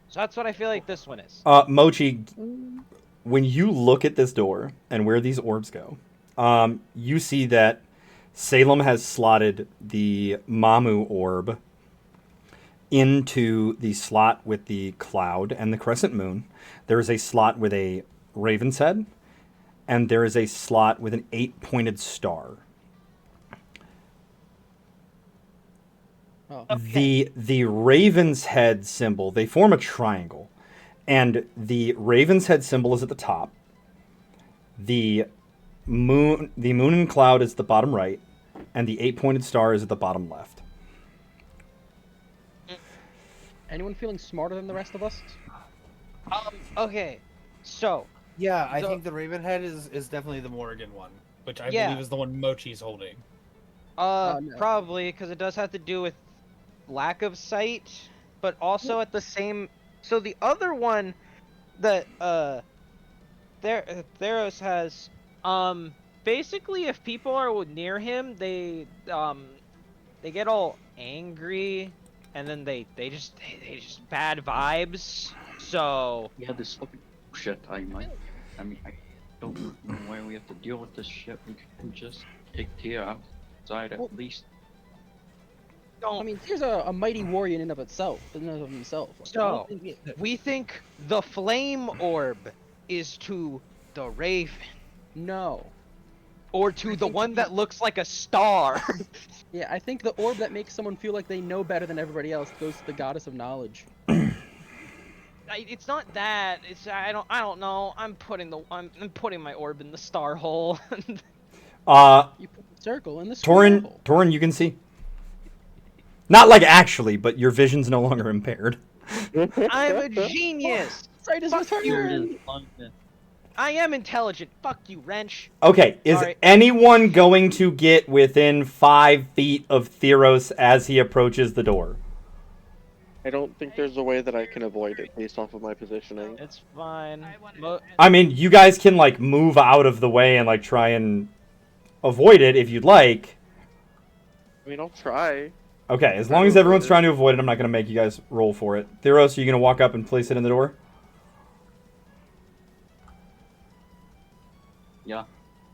So that's what I feel like this one is. Mochi, when you look at this door and where these orbs go, you see that Salem has slotted the Mamu orb into the slot with the cloud and the crescent moon. There is a slot with a raven's head, and there is a slot with an 8-pointed star. Oh. The raven's head symbol, they form a triangle, and the raven's head symbol is at the top. The moon and cloud is at the bottom right, and the 8-pointed star is at the bottom left. Anyone feeling smarter than the rest of us? Okay, so Yeah, I So- think the Ravenhead is definitely the Morrigan one, which I Yeah. believe is the one Mochi's holding. No. probably because it does have to do with lack of sight, but also at the same. So the other one that Theros has, basically if people are near him, they get all angry, and then they just bad vibes. So Yeah, this fucking shit. I don't know why we have to deal with this shit. We can just take Tia outside at least. I mean, here's a mighty warrior in and of itself. In and of himself. Like, I So, don't think we think the flame orb is to the Raven, no. or to the one that looks like a star. Yeah, I think the orb that makes someone feel like they know better than everybody else goes to the goddess of knowledge. It's not that. It's I don't know. I'm putting my orb in the star hole. You put the circle in the square hole. Torin, you can see. Not like actually, but your vision's no longer impaired. I'm a genius. Right as Fuck Jared return. is blindness. I am intelligent. Fuck you, wrench. Okay, is Sorry. anyone going to get within 5 feet of Theros as he approaches the door? I don't think there's a way that I can avoid it based off of my positioning. It's fine. I wanted Mo- to- I mean, you guys can like move out of the way and like try and avoid it if you'd like. I mean, I'll try. Okay, as long as everyone's trying to avoid it, I'm not going to make you guys roll for it. Theros, are you going to walk up and place it in the door? Yeah.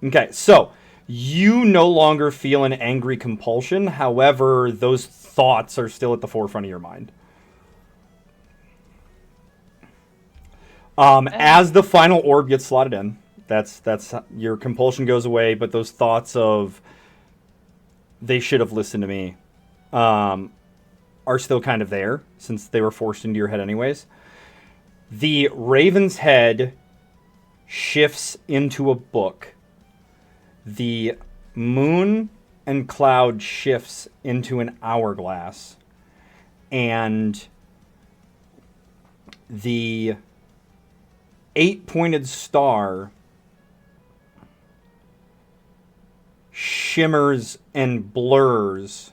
Okay, so you no longer feel an angry compulsion. However, those thoughts are still at the forefront of your mind. As the final orb gets slotted in, that's your compulsion goes away, but those thoughts of they should have listened to me are still kind of there since they were forced into your head anyways. The Raven's head shifts into a book. The moon and cloud shifts into an hourglass. And the 8-pointed star shimmers and blurs,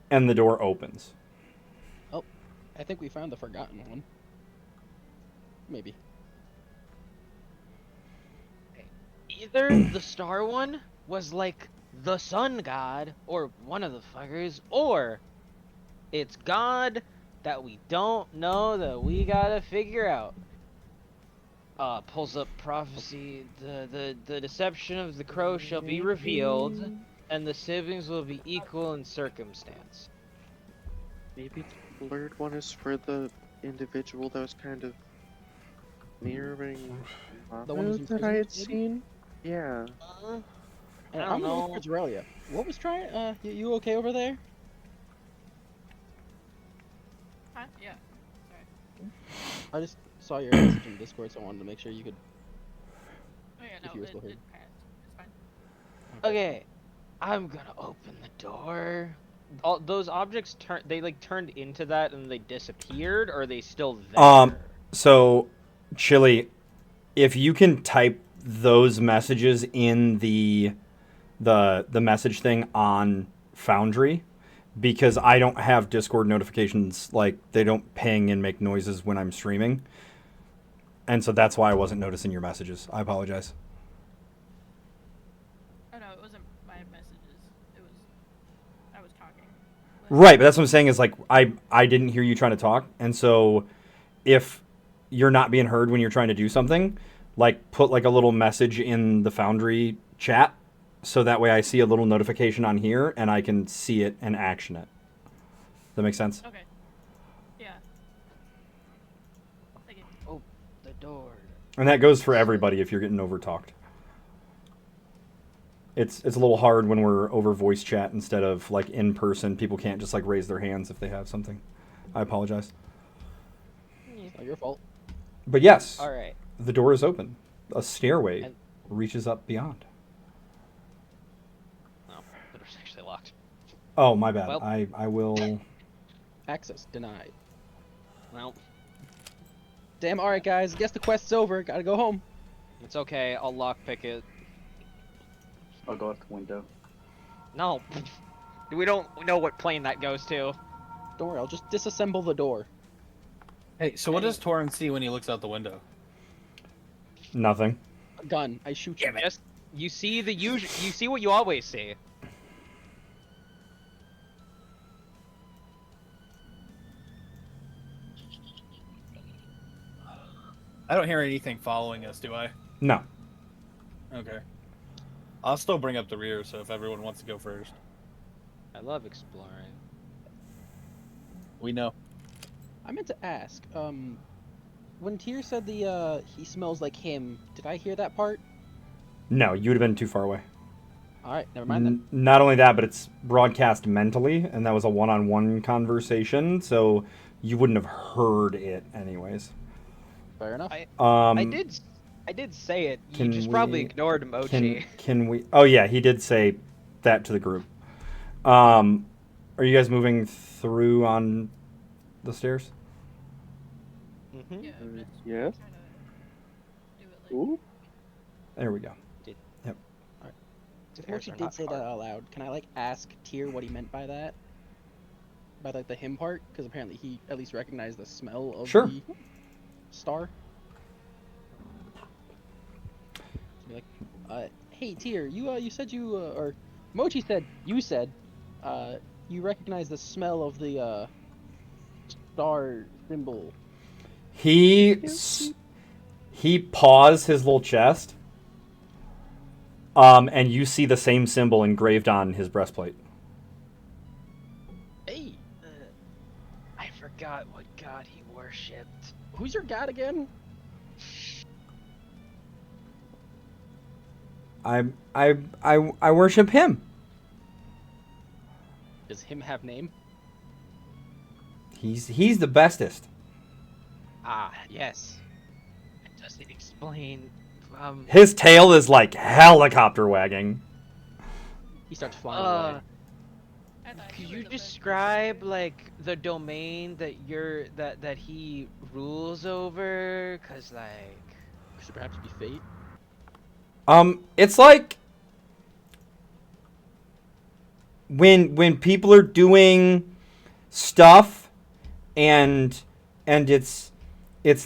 and the door opens. Oh, I think we found the forgotten one. Maybe. Either the star one was like the sun god, or one of the fuckers, or it's God that we don't know that we gotta figure out. Pulls up prophecy. The deception of the crow shall be revealed, and the siblings will be equal in circumstance. Maybe the blurred one is for the individual that was kind of mirroring The one who's in that I prison, had maybe? seen. Yeah. I I'm don't gonna look know. towards Aurelia. What was trying? You okay over there? Huh? Yeah. Sorry. I just saw your message in Discord, so I wanted to make sure you could. Oh yeah, If no, you were it still here. passed. It's fine. Okay, I'm gonna open the door. All those objects turned into that and they disappeared, or are they still there? So, Chili, if you can type those messages in the message thing on Foundry, because I don't have Discord notifications, like they don't ping and make noises when I'm streaming, and so that's why I wasn't noticing your messages. I apologize. Oh no, it wasn't my messages. It was I was talking. Right, but that's what I'm saying is like I didn't hear you trying to talk, and so if you're not being heard when you're trying to do something, like put like a little message in the Foundry chat, so that way I see a little notification on here and I can see it and action it. Does that make sense? Okay. Yeah. Thank you. Oh, the door. And that goes for everybody if you're getting overtalked. It's a little hard when we're over voice chat instead of like in person. People can't just like raise their hands if they have something. I apologize. It's not your fault. But yes, All right. the door is open. A stairway And- reaches up beyond. Oh, the door's actually locked. Oh, my bad. Well- I will... Access denied. Well, Damn. All right, guys. Guess the quest's over. Gotta go home. it's okay. I'll lockpick it. I'll go out the window. No, we don't know what plane that goes to. Don't worry. I'll just disassemble the door. Hey, so what does Torin see when he looks out the window? Nothing. A gun. I shoot you. Just you see the usual. You see what you always see. I don't hear anything following us, do I? No. Okay. I'll still bring up the rear, so if everyone wants to go first. I love exploring. We know. I meant to ask. When Tyr said he smells like him, did I hear that part? No, you would have been too far away. All right, never mind then. Not only that, but it's broadcast mentally, and that was a one-on-one conversation, so you wouldn't have heard it anyways. Fair enough. I did say it. You Can just probably we- ignored Mochi. Can we? Oh yeah, he did say that to the group. Are you guys moving through on the stairs? Mm-hmm. Yeah, I'm just Yes. trying to do it like. Ooh. There we go. If Mochi did say that out loud, can I like ask Tyr what he meant by that? By like the him part, because apparently he at least recognized the smell of Sure. the star. Be like, hey Tyr, you said you or Mochi said you recognize the smell of the star symbol. He paws his little chest, and you see the same symbol engraved on his breastplate. Hey, I forgot what god he worshipped. who's your god again? I worship him. Does him have name? He's the bestest. Ah, yes. Does it explain? His tail is like helicopter wagging. He starts flying away. I thought Could were you the best describe like the domain that that he rules over? Cause like Could it perhaps be fate? It's like when people are doing stuff and it's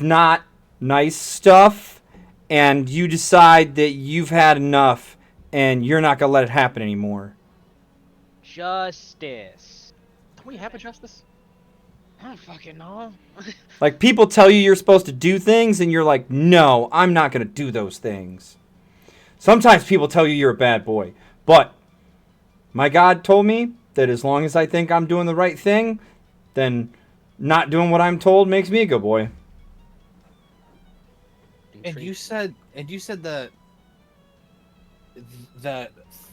not nice stuff, and you decide that you've had enough and you're not gonna let it happen anymore. justice. Don't we have a justice? I don't fucking know. Like, people tell you you're supposed to do things and you're like, no, I'm not gonna do those things. Sometimes people tell you you're a bad boy, but my God told me that as long as I think I'm doing the right thing, then not doing what I'm told makes me a good boy. And you said that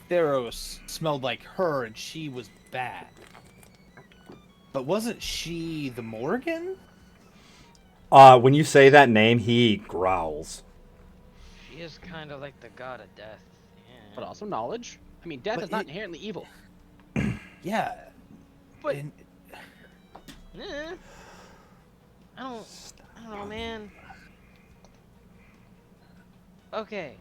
Theros smelled like her and she was bad. But wasn't she the Morgan? When you say that name, he growls. She is kind of like the god of death. Yeah. But also knowledge. I mean, death But is not it- inherently evil. Yeah. But- And- I don't know, man. Okay.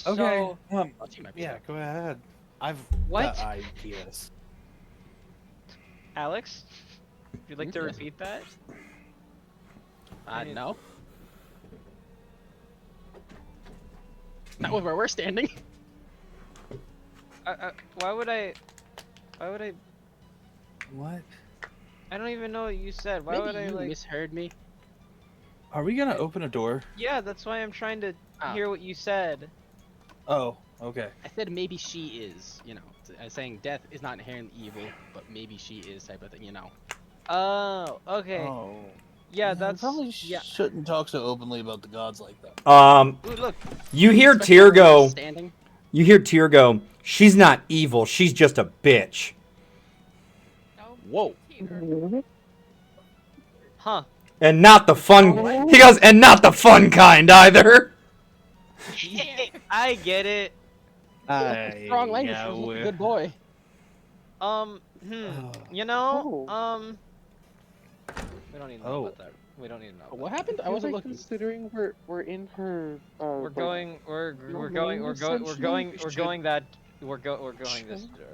okay. So, She might be Yeah, go ahead. I've What? got ideas. Alex, would you like to Yes. repeat that? no. Not where we're standing. Why would I? What? I don't even know what you said. Why Maybe would I you like? misheard me. Are we gonna open a door? Yeah, that's why I'm trying to Oh. hear what you said. Oh, okay. I said maybe she is, I was saying death is not inherently evil, but maybe she is type of thing, Oh, okay. Oh. Yeah, I that's probably yeah. shouldn't talk so openly about the gods like that. Ooh, look. You hear Especially Tyr when we're go. standing. You hear Tyr go. She's not evil. She's just a bitch. No, Whoa. here. Huh. And not the fun. He goes, and not the fun kind either. I get it. Strong language. yeah, Feels like a we're- good boy. You know, Oh. we don't need to know Oh. about that. We don't need to know. About What happened? I Feel wasn't like looking. considering we're in her. We're like, going. We're domain, going. We're going. We're essentially? going. We We're should- going that. We're going this should. door.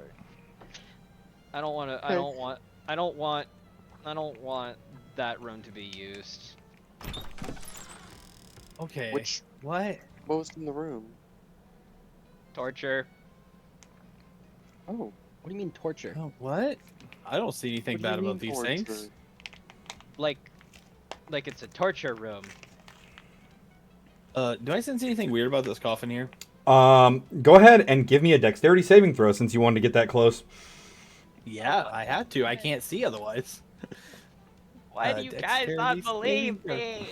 I don't want to. I Okay. don't want. I don't want. I don't want that room to be used. Okay. Which What? what was in the room? Torture. Oh. What do you mean torture? Oh, what? I don't see anything What do you bad about mean these torture? things. Like it's a torture room. Do I sense anything weird about this coffin here? Go ahead and give me a dexterity saving throw since you wanted to get that close. Yeah, I had to. I can't see otherwise. Why do you guys dexterity not believe saving me?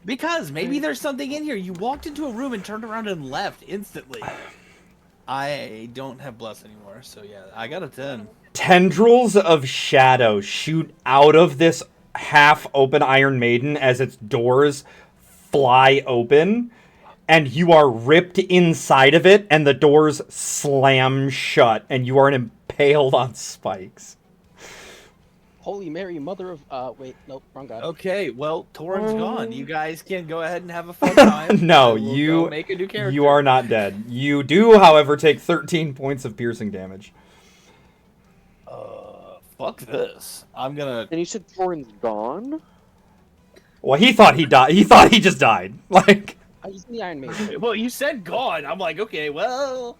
Because maybe there's something in here. You walked into a room and turned around and left instantly. I don't have bless anymore, so yeah, I got a 10. Tendrils of shadow shoot out of this half-open Iron Maiden as its doors fly open, and you are ripped inside of it, and the doors slam shut, and you are impaled on spikes. Holy Mary, mother of wait, nope, wrong god. Okay, well, Torin's gone. You guys can go ahead and have a fun time. No, I will go make a new character. you are not dead. You do, however, take 13 points of piercing damage. Fuck this. I'm gonna. And you said Torin's gone? Well, he thought he died. He thought he just died. Like, I used the Iron Maiden. Well, you said gone. I'm like, okay, well,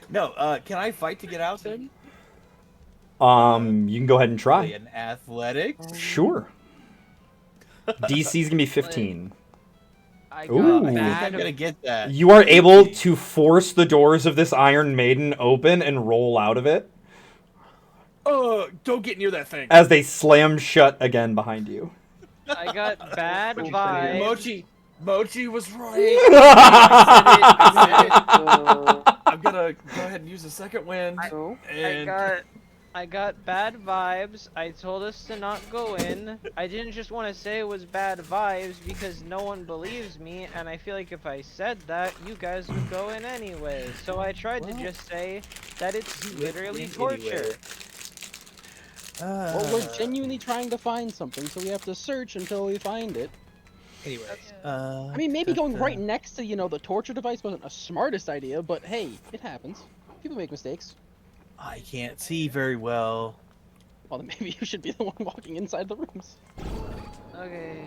no. Can I fight to get out then? you can go ahead and try. An athletics. Sure. DC's gonna be 15. I Ooh. got I think bad. I'm gonna get that. You are able to force the doors of this Iron Maiden open and roll out of it Don't get near that thing. as they slam shut again behind you. I got bad vibes. Mochi was right. I'm gonna go ahead and use the second wind. I got bad vibes. I told us to not go in. I didn't just want to say it was bad vibes because no one believes me, and I feel like if I said that, you guys would go in anyway. So I tried to just say that it's literally torture. Well, we're genuinely trying to find something, so we have to search until we find it. Anyways, I mean, maybe going right next to, the torture device wasn't the smartest idea, but hey, it happens. People make mistakes. I can't see very well. Well, then maybe you should be the one walking inside the rooms. Okay.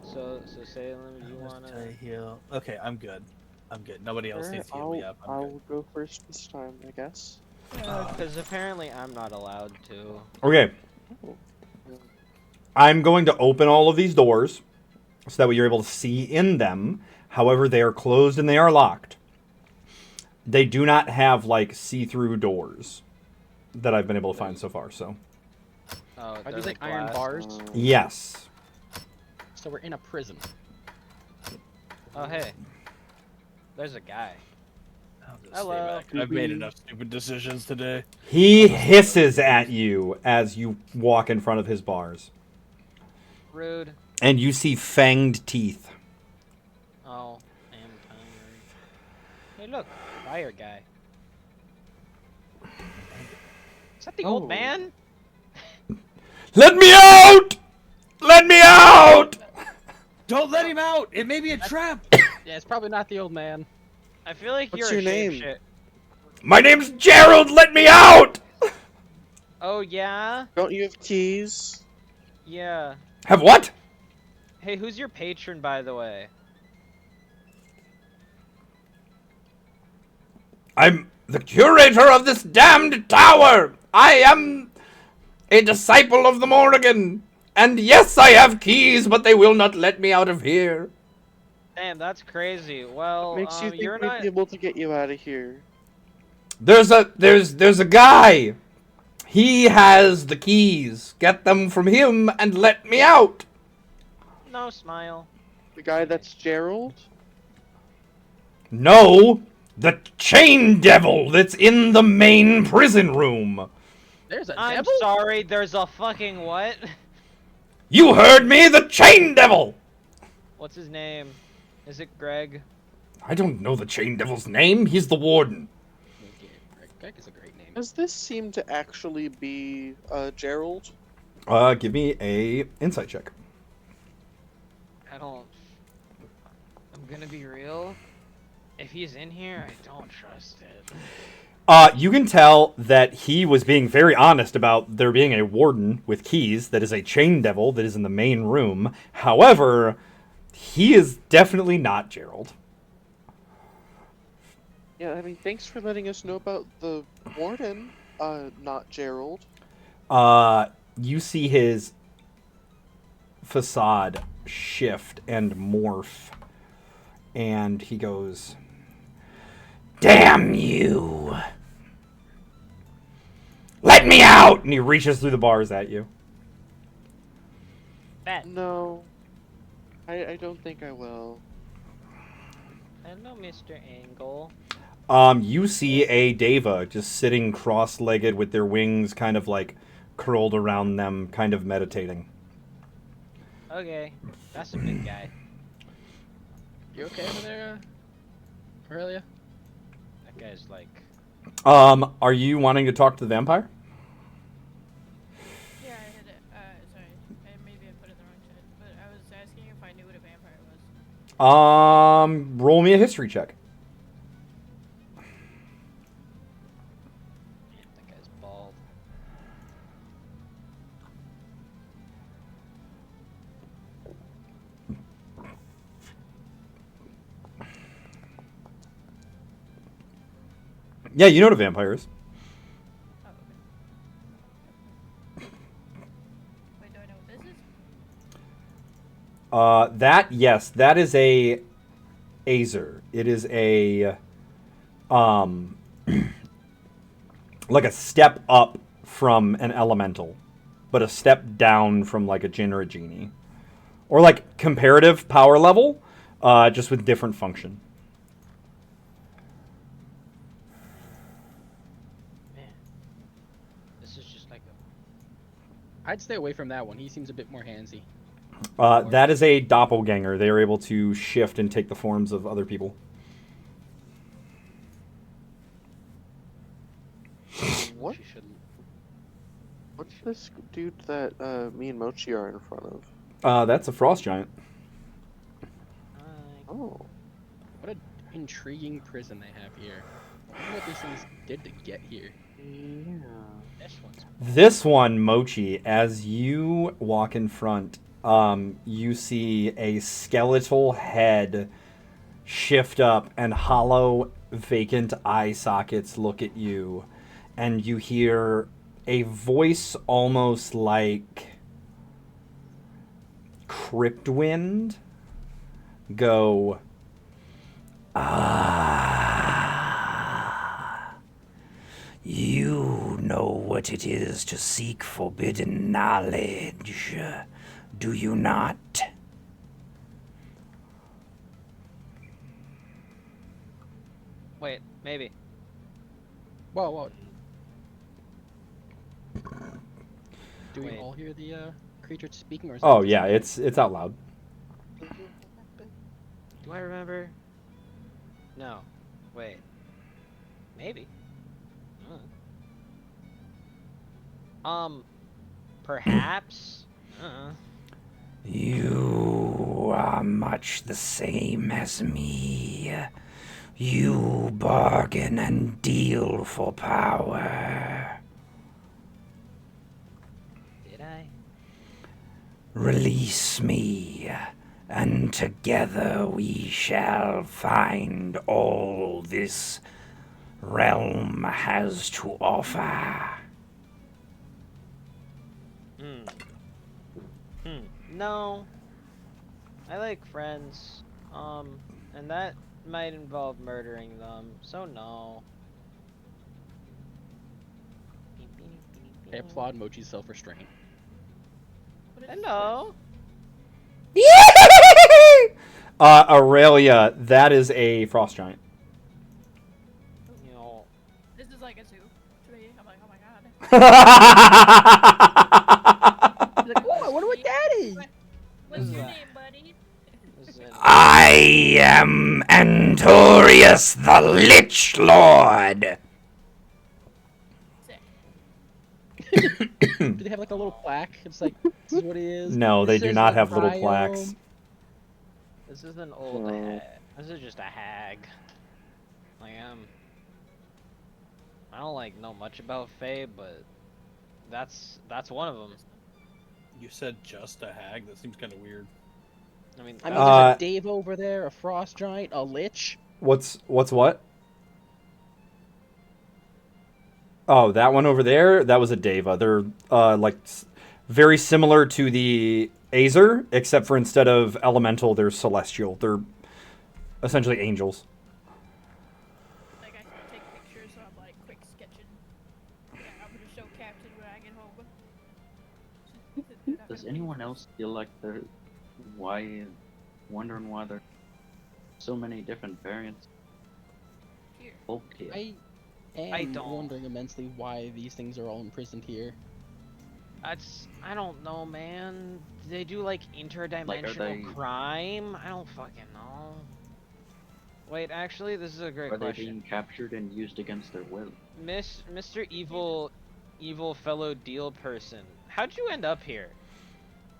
So Salem, you wanna? Heal. Okay, I'm good. Nobody else needs to heal me up. I'm I'll good. go first this time, I guess. Because apparently I'm not allowed to. Okay. I'm going to open all of these doors so that way you're able to see in them. However, they are closed and they are locked. They do not have, like, see-through doors that I've been able to find so far, so. Oh, Are these like iron bars? Yes. So we're in a prison. Oh, hey. There's a guy. I'll just Hello. stay back. I've made enough stupid decisions today. He hisses at you as you walk in front of his bars. Rude. And you see fanged teeth. Oh, I am tired. Hey, look. Fire guy. Is that the old man? Let me out! Let me out! Don't let him out! It may be a trap! Yeah, it's probably not the old man. I feel like What's you're your a name? shapeshit. My name's Gerald! Let me out! Oh, yeah? Don't you have keys? Yeah. Have what? Hey, who's your patron, by the way? I'm the curator of this damned tower. I am a disciple of the Morrigan. And yes, I have keys, but they will not let me out of here. Damn, that's crazy. Well, Makes you think you're we'd not... be able to get you out of here. There's a guy. He has the keys. Get them from him and let me out. No, smile. The guy that's Gerald? No, the chain devil that's in the main prison room. There's a I'm devil? sorry, there's a fucking what? You heard me, the chain devil. What's his name? Is it Greg? I don't know the chain devil's name. He's the warden. Greg is a great name. Does this seem to actually be Gerald? Give me a insight check. I don't... I'm gonna be real. If he's in here, I don't trust it. You can tell that he was being very honest about there being a warden with keys that is a chain devil that is in the main room. However, he is definitely not Gerald. Yeah, I mean, thanks for letting us know about the warden, not Gerald. You see his facade shift and morph, and he goes, Damn you. Let me out. and he reaches through the bars at you. Bad. No, I don't think I will. Hello, Mr. Angle. You see a Deva just sitting cross-legged with their wings kind of like curled around them, kind of meditating. Okay, that's a big guy. You okay over there, Aurelia? That guy's like. Are you wanting to talk to the vampire? Yeah, I hit it. Sorry. Maybe I put it in the wrong side. But I was asking if I knew what a vampire was. Roll me a history check. Man, that guy's bald. Yeah, you know what a vampire is. Oh, okay. Wait, do I know what this is? Yes, that is a Azer. It is a like a step up from an elemental, but a step down from like a djinn or a genie, or like comparative power level, just with different function. Man, this is just like a. I'd stay away from that one. He seems a bit more handsy. That is a doppelganger. They are able to shift and take the forms of other people. What? She should. What's this dude that me and Mochi are in front of? That's a frost giant. Oh. What an intriguing prison they have here. I wonder what these things did to get here. Yeah. This one's. This one, Mochi, as you walk in front, you see a skeletal head shift up and hollow, vacant eye sockets look at you, and you hear a voice almost like Cryptwind go, You know what it is to seek forbidden knowledge, do you not? Wait, maybe. Whoa, whoa. Do we Wait. all hear the creature speaking, or is "Oh that yeah, just it's out loud." Do I remember? No. Wait. Maybe. Perhaps. You are much the same as me. You bargain and deal for power. Did I? Release me, and together we shall find all this realm has to offer. No. I like friends. And that might involve murdering them, so no. I applaud Mochi's self-restraint. What is Hello. Aurelia, that is a frost giant. You know. This is like a zoo to me. I'm like, oh my god. He's like, oh, I wonder what that is. What's your that? name, buddy? Listen, I am Antorius the Lich Lord. Sick. Do they have like a little plaque? It's like, this is what he is. No, they This do is not the have little biome. plaques. this is an old No. hag. This is just a hag. Like I don't like know much about Fae, but that's one of them. You said just a hag? That seems kind of weird. I mean, I mean, that's- there's a Dave over there, a frost giant, a lich. What's what? Oh, that one over there, that was a Deva. They're very similar to the Azer, except for instead of elemental, they're celestial. They're essentially angels. Like, I take pictures, so I'm like quick sketching. Yeah, I'm gonna show Captain when I get home. Does anyone else feel like they're wondering why there are so many different variants? here? Okay. I am I don't. wondering immensely why these things are all imprisoned here. I don't know, man. Do they do like interdimensional they- crime? I don't fucking know. Wait, actually, this is a great Are they question. being captured and used against their will? Mr. Evil fellow deal person, how'd you end up here?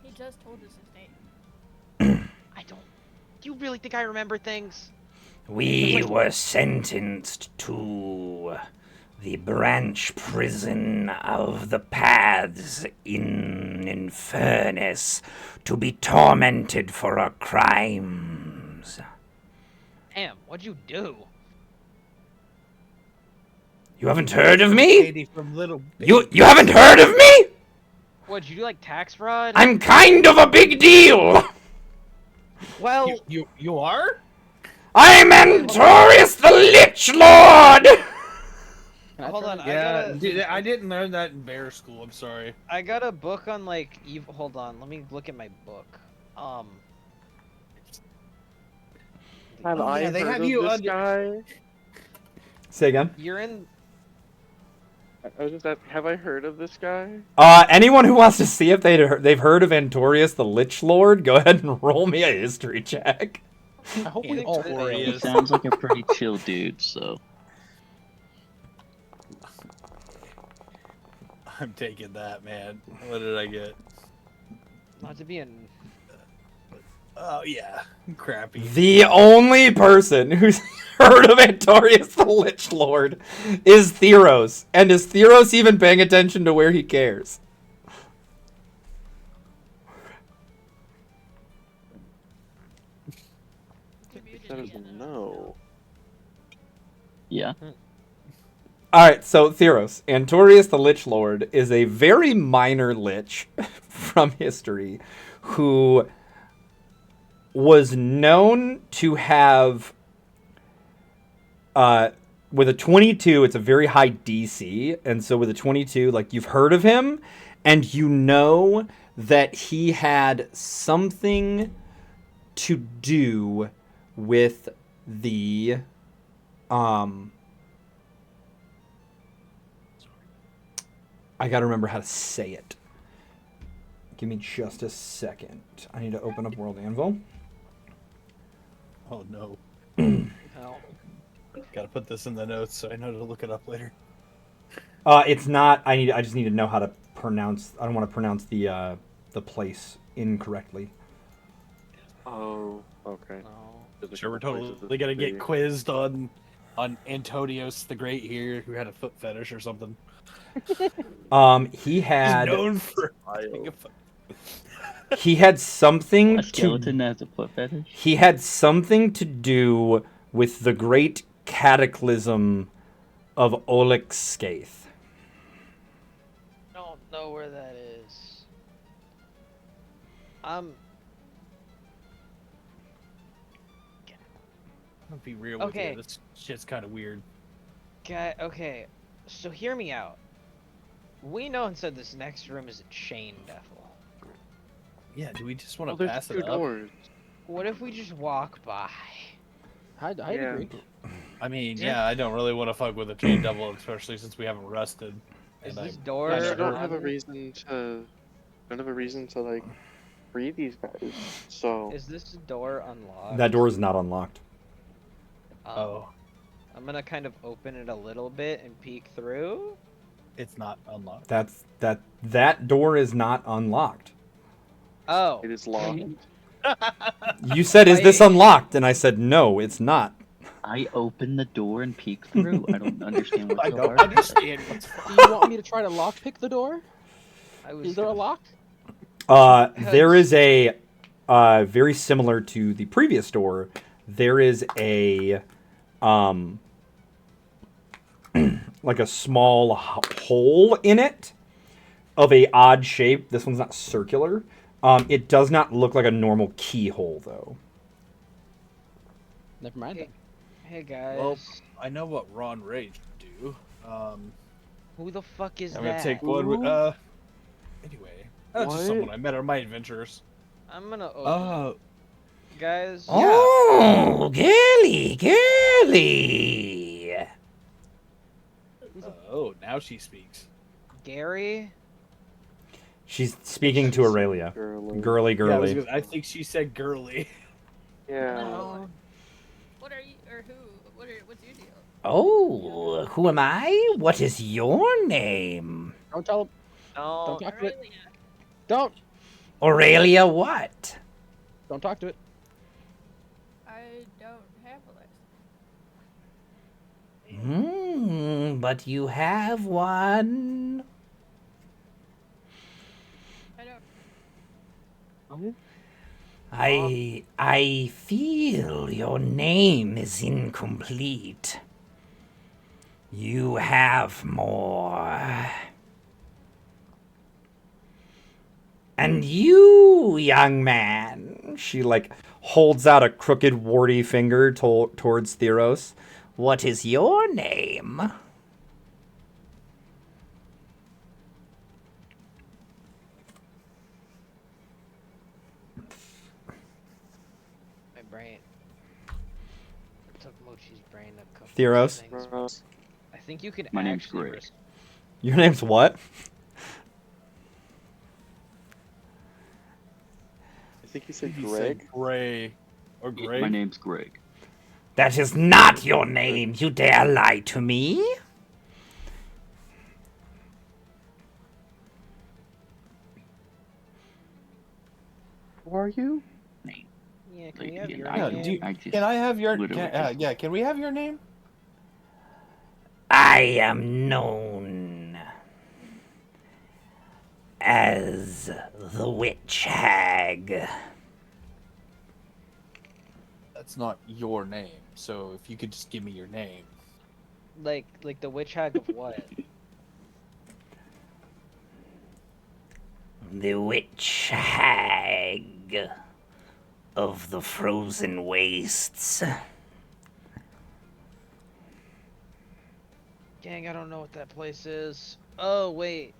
He just told us his name. I don't. Do you really think I remember things? We were sentenced to the branch prison of the paths in Infernus to be tormented for our crimes. Damn, what'd you do? You haven't heard of me? Katie from Little You haven't heard of me? What'd you do, like tax fraud? I'm kind of a big deal. Well, You are? I'm Antorius the Lich Lord. Can I hold try on, to- Yeah, dude, I didn't learn that in bear school. I'm sorry. I got a book on like evil. Hold on, let me look at my book. Have Oh, I yeah, they heard have of you this under- guy? Say again. You're in. I was just asking, have I heard of this guy? Anyone who wants to see if they've heard of Antorius the Lich Lord, go ahead and roll me a history check. I hope we all fail. He sounds like a pretty chill dude, so. I'm taking that, man. What did I get? Not to be in. Oh yeah, crappy. The only person who's heard of Antorius the Lich Lord is Theros. And is Theros even paying attention to where he cares? That is a no. Yeah. Alright, so Theros. Antorius the Lich Lord is a very minor lich from history who was known to have with a 22, it's a very high DC, and so with a 22, like, you've heard of him, and you know that he had something to do with the I gotta remember how to say it. Give me just a second. I need to open up World Anvil. Oh no. Hell. Gotta put this in the notes so I know to look it up later. It's not. I just need to know how to pronounce. I don't want to pronounce the place incorrectly. Oh, okay. No. There's a Sure, we're couple places totally that gonna they- get quizzed on Antonius the Great here, who had a foot fetish or something. He had He's known for Wild. he had something A to skeleton has a foot fetish? he had something to do with the great cataclysm of Oleg Skaith. Don't know where that is. I'll be real with Okay. you. This shit's kind of weird. Okay, so hear me out. We know and said this next room is a chain devil. Yeah, do we just want Well, to there's pass two it up? doors. What if we just walk by? I'd Yeah. agree. I mean, Yeah. yeah, I don't really want to fuck with a chain devil, especially since we haven't rested. Is And this I- door? I Yeah, don't have a on- reason to. Don't have a reason to like free these guys. So Is this door unlocked? That door is not unlocked. Oh, I'm gonna kind of open it a little bit and peek through. it's not unlocked. That door is not unlocked. Oh. it is locked. You said, "Is this unlocked?" And I said, "No, it's not." I open the door and peek through. I don't understand what's I so don't hard. understand what's Do you want me to try to lockpick the door? I was Is there a gonna- lock? There is a very similar to the previous door. There is a like a small hole in it of a odd shape. This one's not circular. It does not look like a normal keyhole though. Never mind. Hey, hey guys. Well, I know what Ron Rage would do. Who the fuck is I'm that? gonna take one. Anyway, that's just What? someone I met on my adventures. I'm gonna open. Oh, Guys. Oh, girly, girly. Oh, now she speaks. Gary? She's speaking to Aurelia. Girly, Yeah, girly. I think she said girly. Yeah. No. What are you, or who? What's your deal? Oh, who am I? What is your name? Don't tell him. No. Don't talk to it. Aurelia. Don't. Aurelia what? Don't talk to it. I don't have a last But you have one. I don't. I feel your name is incomplete. You have more. And you, young man, She like holds out a crooked, warty finger towards Theros. what is your name? My brain. I took Mochi's brain a couple Theros? things. I think you can My name's actually Greg. Your name's what? I think he said He Greg. said Gray. Or Greg. My name's Greg. That is not your name. You dare lie to me? Who are you? Yeah, can Like, we have yeah, your I name? do- I just Can I have your? literally Can, just- can we have your name? I am known as the Witch Hag. That's not your name. So if you could just give me your name. Like the witch hag of what? The Witch Hag of the Frozen Wastes. Gang, I don't know what that place is. Oh wait,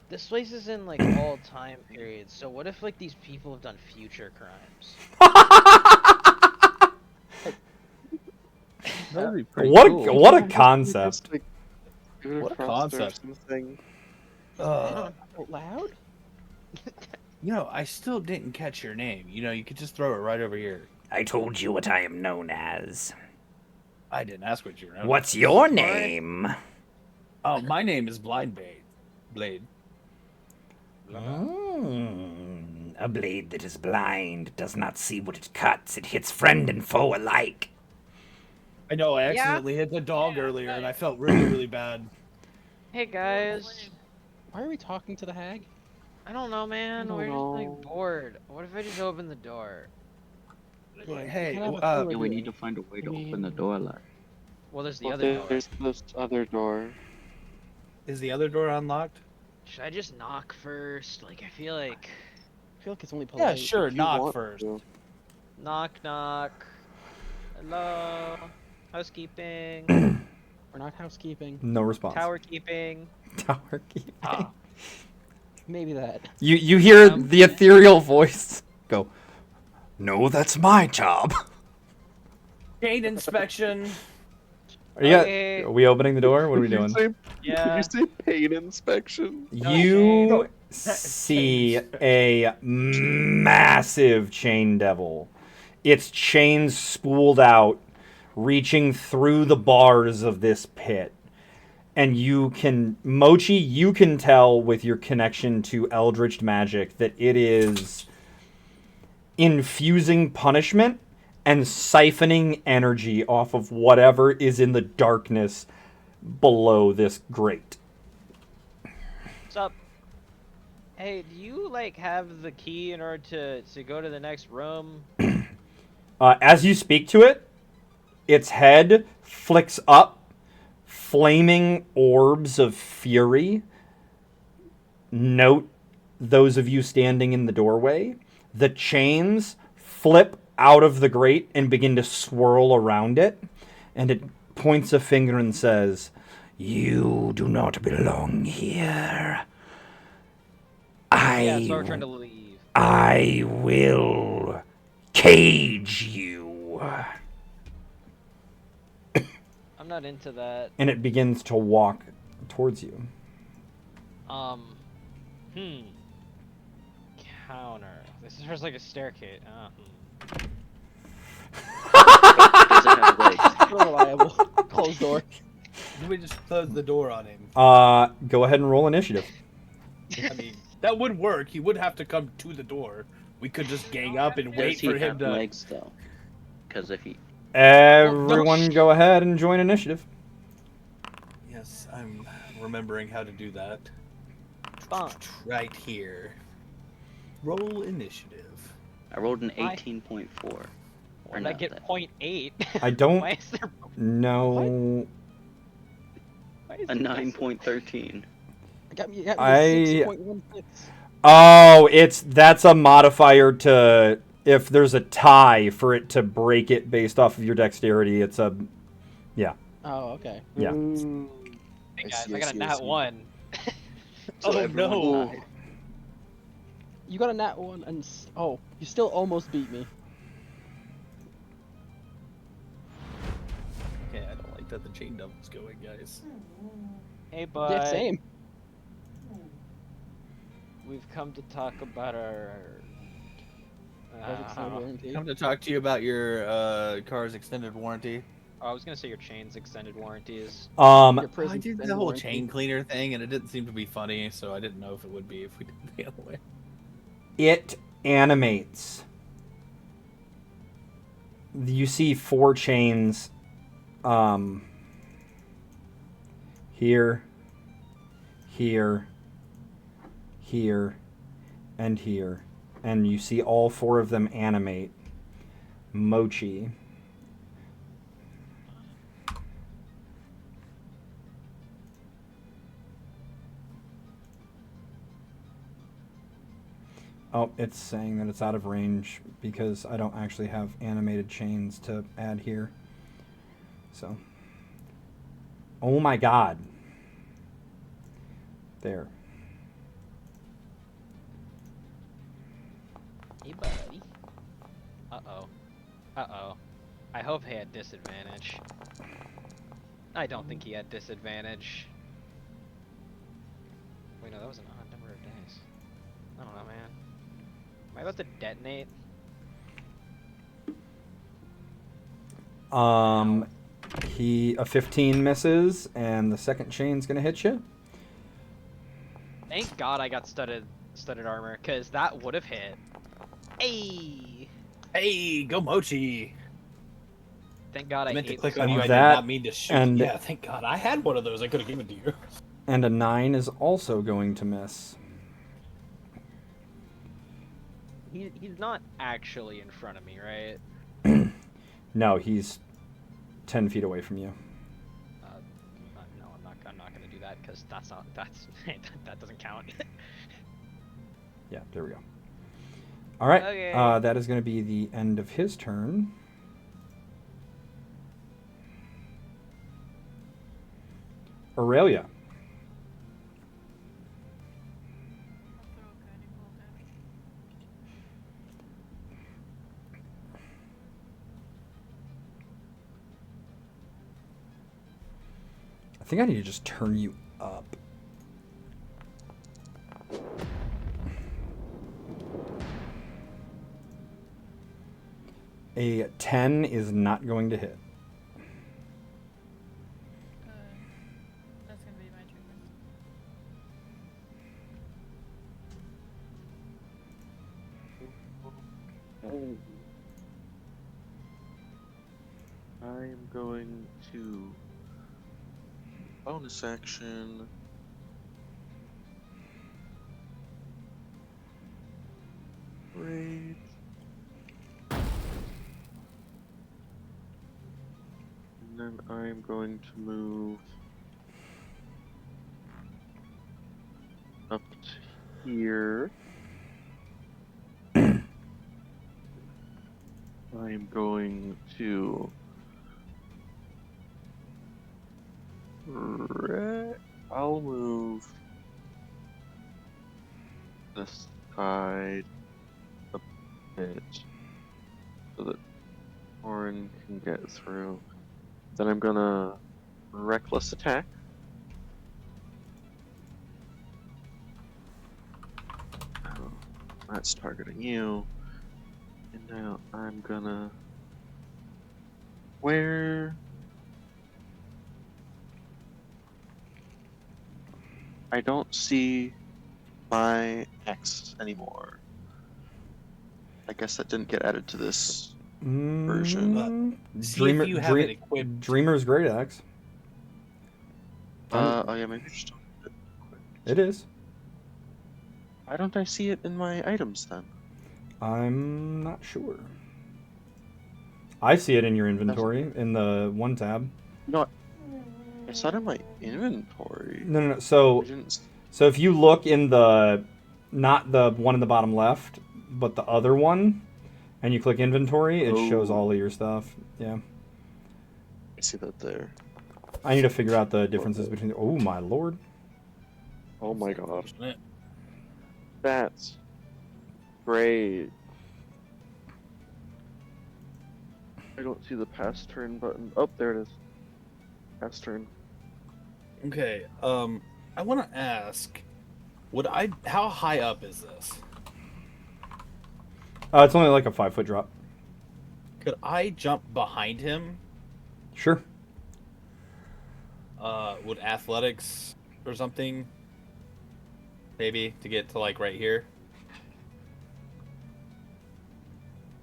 this place is in like all time periods. So what if like these people have done future crimes? That'd be pretty What cool. what a concept. Just, like, do What a frost or concept. something. Out loud? I still didn't catch your name. You could just throw it right over here. I told you what I am known as. I didn't ask what your name. What's your name? Oh, my name is Blind Blade. A blade that is blind does not see what it cuts. It hits friend and foe alike. I know. I Yeah. accidentally hit the dog earlier, and I felt really, really bad. Hey guys, Why are we talking to the hag? I don't know, man. I We're just don't like know. bored. What if I just open the door? Hey, Can I have a Yeah, clue we here? need to find a way to We- open the door lock. Well, there's the Well, other door. there's this other door. is the other door unlocked? Should I just knock first? Like, I feel like I feel like it's only Yeah, polite. sure. If you Knock want first. to. knock, knock. Hello, housekeeping, We're not housekeeping. No response. tower keeping. Tower keeping. Ah. Maybe that. You hear the ethereal voice go, "No, that's my job." Gate inspection. Okay. Are we opening the door? What are we Did you doing? say- Yeah. Did you say pain inspection? You see a massive chain devil. Its chains spooled out, reaching through the bars of this pit. And Mochi, you can tell with your connection to Eldritch magic that it is infusing punishment and siphoning energy off of whatever is in the darkness below this grate. What's up? Hey, do you like have the key in order to go to the next room? As you speak to it, its head flicks up, flaming orbs of fury. Note those of you standing in the doorway. The chains flip out of the grate and begin to swirl around it, and it points a finger and says, "You do not belong here. Yeah, so we're trying to leave. I will cage you." I'm not into that. and it begins to walk towards you. Counter. This is just like a staircase. It doesn't have legs. So reliable. Closed door. We just close the door on him. Go ahead and roll initiative. I mean, that would work. He would have to come to the door. We could just gang up and Does wait he for him have to. legs though? Because if he Everyone go ahead and join initiative. Yes, I'm remembering how to do that. Fine. Right here. Roll initiative. I rolled an 18.4. Why did I get 0.8? I don't Why is there? know. Why is A there 9.13. You got me a I- 6.16. Oh, that's a modifier to if there's a tie for it to break it based off of your dexterity. It's a Oh, okay. yeah. Hey guys, I got a nat 1. So Oh, everyone no. died. You got a nat 1 and oh, you still almost beat me. Okay, I don't like that the chain double's going, guys. Hey, bud. Yeah, same. We've come to talk about our. Extended warranty. I'm to talk to you about your car's extended warranty. I was gonna say your chain's extended warranties. Your I prison's did the extended whole warranty. chain cleaner thing, and it didn't seem to be funny, so I didn't know if it would be if we did it the other way. It animates. You see 4 chains. Here, here, here, and here. And you see all 4 of them animate. Mochi. Oh, it's saying that it's out of range because I don't actually have animated chains to add here. So. Oh my god. There. Hey, buddy. Uh-oh. Uh-oh. I hope he had disadvantage. I don't think he had disadvantage. Wait, no, that was an odd number of days. I don't know, man. Am I about to detonate? A 15 misses, and the second chain's gonna hit you. Thank God I got studded armor, cause that would have hit. Hey! Hey, go Mochi! Thank God I meant to ate click this on you. I armor. did That not mean to shoot. and- Yeah, thank God. I had one of those. I could have given to you. And a 9 is also going to miss. He's not actually in front of me, right? No, he's 10 feet away from you. No, I'm not gonna do that because that doesn't count. Yeah, there we go. All right, Okay. that is going to be the end of his turn. Aurelia. I think I need to just turn you up. A 10 is not going to hit. That's gonna be my turn. I am going to bonus action. Rage. And then I'm going to move up to here. I'm going to I'll move this side a bit so that Orin can get through. Then I'm gonna reckless attack. Oh, that's targeting you. And now I'm gonna... Where... I don't see my X anymore. I guess that didn't get added to this version. See if you have it equipped. Dreamer's Great Axe. Oh yeah, maybe just don't have it equipped. It is. Why don't I see it in my items then? I'm not sure. I see it in your inventory in the one tab. No, I saw it in my inventory. No. So I didn't... So if you look in the, not the one in the bottom left, but the other one, and you click inventory, it shows all of your stuff. Yeah. I see that there. I need to figure out the differences between. Oh my lord. Oh my god. That's great. I don't see the pass turn button. Oh, there it is. Pass turn. Okay. I want to ask, how high up is this? It's only like a 5-foot drop. Could I jump behind him? Sure. Would athletics or something? Maybe to get to like right here.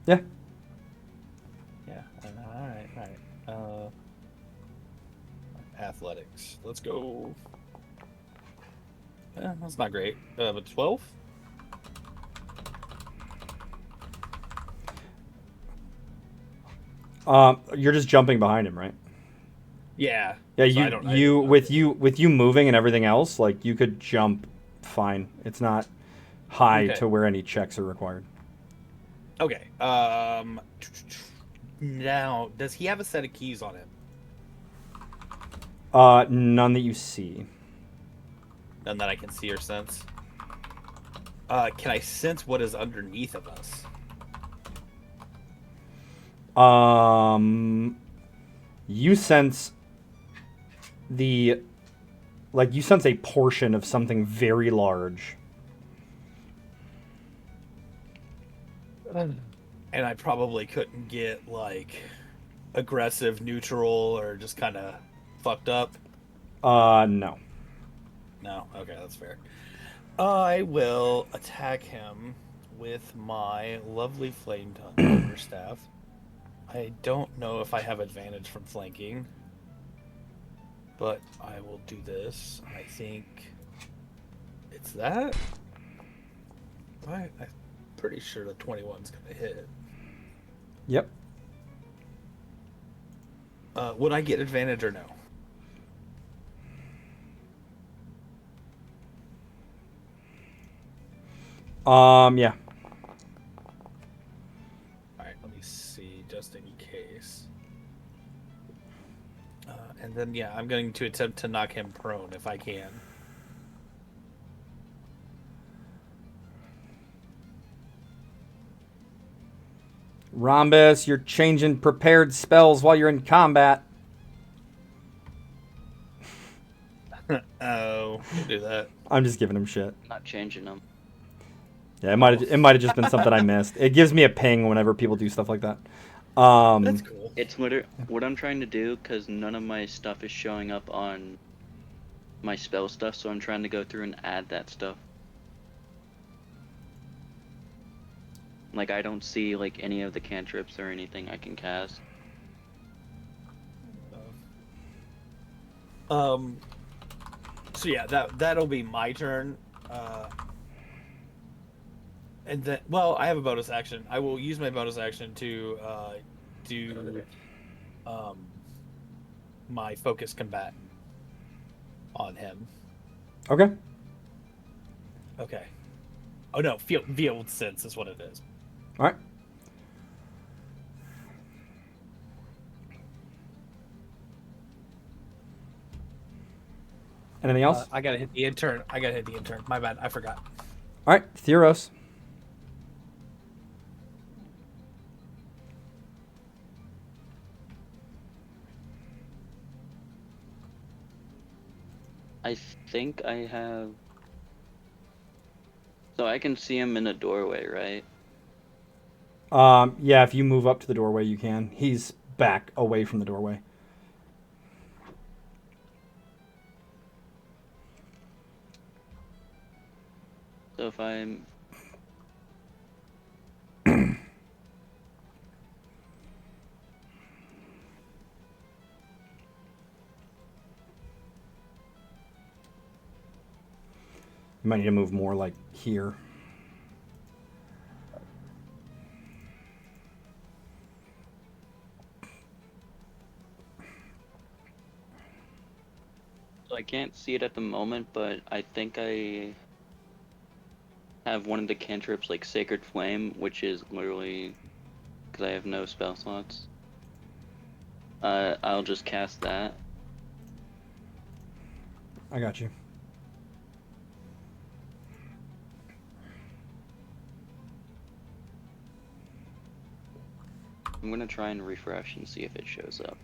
Yeah. Yeah. All right. Athletics. Let's go. That's not great. But 12. You're just jumping behind him, right? Yeah. Yeah. So with you moving and everything else, like you could jump fine. It's not high Okay. to where any checks are required. Okay. Now, does he have a set of keys on him? None that you see. None that I can see or sense. Can I sense what is underneath of us? You sense you sense a portion of something very large. And I probably couldn't get like aggressive, neutral, or just kind of fucked up. No. No, okay, that's fair. I will attack him with my lovely flame tongue staff. I don't know if I have advantage from flanking, but I will do this. I think it's that. I'm pretty sure the 21's gonna hit. Yep. Would I get advantage or no? Yeah. Alright, let me see, just in case. And then, yeah, I'm going to attempt to knock him prone if I can. Rhombus, you're changing prepared spells while you're in combat. Oh, don't do that. I'm just giving him shit. Not changing them. Yeah, it might have just been something I missed. It gives me a ping whenever people do stuff like that. That's cool. It's what I'm trying to do, because none of my stuff is showing up on my spell stuff, so I'm trying to go through and add that stuff. Like, I don't see, like, any of the cantrips or anything I can cast. So yeah, that'll be my turn. And then, well, I have a bonus action. I will use my bonus action to do my focus combat on him. Okay. Okay. Oh no, field sense is what it is. All right. Anything else? I gotta hit the intern. My bad. I forgot. All right, Theros. I think I have. So I can see him in a doorway, right? Yeah, if you move up to the doorway, you can. He's back away from the doorway. So if I'm. You might need to move more like here. So I can't see it at the moment, but I think I have one of the cantrips like Sacred Flame, which is literally because I have no spell slots. I'll just cast that. I got you. I'm gonna try and refresh and see if it shows up.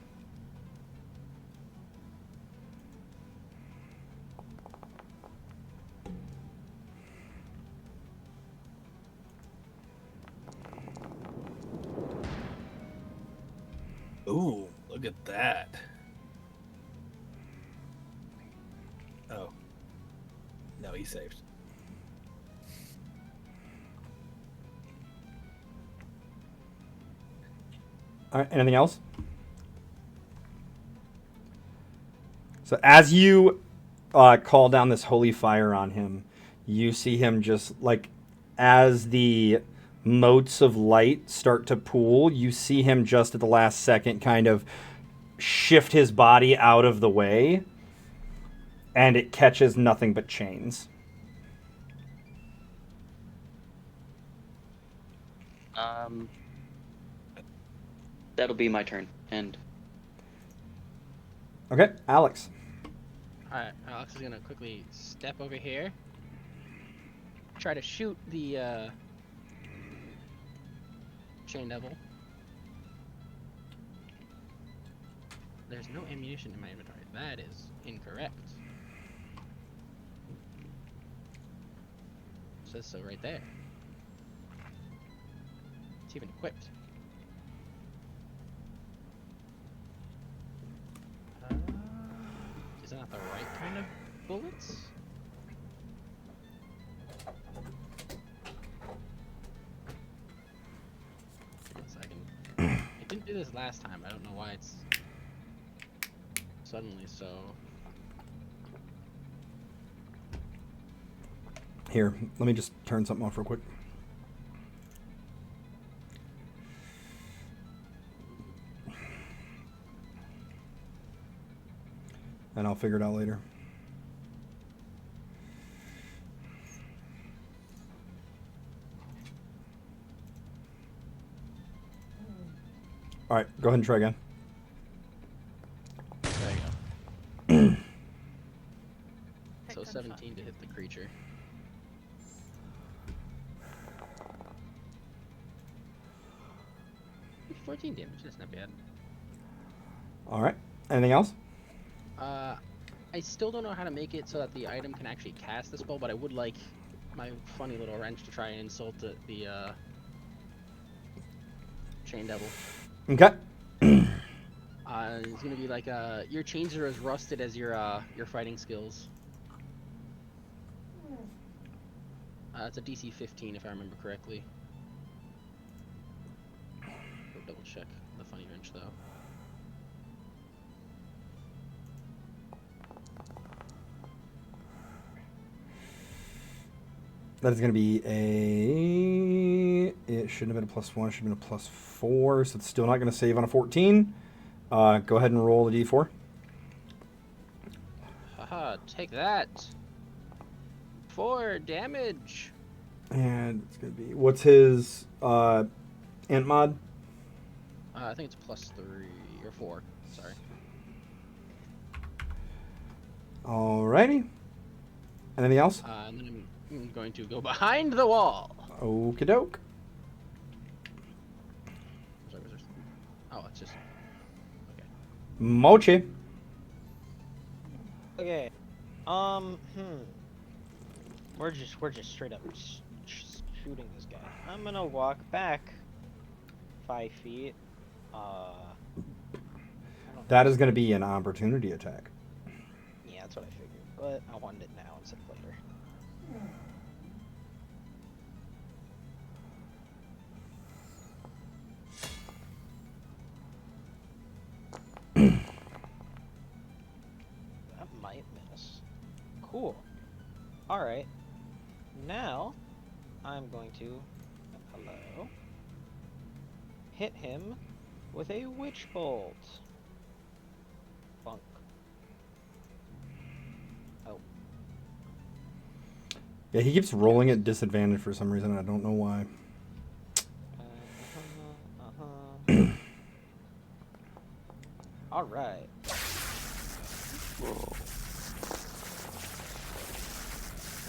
Ooh, look at that. Oh. No, he saved. All right, anything else? So as you call down this holy fire on him, you see him just like as the motes of light start to pool, you see him just at the last second kind of shift his body out of the way, and it catches nothing but chains. That'll be my turn. And Okay, Alex. Alright, Alex is gonna quickly step over here. Try to shoot the chain devil. There's no ammunition in my inventory. That is incorrect. It says so right there. It's even equipped. Is that not the right kind of bullets? One second. It didn't do this last time. I don't know why it's suddenly so. Here, let me just turn something off real quick. And I'll figure it out later. All right, go ahead and try again. There you go. So 17 to hit the creature. Ooh, 14 damage. That's not bad. All right, anything else? I still don't know how to make it so that the item can actually cast the spell, but I would like my funny little wrench to try and insult the chain devil. Okay. It's gonna be like your chains are as rusted as your fighting skills. It's a DC 15 if I remember correctly. Go double check the funny wrench though. That is going to be a... It shouldn't have been a +1. It should have been a +4. So it's still not going to save on a 14. Go ahead and roll a d4. Haha, take that. 4 damage. And it's going to be... What's his int mod? I think it's +3 or 4. Sorry. Alrighty. Anything else? And then I'm going to go behind the wall. Okie doke. Sorry, was there something? Oh, it's just... Okay. Mochi. Okay. Hmm. We're just straight up shooting this guy. I'm gonna walk back 5 feet. I don't That is going to be an opportunity attack. Yeah, that's what I figured. But I wanted it now instead of later. That might miss. Cool. Alright. Now, I'm going to... Hello? Hit him with a witch bolt. Bunk. Oh. Yeah, he keeps rolling at disadvantage for some reason. I don't know why. Alright.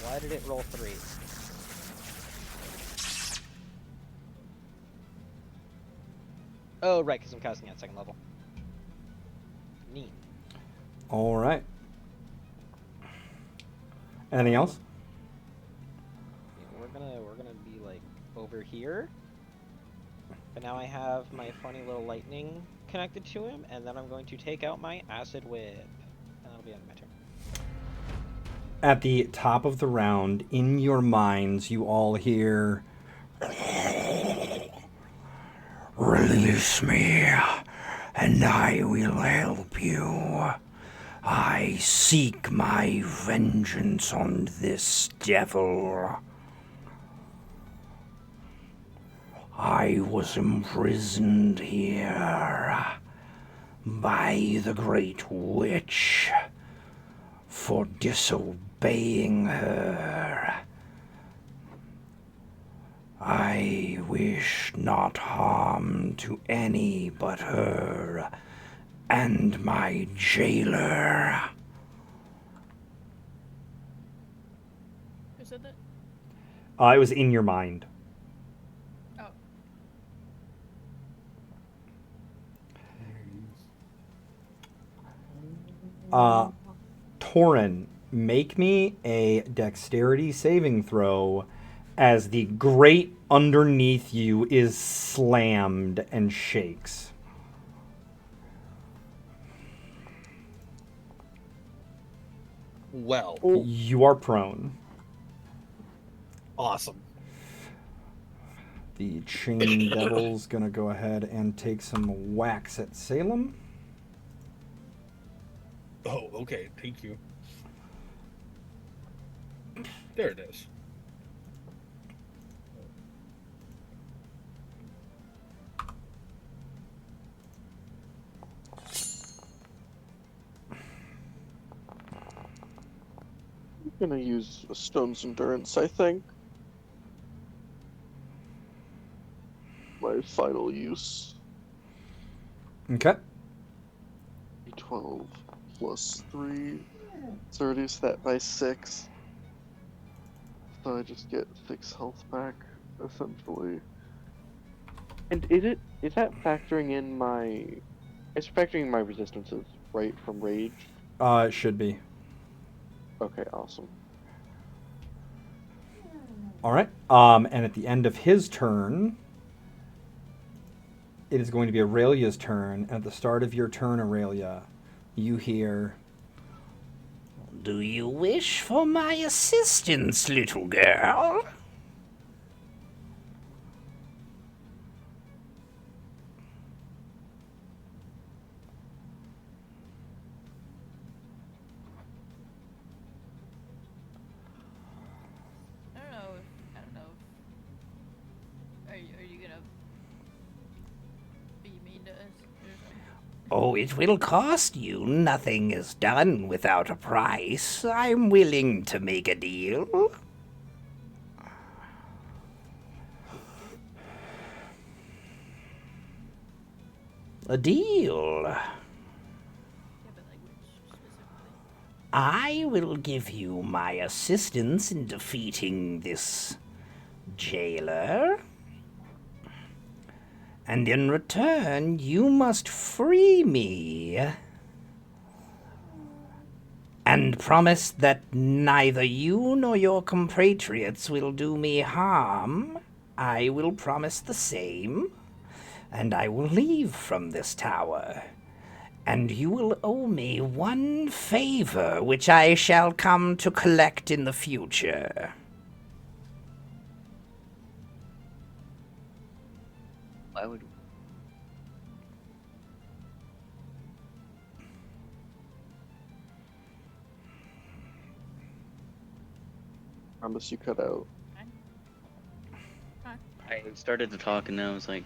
Why did it roll 3? Oh, right, because I'm casting at 2nd level. Neat. All right. Anything else? Yeah, we're gonna be like over here. But now I have my funny little lightning connected to him, and then I'm going to take out my acid whip. And that'll be on my turn. At the top of the round, in your minds, you all hear, Release me, and I will help you. I seek my vengeance on this devil. I was imprisoned here by the Great Witch for disobeying her. I wish not harm to any but her and my jailer. Who said that? it was in your mind. Oh. Torin, make me a dexterity saving throw as the grate underneath you is slammed and shakes. Well, You are prone. awesome. The Chain Devil's gonna go ahead and take some whacks at Salem. Oh, okay. Thank you. There it is. I'm gonna use a Stone's Endurance, I think. My final use. Okay. 12 plus 3. So reduce that by 6. So I just get 6 health back, essentially. And is that factoring in my... It's factoring in my resistances, right, from rage? It should be. Okay, awesome. All right. And at the end of his turn, it is going to be Aurelia's turn. At the start of your turn, Aurelia, you hear, Do you wish for my assistance, little girl? I don't know. Are you gonna be mean to us or something? Oh, it will cost you. Nothing is done without a price. I'm willing to make a deal. A deal. Yeah, but like which specifically? I will give you my assistance in defeating this jailer. And in return, you must free me and promise that neither you nor your compatriots will do me harm, I will promise the same, and I will leave from this tower. And you will owe me one favor, which I shall come to collect in the future. Why would Promise you cut out. I started to talk and then I was like,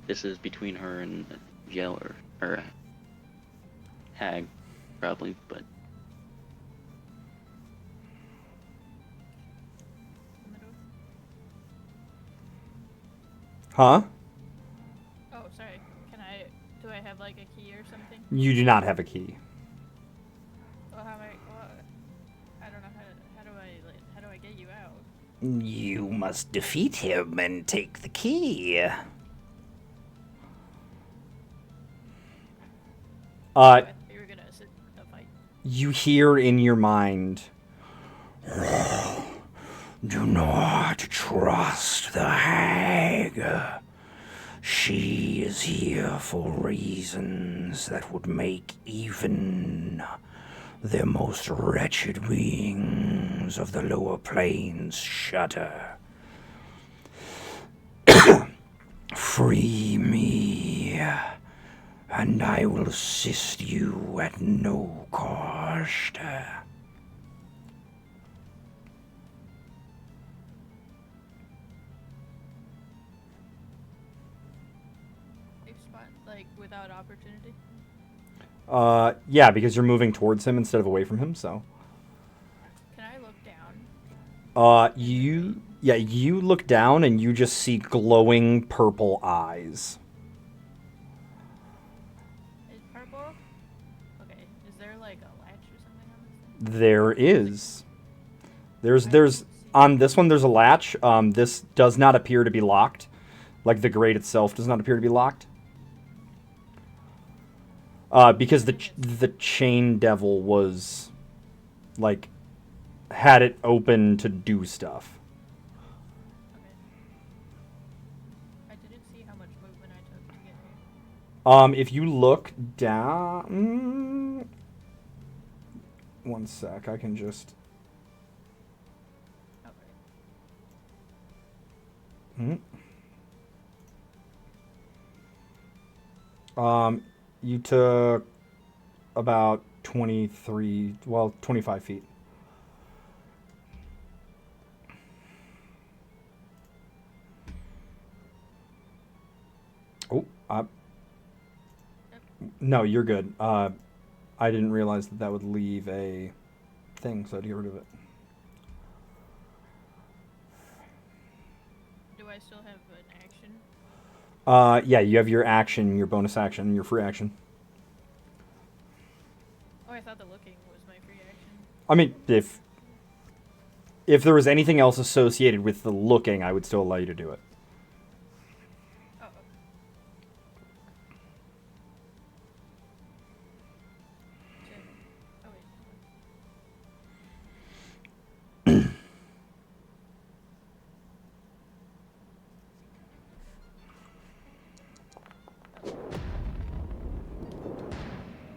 this is between her and Yell or Hag, probably, but Huh? Oh, sorry. Do I have like a key or something? You do not have a key. Well, I don't know how do I get you out? You must defeat him and take the key. Oh, I thought you were gonna assist the fight. You hear in your mind, Do not trust the hag. She is here for reasons that would make even the most wretched beings of the lower planes shudder. Free me, and I will assist you at no cost. Like without opportunity? yeah, because you're moving towards him instead of away from him, so. Can I look down? You look down and you just see glowing purple eyes. Is purple? Okay. Is there like a latch or something on this thing? There is. There's on this one there's a latch. This does not appear to be locked. Like the grate itself does not appear to be locked. Because the chain devil was like had it open to do stuff. Okay. I didn't see how much movement I took to get here. If you look down, one sec, I can just. Okay. You took about 25 feet. Oh, no, you're good. I didn't realize that would leave a thing, so I'd get rid of it. Do I still have an action? Yeah, you have your action, your bonus action, and your free action. Oh, I thought the looking was my free action. I mean, if there was anything else associated with the looking, I would still allow you to do it. Oh. Oh, wait.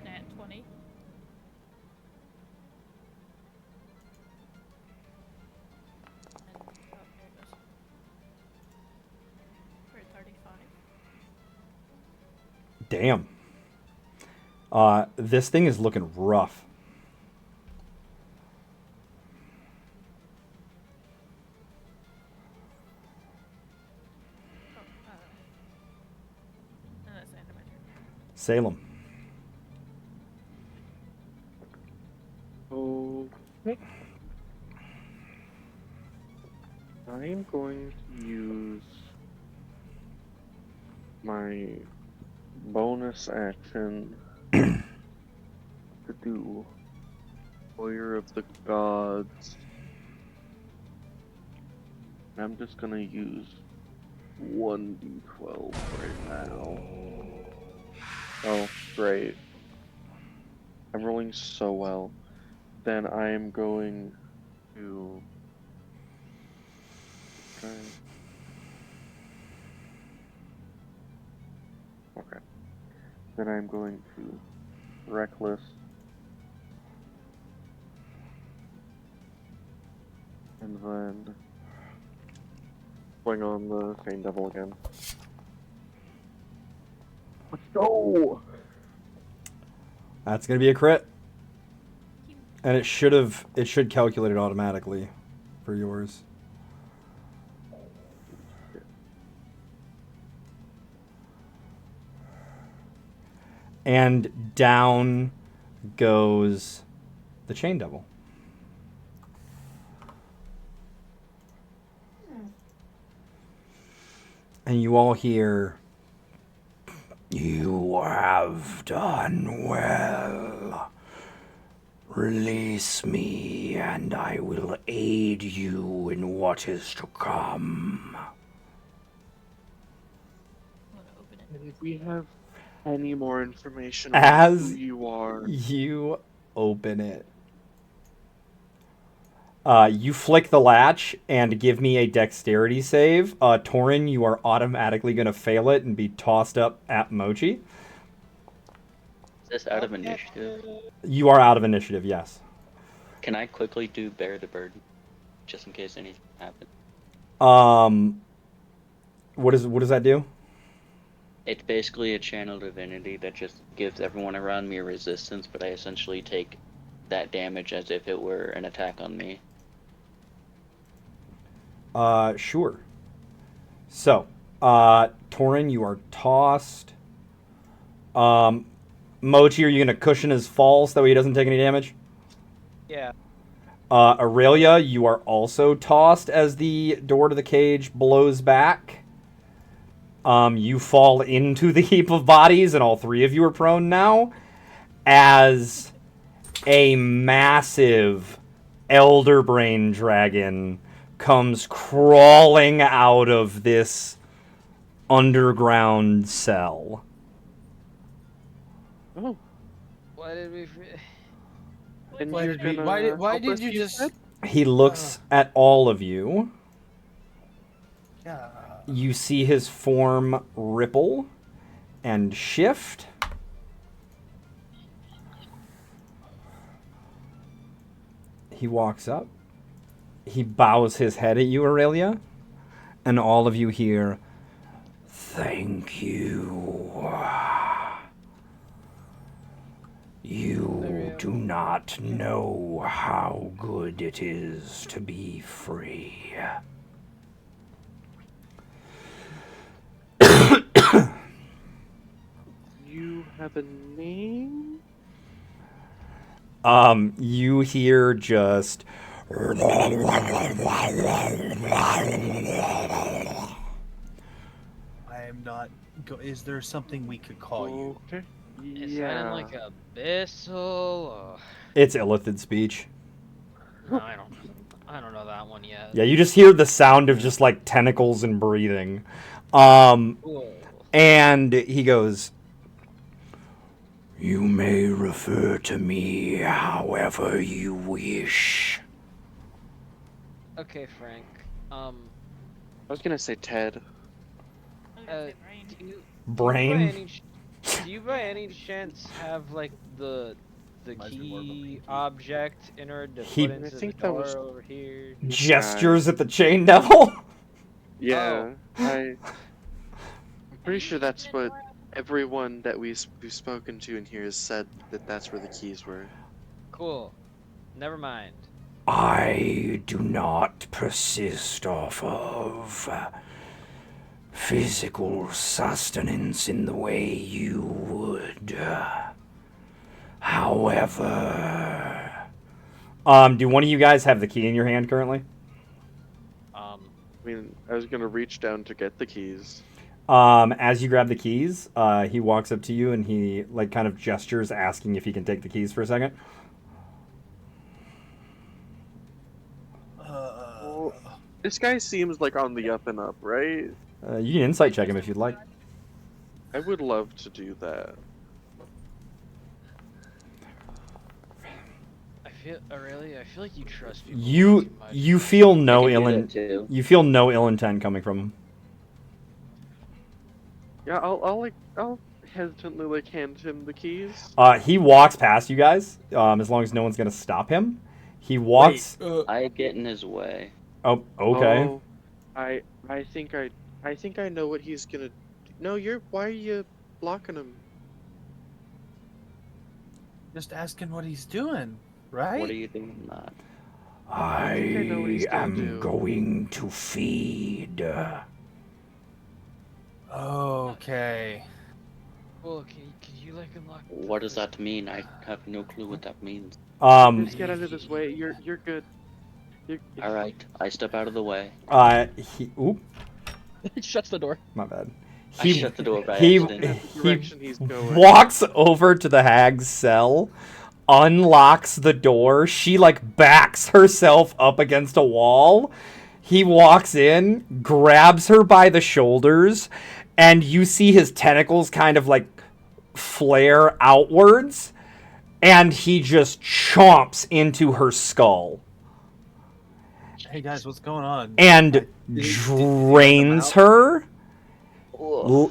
Nat 20. And, oh, here it goes. For 35. Damn. This thing is looking rough. Oh, no, that's the end of my turn. Salem. Okay. I am going to use my bonus action to do Warrior of the Gods. I'm just gonna use 1d12 right now. Oh, great. I'm rolling so well. then I'm going to try. Okay. Then I'm going to reckless. And then swing on the Chain Devil again. Let's go! That's gonna be a crit. And it should calculate it automatically for yours. And down goes the Chain Devil. And you all hear, "You have done well. Release me, and I will aid you in what is to come." I'm gonna open it. And if we have any more information As on who you are, you open it, you flick the latch and give me a dexterity save. Torin, you are automatically going to fail it and be tossed up at Mochi. Is this out of initiative? You are out of initiative, yes. Can I quickly do bear the burden, just in case anything happens? What does that do? It's basically a channel divinity that just gives everyone around me a resistance, but I essentially take that damage as if it were an attack on me. Sure. So, Torin, you are tossed. Mochi, are you going to cushion his fall so that way he doesn't take any damage? Yeah. Aurelia, you are also tossed as the door to the cage blows back. You fall into the heap of bodies, and all three of you are prone now, as a massive elder brain dragon comes crawling out of this underground cell. oh, Why did we? and Why you're did we- gonna why help did us, you just- said? He looks at all of you. Yeah. You see his form ripple and shift. He walks up. He bows his head at you, Aurelia. And all of you hear, "Thank you. You do not know how good it is to be free." You have a name? You hear just I am not. Is there something we could call you? Okay. Is that in like abyssal? Or... it's illithid speech. No, I don't know that one yet. Yeah, you just hear the sound of just like tentacles and breathing. And he goes, "You may refer to me however you wish." Okay, Frank. I was gonna say Ted. I was gonna say brain. Do you, Brain? do you by any chance have like the Reminds me more of a key pinky. object in order to He- put into I the think that door was- over here? Gestures at the chain devil. Yeah, Oh. I'm pretty sure that's what everyone that we've spoken to in here has said, that that's where the keys were. Cool. Never mind. I do not persist off of physical sustenance in the way you would. However, Do one of you guys have the key in your hand currently? I mean, I was gonna reach down to get the keys. As you grab the keys, he walks up to you and he like kind of gestures, asking if he can take the keys for a second. This guy seems like on the up and up, right? You can insight check him if you'd like. I would love to do that. I Aurelia, I feel like you trust people way You too much. you feel no I can ill do in, that too. you feel no ill intent coming from him. Yeah, I'll hesitantly like hand him the keys. He walks past you guys. As long as no one's gonna stop him, he Wait, walks. I get in his way. Oh, okay. Oh, I I think I know what he's gonna. No, why are you blocking him? just asking what he's doing, right? What are you doing, that? I think I know what he's gonna do. going to feed. Okay. Well, can you like unlock? What does that mean? I have no clue what that means. Just get out of his way. You're good. All right, I step out of the way. Oop, He shuts the door. my bad. I shut the door by he, accident. The direction he's going. walks over to the hag's cell, unlocks the door. She like backs herself up against a wall. He walks in, grabs her by the shoulders, and you see his tentacles kind of like flare outwards, and he just chomps into her skull Hey guys, what's going on? and Did he drains let them her.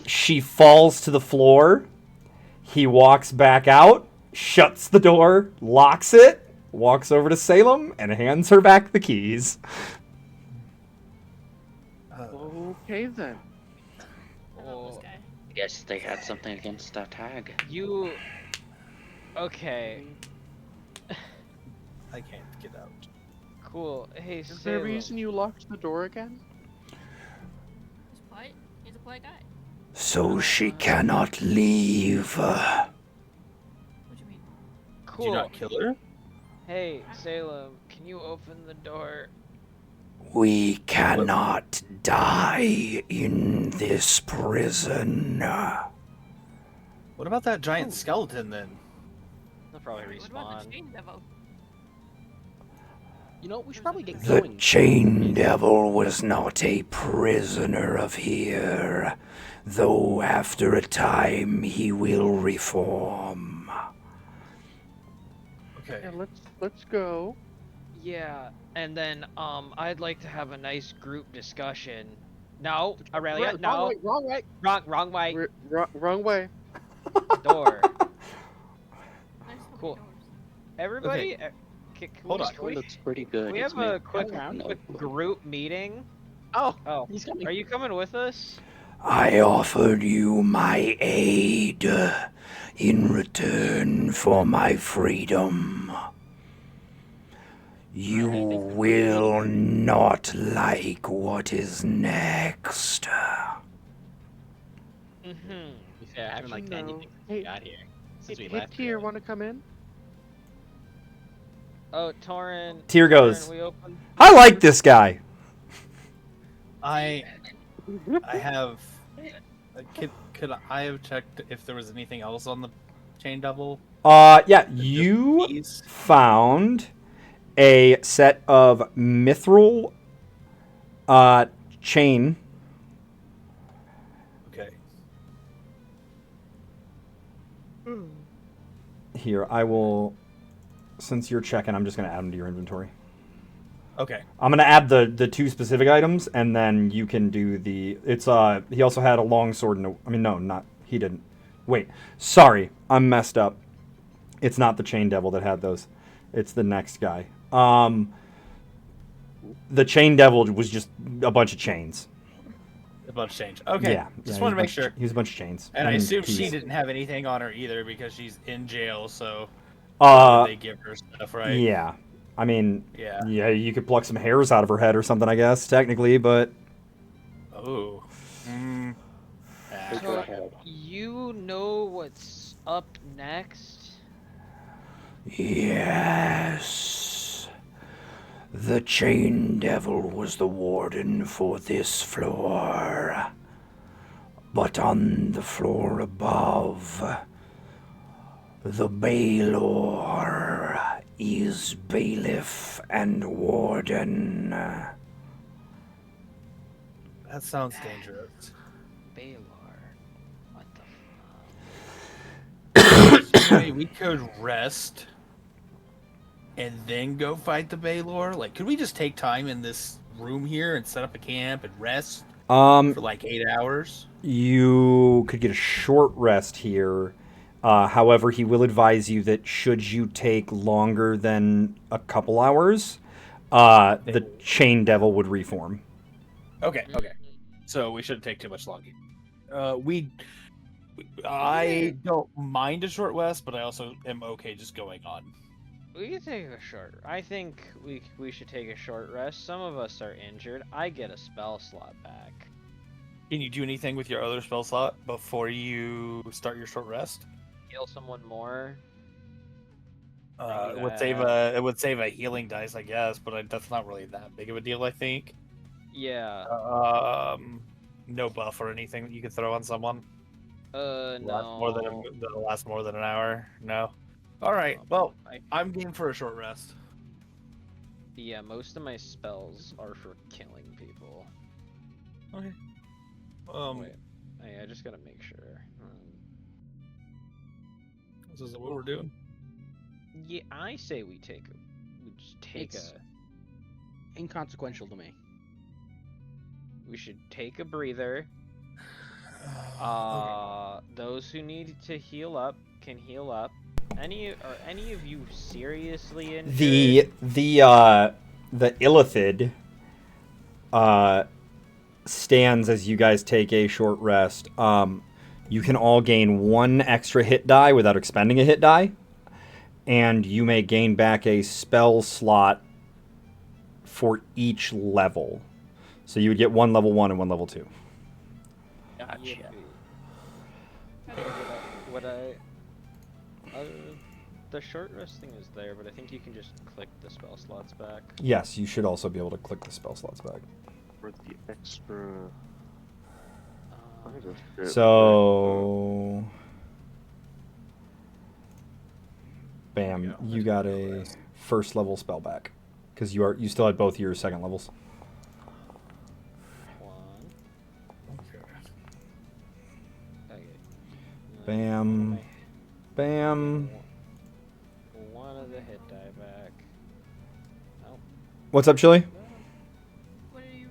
She falls to the floor. He walks back out, shuts the door, locks it, walks over to Salem, and hands her back the keys. Okay then. I love this guy. I guess they had something against that tag. You. Okay. I can't get out. Cool. Hey, Is there a Salem. reason you locked the door again? He's polite. He's a polite guy. So she cannot leave. What do you mean? Did Cool. you not kill her? Hey, Salem, can you open the door? We cannot die in this prison. What about that giant skeleton then? They'll probably What about the respawn. chain devil? You know, we should probably get The going. chain devil was not a prisoner of here, though after a time he will reform. Okay. Yeah, let's go. Yeah, and then I'd like to have a nice group discussion. No, Aurelia, no, Wrong way. wrong way. Wrong way. Door. Nice looking Cool. doors. Everybody, Hold on. Can we, Looks pretty good. we It's have a made- quick, No. quick group meeting? Oh, Oh, he's coming. are you coming with us? I offered you my aid in return for my freedom. You will not like what is next. Mm-hmm. Yeah, I haven't liked No. anything since we Hey, got here. Since we Hit left. here, want to come in? Oh, Torrin. Tear goes. Torrin, we open. I like this guy. I have. Could I have checked if there was anything else on the chain devil? Yeah, you Keys? found a set of mithril chain. Okay. Here, I will. Since you're checking, I'm just gonna add them to your inventory. Okay. I'm gonna add the two specific items, and then you can do the. It's He also had a long sword and I mean, no, not he didn't. Wait, sorry, I'm messed up. It's not the chain devil that had those. It's the next guy. The chain devil was just a bunch of chains. A bunch of change. Okay. Yeah, Just yeah, want to make he was a bunch- sure. He was a bunch of chains. And I assume she keys. didn't have anything on her either because she's in jail. So they give her stuff, right? Yeah. I mean, Yeah. you could pluck some hairs out of her head or something, I guess, technically, but Oh. Mm. Ah. Go ahead. You know what's up next? Yes. The chain devil was the warden for this floor. But on the floor above, the Baylor is bailiff and warden. That sounds dangerous. Baylor. What the Maybe we could rest and then go fight the Baylor? Like, could we just take time in this room here and set up a camp and rest for like 8 hours? You could get a short rest here. However, he will advise you that should you take longer than a couple hours, the chain devil would reform. Okay. So we shouldn't take too much longer. I don't mind a short rest, but I also am okay just going on. We can take a short. I think we should take a short rest. Some of us are injured. I get a spell slot back. Can you do anything with your other spell slot before you start your short rest? Heal someone more. It would save a healing dice, I guess, but that's not really that big of a deal, I think. Yeah. No buff or anything that you could throw on someone. No. That'll last more than an hour. No. All right. Well, I'm game for a short rest. Yeah, most of my spells are for killing people. Okay. Wait. I just gotta make sure. This is what we're doing. Yeah, I say we just take It's inconsequential to me. We should take a breather. Those who need to heal up can heal up. Are any of you seriously injured? The Illithid stands as you guys take a short rest. You can all gain 1 extra hit die without expending a hit die, and you may gain back a spell slot for each level. So you would get 1 level 1 and 1 level 2. Gotcha. The short rest thing is there, but I think you can just click the spell slots back. Yes, you should also be able to click the spell slots back. For the extra. So, bam, you got a first level spell back because you still had both your second levels. Bam, bam. 1 of the hit die back. Oh. What's up, Chili? What are you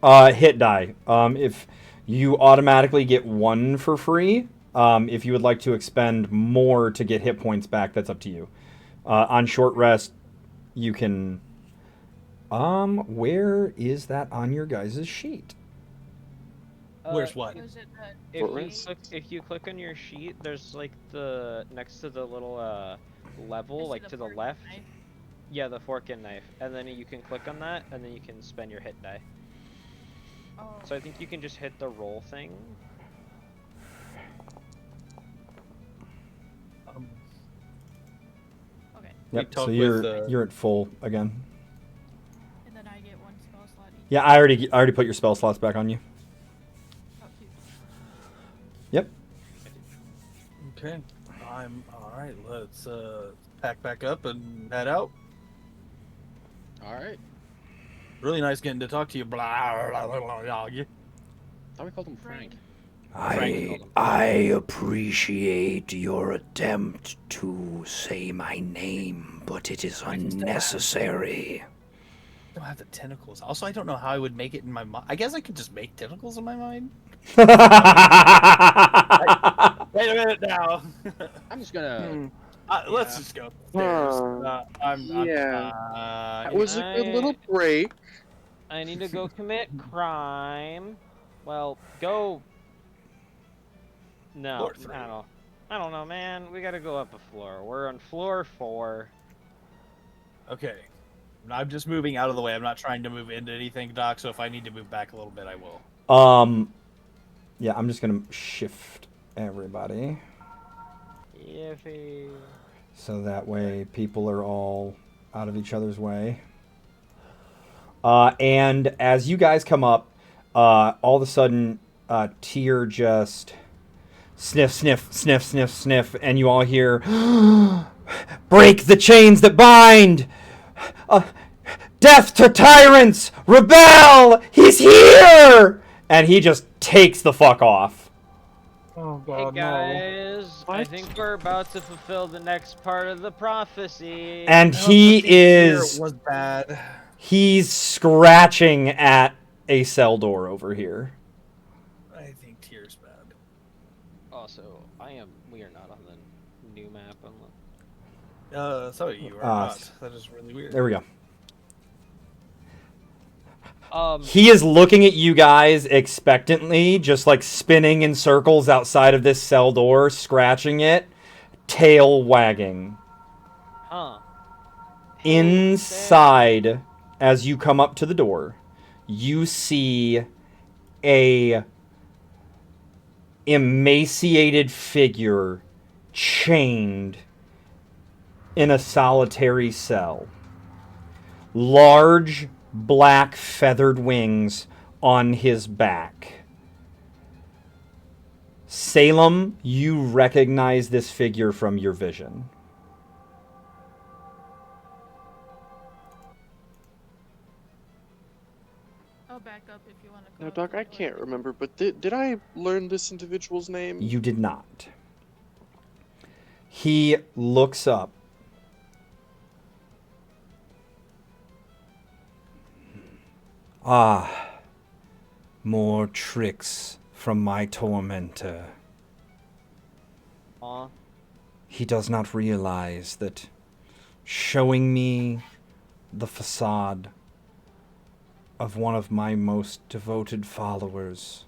rolling? Hit die. If you automatically get 1 for free, if you would like to expend more to get hit points back, that's up to you. On short rest, you can. Where is that on your guys' sheet? Where's what? Was it the If you click on your sheet, there's like the next to the little level, Next like the to the fork and left. knife? Yeah, the fork and knife, and then you can click on that, and then you can spend your hit die. Oh. So I think you can just hit the roll thing. Okay. Yep. talked So with, you're at full again. And then I get 1 spell slot each. Yeah, I already put your spell slots back on you. Oh, cute. Yep. Okay. I'm all right. Let's pack back up and head out. All right. Really nice getting to talk to you. Blah, blah, blah, blah, blah. Thought we called him Frank. I appreciate your attempt to say my name, but it is unnecessary. I don't have the tentacles. Also, I don't know how I would make it in my mind. I guess I could just make tentacles in my mind. Wait a minute now. I'm just gonna. Let's just go upstairs. That was a good little break. I need to go commit crime. Well, go. No, Floor 3. I don't know, man. We gotta go up a floor. We're on floor 4. Okay. I'm just moving out of the way. I'm not trying to move into anything, Doc. So if I need to move back a little bit, I will. Yeah, I'm just gonna shift everybody. Yiffy. So that way people are all out of each other's way. And as you guys come up, all of a sudden, Tyr just sniff, sniff, sniff, sniff, sniff, and you all hear, "Break the chains that bind! Death to tyrants! Rebel! He's here!" And he just takes the fuck off. Oh Hey god, no. guys, I What? think we're about to fulfill the next part of the prophecy. And I hope the thing here is was bad. he's scratching at a cell door over here. I think Tier's bad. Also, we are not on the new map. Sorry, you are Ah, not. That is really weird. There we go. Um, He is looking at you guys expectantly, just like spinning in circles outside of this cell door, scratching it, tail wagging. huh. Hey, Inside, as you come up to the door, you see a emaciated figure chained in a solitary cell. Large black feathered wings on his back. Salem, you recognize this figure from your vision. I'll back up if you want to go. Now, up Doc, to I the can't door. remember, but did I learn this individual's name? You did not. He looks up. Ah, more tricks from my tormentor. Aw. He does not realize that showing me the facade of one of my most devoted followers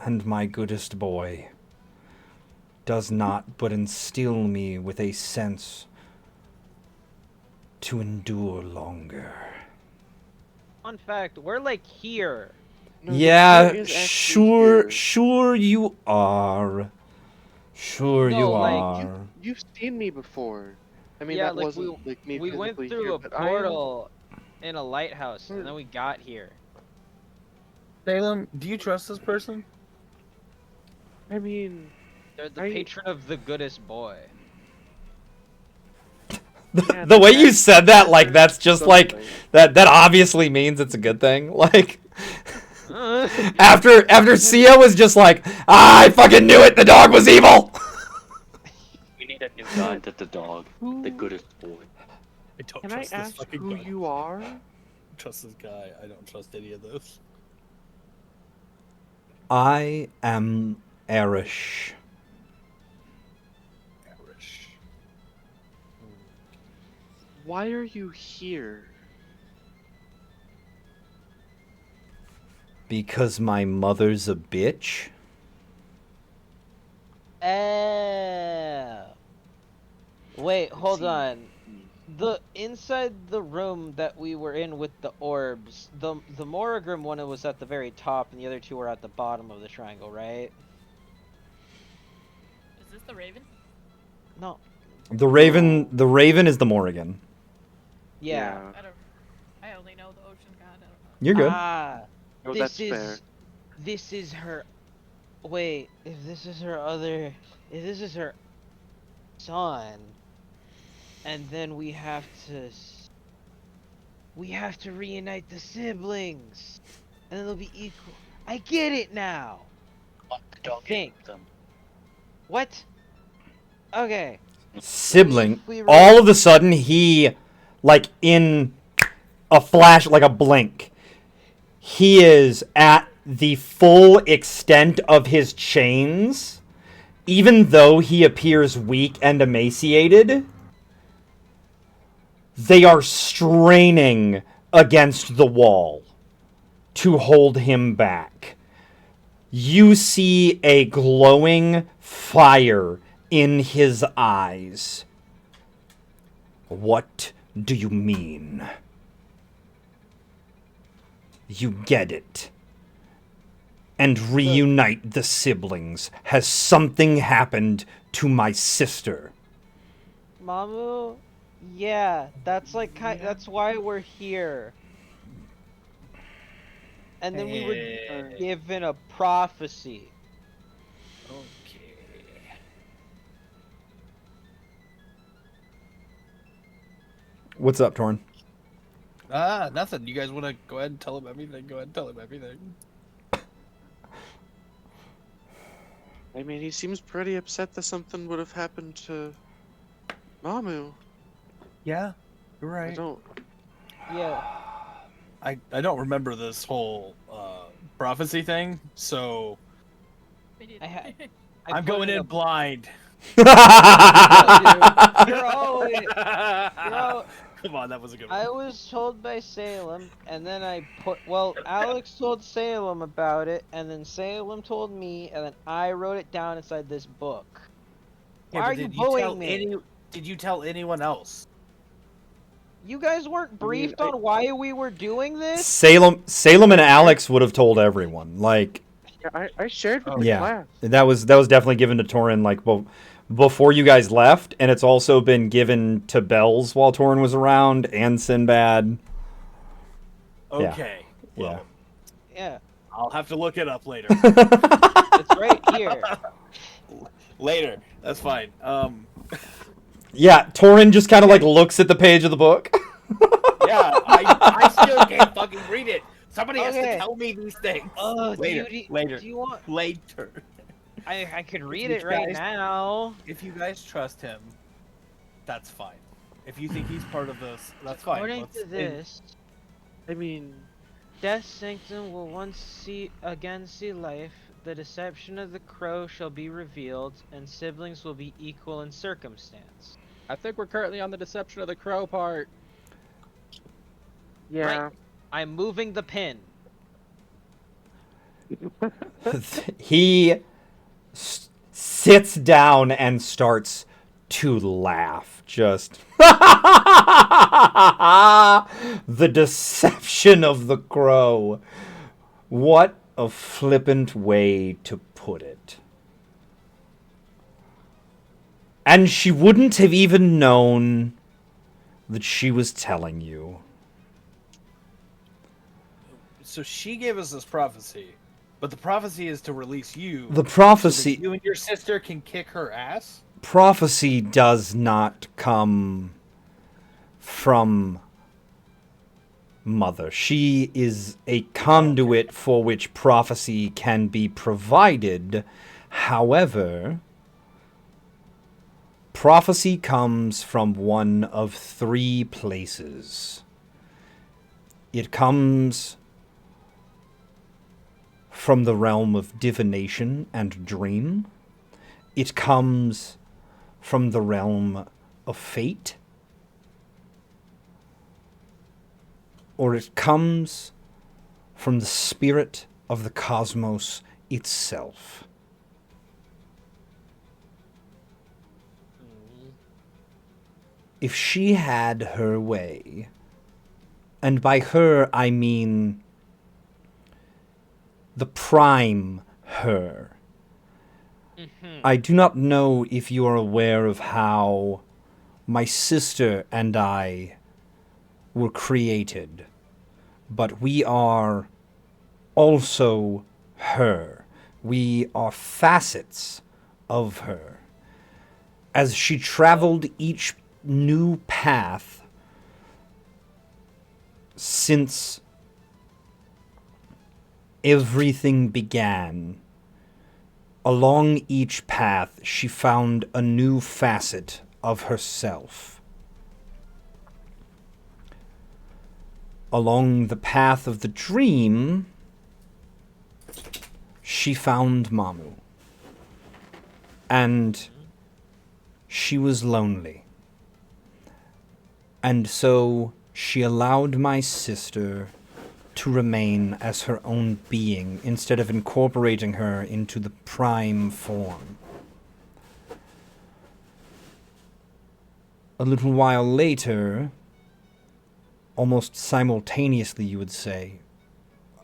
and my goodest boy does not but instill me with a sense to endure longer. Fun fact, we're like here. No, the Yeah, Tier is actually sure, here. sure you are. Sure No, you like, are. You've seen me before. I mean, yeah, that like wasn't like me we went physically through here, a but I am. portal in a lighthouse, and then we got here. Salem, do you trust this person? I mean, They're the I- patron of the goodest boy. yeah, The way you that's- said that, like, that's just like something. that obviously means it's a good thing. Like after Sia was just like, I fucking knew it, the dog was evil. We need a new guide to the dog, the Who- goodest boy. I don't Can I trust this ask fucking who guy. you are? I don't trust this guy. I don't trust any of this. I am Erish. Irish. Why are you here? Because my mother's a bitch? Oh. Wait, hold See. on. The inside the room that we were in with the orbs, the Morrigram one was at the very top, and the other two were at the bottom of the triangle, right? Is this the Raven? No. The Raven is the Morrigan. Yeah. I only know the ocean god. I don't know. You're good. Ah. Oh, this that's is fair. this is her. Wait, if this is her son, and then we have to reunite the siblings, and then they'll be equal. I get it now. Lock the dog think. in them. What? Okay. Sibling. If we All of a sudden, he, like in a flash, like a blink, he is at the full extent of his chains, even though he appears weak and emaciated. They are straining against the wall to hold him back. You see a glowing fire in his eyes. What do you mean? You get it. And reunite the siblings. Has something happened to my sister? Mamu, yeah, that's like that's why we're here. And then we were given a prophecy. Okay. What's up, Torn? Nothing. You guys want to go ahead and tell him everything? Go ahead and tell him everything. I mean, he seems pretty upset that something would have happened to Mamu. Yeah, you're I right. don't. Yeah. I don't remember this whole prophecy thing, so We did. I'm put going it in up- blind. You're always. Come on, that was a good one. I was told by Salem, and then well, Alex told Salem about it, and then Salem told me, and then I wrote it down inside this book. Yeah, Why but are you bullying me? Did you tell anyone else? You guys weren't briefed on why we were doing this? Salem and Alex would have told everyone. Like, I shared with the yeah, class. that was definitely given to Torin like before you guys left, and it's also been given to Bells while Torin was around and Sinbad. Okay. Yeah. Well, Yeah, I'll have to look it up later. it's right here. Later. That's fine. Yeah, Torin just kind of like looks at the page of the book. Yeah, I still can't fucking read it. Somebody has Okay. to tell me these things. Oh, later. do you want? Later. I could read you it right guys- now. If you guys trust him, that's fine. If you think he's part of this, that's fine. According to this, I mean, Death Sanctum will again see life. The deception of the crow shall be revealed, and siblings will be equal in circumstance. I think we're currently on the deception of the crow part. yeah. Right. I'm moving the pin. He sits down and starts to laugh. Just the deception of the crow. What a flippant way to put it. And she wouldn't have even known that she was telling you. So she gave us this prophecy, but the prophecy is to release you. The so prophecy... that you and your sister can kick her ass? prophecy does not come from Mother. She is a conduit for which prophecy can be provided. However, prophecy comes from one of three places. It comes from the realm of divination and dream. It comes from the realm of fate, or it comes from the spirit of the cosmos itself. If she had her way, and by her I mean the prime her, I do not know if you are aware of how my sister and I were created, but we are also her. We are facets of her. As she traveled each new path since everything began, along each path, she found a new facet of herself. Along the path of the dream, she found Mamu. And she was lonely. And so she allowed my sister to remain as her own being instead of incorporating her into the prime form. A little while later, almost simultaneously you would say,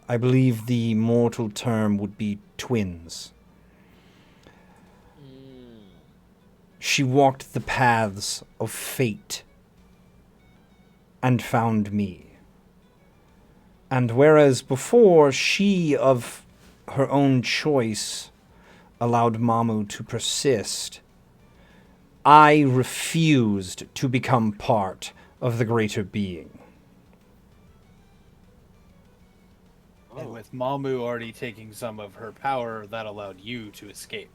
I believe the mortal term would be twins. She walked the paths of fate and found me. And whereas before she, of her own choice, allowed Mamu to persist, I refused to become part of the greater being. And with Mamu already taking some of her power, that allowed you to escape.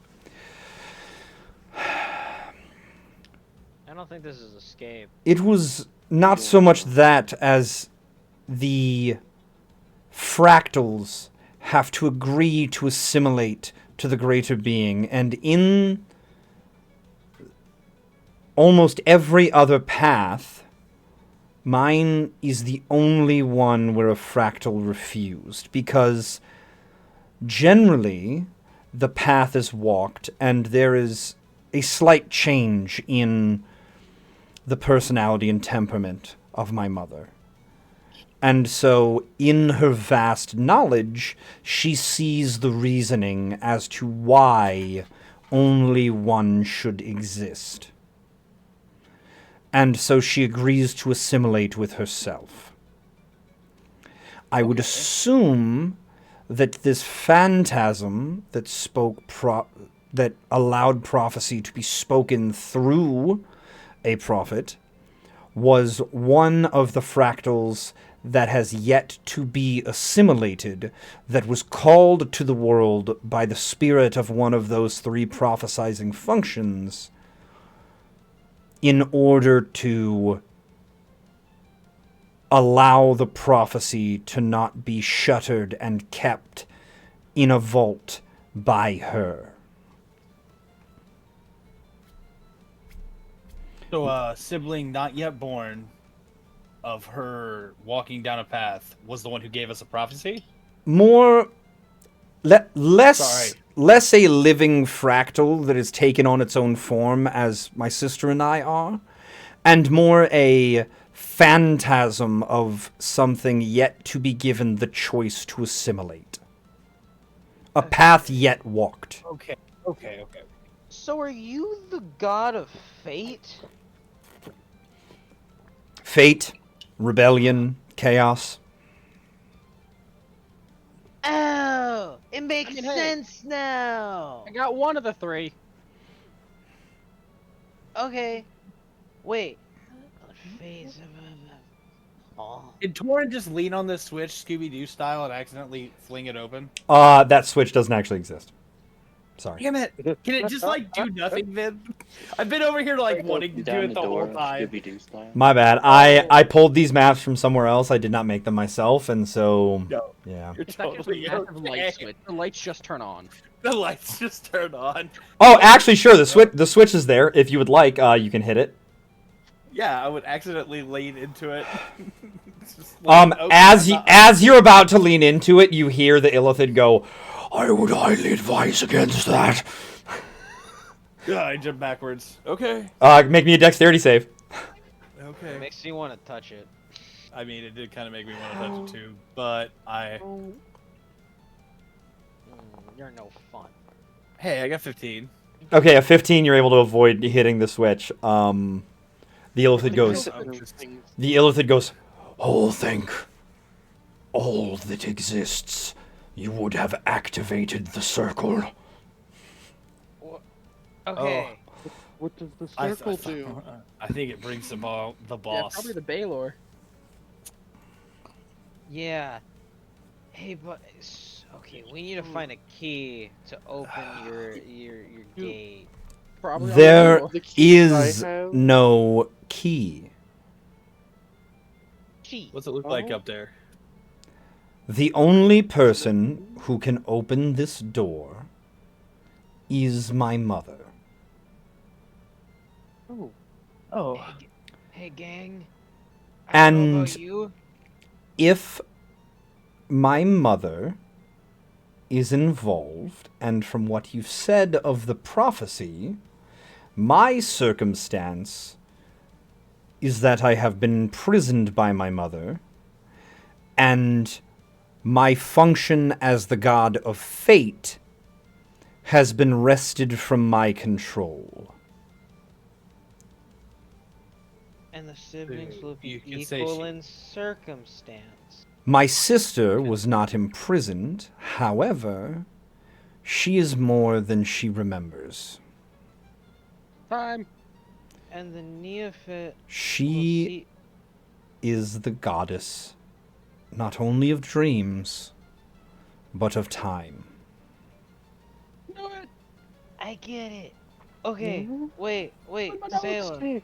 I don't think this is escape. It was not so much that as the fractals have to agree to assimilate to the greater being, and in almost every other path, mine is the only one where a fractal refused, because generally the path is walked and there is a slight change in the personality and temperament of my mother. And so, in her vast knowledge, she sees the reasoning as to why only one should exist. And so she agrees to assimilate with herself. I would assume that this phantasm that that allowed prophecy to be spoken through a prophet was one of the fractals that has yet to be assimilated, that was called to the world by the spirit of one of those three prophesizing functions in order to allow the prophecy to not be shuttered and kept in a vault by her. So a sibling not yet born of her walking down a path was the one who gave us a prophecy? More... less Sorry. less a living fractal that is taken on its own form as my sister and I are, and more a phantasm of something yet to be given the choice to assimilate. A path yet walked. Okay. So are you the god of fate? Fate, rebellion, chaos. Oh, it makes I mean, hey. sense now. I got one of the three. Okay, wait. Phase of oh. Did Torin just lean on this switch Scooby-Doo style and accidentally fling it open? That switch doesn't actually exist. Sorry. Damn it! Can it just like do nothing, Vin? I've been over here like wanting to do it the whole time. Scooby-Doo style. My bad. I pulled these maps from somewhere else. I did not make them myself, and so No, yeah. you're It's not just a totally massive okay. light switch. The lights just turn on. The lights just turn on. Oh, actually, sure. The switch is there. If you would like, you can hit it. Yeah, I would accidentally lean into it. It's just like, okay, As you're about to lean into it, you hear the Illithid go, "I would highly advise against that." yeah, I jump backwards. Okay. Make me a dexterity save. Okay. Makes me want to touch it. I mean, it did kind of make me want to touch it too, but You're no fun. Hey, I got 15. Okay, a 15, you're able to avoid hitting the switch. The Illithid goes. The Illithid goes. Oh, think. All that exists. You would have activated the circle. Okay. What does the I circle do? I think it brings the Yeah, boss. probably the Baylor. Yeah. Hey, but okay, we need to find a key to open your gate. Probably on There the Baylor. The keys is I have? no key. Gee. What's it look like up there? The only person who can open this door is my mother. Oh. Hey, gang. I don't know And about you. if my mother is involved, and from what you've said of the prophecy, my circumstance is that I have been imprisoned by my mother, and my function as the god of fate has been wrested from my control. And the siblings You look could say equal she- in circumstance. My sister was not imprisoned, however, she is more than she remembers. Time. And the neophyte. She is the goddess, not only of dreams, but of time. Do it. I get it. Okay, Mhm. wait, Oh, no, Salem.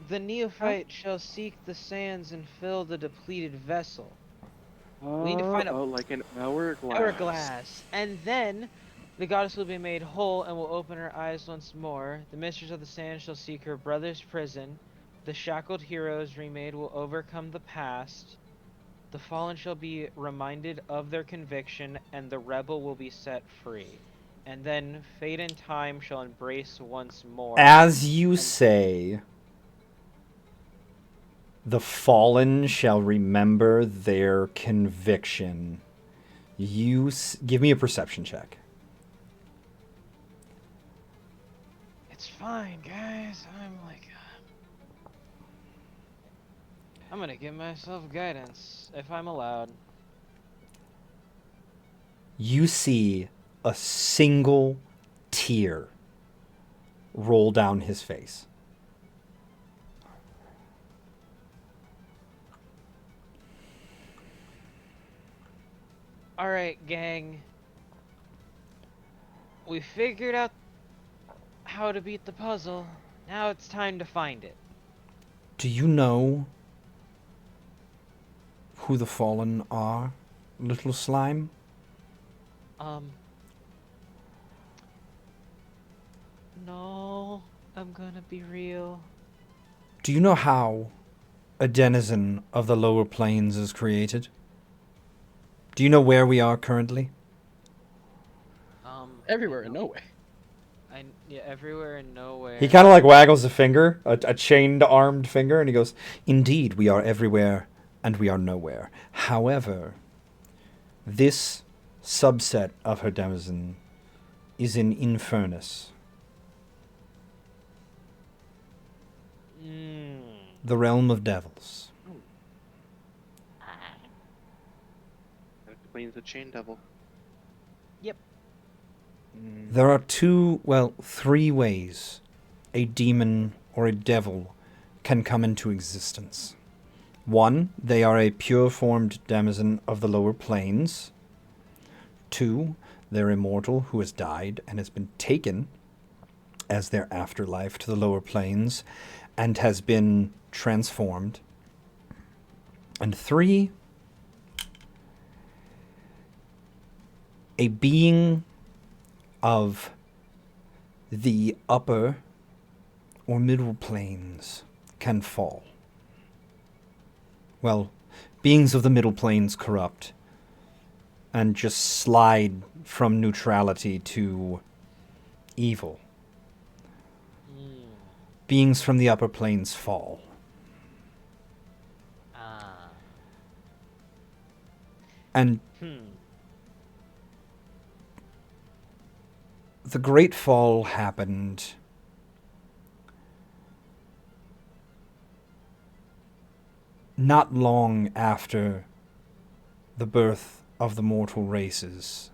The neophyte shall seek the sands and fill the depleted vessel. We need to find a like an hourglass. hourglass, and then the goddess will be made whole and will open her eyes once more. The mistress of the sand shall seek her brother's prison. The shackled heroes remade will overcome the past. The fallen shall be reminded of their conviction, and the rebel will be set free. And then fate and time shall embrace once more. As you say, the fallen shall remember their conviction. Give me a perception check. It's fine, guys. I'm gonna give myself guidance, if I'm allowed. You see a single tear roll down his face. Alright, gang. We figured out how to beat the puzzle. Now it's time to find it. Do you know who the fallen are, little slime? No, I'm gonna be real. Do you know how a denizen of the lower planes is created? Do you know where we are currently? Everywhere and nowhere. Yeah, everywhere and nowhere. He kind of like waggles a finger, a chained armed finger, and he goes, Indeed, we are everywhere and we are nowhere. However, this subset of her denizen is in Infernus, the realm of devils. That explains the chain devil. Yep. There are three ways a demon or a devil can come into existence. One, they are a pure-formed denizen of the lower planes. Two, they're immortal who has died and has been taken as their afterlife to the lower planes and has been transformed. And three, a being of the upper or middle planes can fall. Well, beings of the middle planes corrupt and just slide from neutrality to evil. Beings from the upper planes fall. And the Great Fall happened not long after the birth of the mortal races.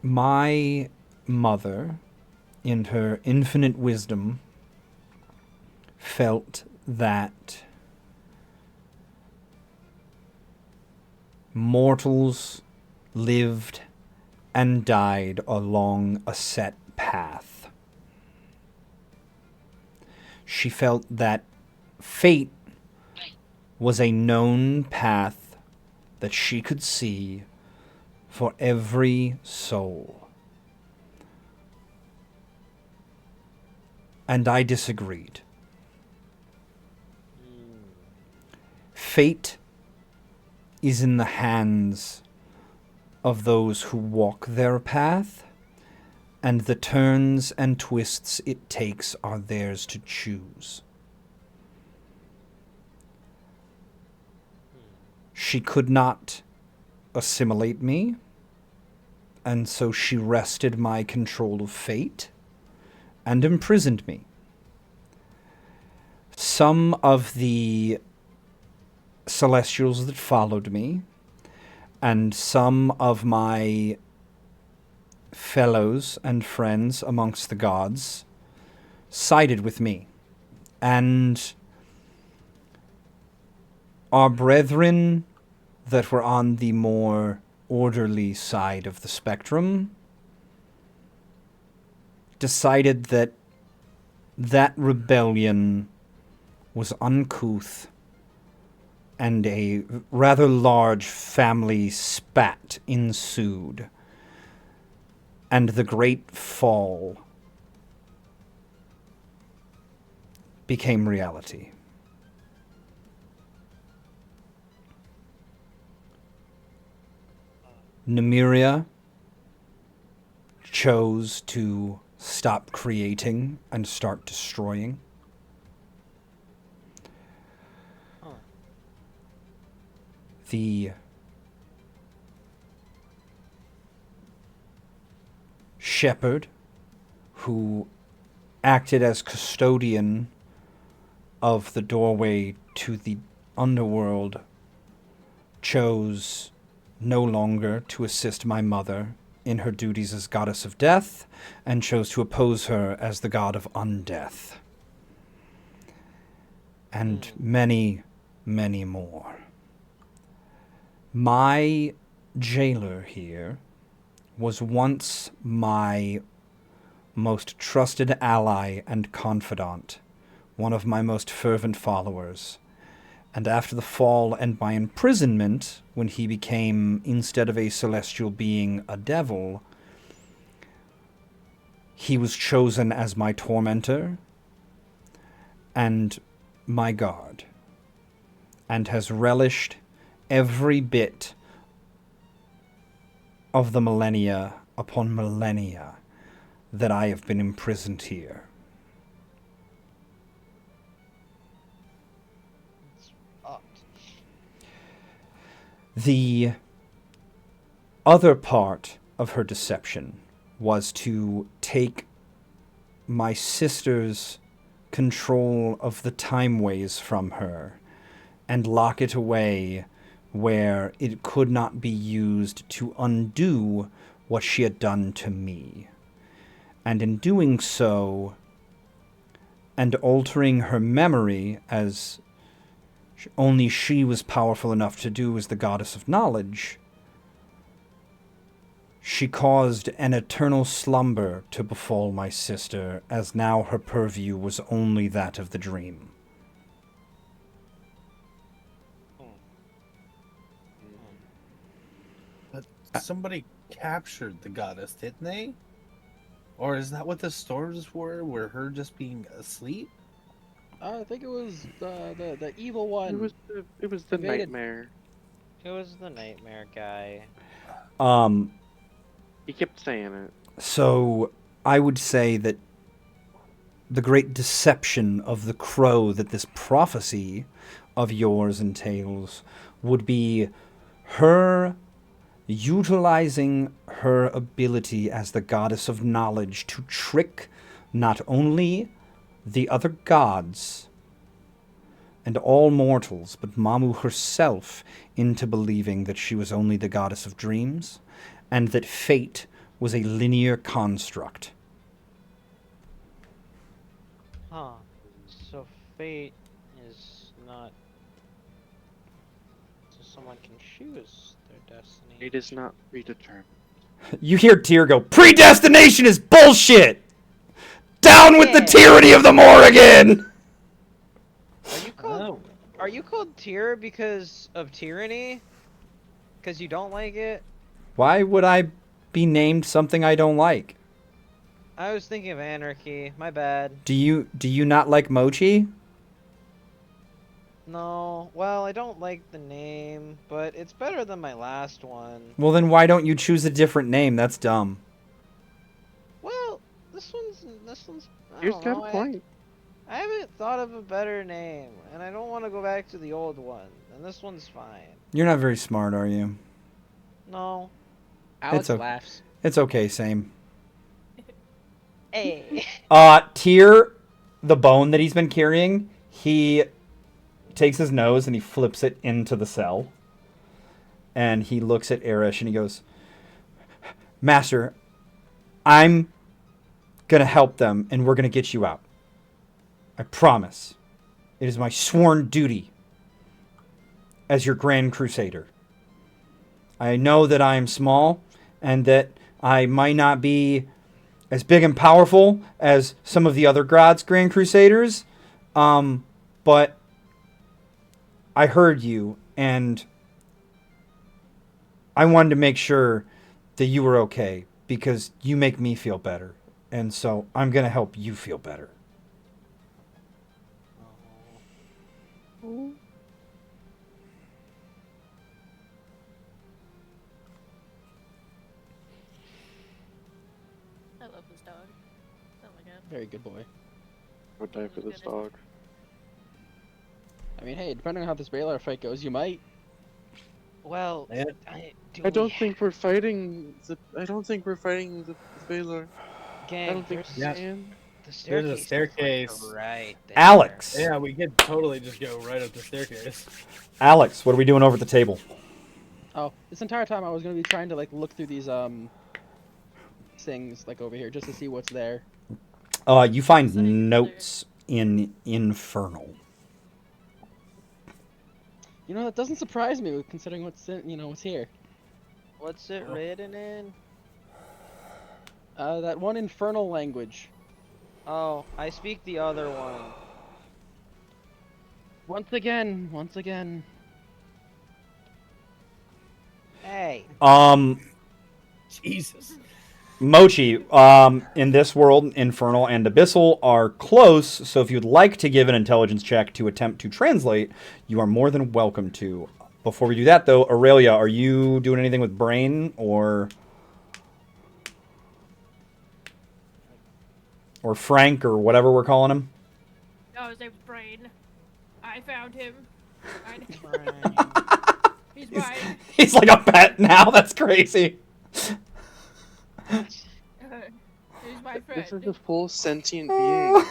My mother, in her infinite wisdom, felt that mortals lived and died along a set path. She felt that fate was a known path that she could see for every soul. And I disagreed. Fate is in the hands of those who walk their path, and the turns and twists it takes are theirs to choose. She could not assimilate me, and so she wrested my control of fate and imprisoned me. Some of the celestials that followed me, and some of my fellows and friends amongst the gods, sided with me. And our brethren that were on the more orderly side of the spectrum decided that rebellion was uncouth, and a rather large family spat ensued, and the Great Fall became reality. Nymeria chose to stop creating and start destroying. The shepherd who acted as custodian of the doorway to the underworld chose no longer to assist my mother in her duties as goddess of death, and chose to oppose her as the god of undeath. And many, many more. My jailer here was once my most trusted ally and confidant, one of my most fervent followers. And after the fall and my imprisonment, when he became, instead of a celestial being, a devil, he was chosen as my tormentor and my guard, and has relished every bit of the millennia upon millennia that I have been imprisoned here. The other part of her deception was to take my sister's control of the time ways from her and lock it away where it could not be used to undo what she had done to me. And in doing so, and altering her memory, as only she was powerful enough to do as the goddess of knowledge, she caused an eternal slumber to befall my sister, as now her purview was only that of the dream. But somebody captured the goddess, didn't they? Or is that what the stores were her just being asleep? I think it was the evil one. It was the Invaded. nightmare. It was the nightmare guy. He kept saying it. So I would say that the great deception of the crow that this prophecy of yours entails would be her utilizing her ability as the goddess of knowledge to trick not only the other gods and all mortals, but Mamu herself into believing that she was only the goddess of dreams, and that fate was a linear construct. Huh. So fate is not... So someone can choose their destiny. It is not predetermined. You hear Tyr go, "Predestination is bullshit! Down with the tyranny of the Morrigan!" Are you called Tyr because of tyranny? Because you don't like it? Why would I be named something I don't like? I was thinking of anarchy. My bad. Do you not like mochi? No. Well, I don't like the name, but it's better than my last one. Well, then why don't you choose a different name? That's dumb. Well, this one's. Here's got a point. I haven't thought of a better name, and I don't want to go back to the old one. And this one's fine. You're not very smart, are you? No. Alex laughs. It's okay, same. Hey. Tyr, the bone that he's been carrying, he takes his nose and he flips it into the cell. And he looks at Erish and he goes, "Master, I'm gonna help them and we're gonna get you out. I promise. It is my sworn duty as your Grand Crusader. I know that I am small and that I might not be as big and powerful as some of the other gods, Grand Crusaders. But I heard you, and I wanted to make sure that you were okay because you make me feel better. And so I'm going to help you feel better. I love this dog. Oh my god. Very good boy. I would die for this dog. I mean, hey, depending on how this Baylor fight goes, you might. Well, Yeah. I don't think we're fighting the. I don't think we're fighting the Baylor. Gang, I don't think we Yeah. can. the staircase. There's a is, like, staircase. right there. Alex. Yeah, we could totally just go right up the staircase. Alex, what are we doing over at the table? Oh, this entire time I was gonna be trying to like look through these things like over here just to see what's there. You find Is anything notes in Infernal. You know, that doesn't surprise me considering what's what's here. What's it written in? That one infernal language. Oh, I speak the other one. Once again. Hey. Jesus. Mochi, in this world, Infernal and Abyssal are close, so if you'd like to give an intelligence check to attempt to translate, you are more than welcome to. Before we do that, though, Aurelia, are you doing anything with Brain, or Frank, or whatever we're calling him? No, his name's Brain. I found him. He's mine. He's like a pet now? That's crazy. He's my friend. This is a full sentient being.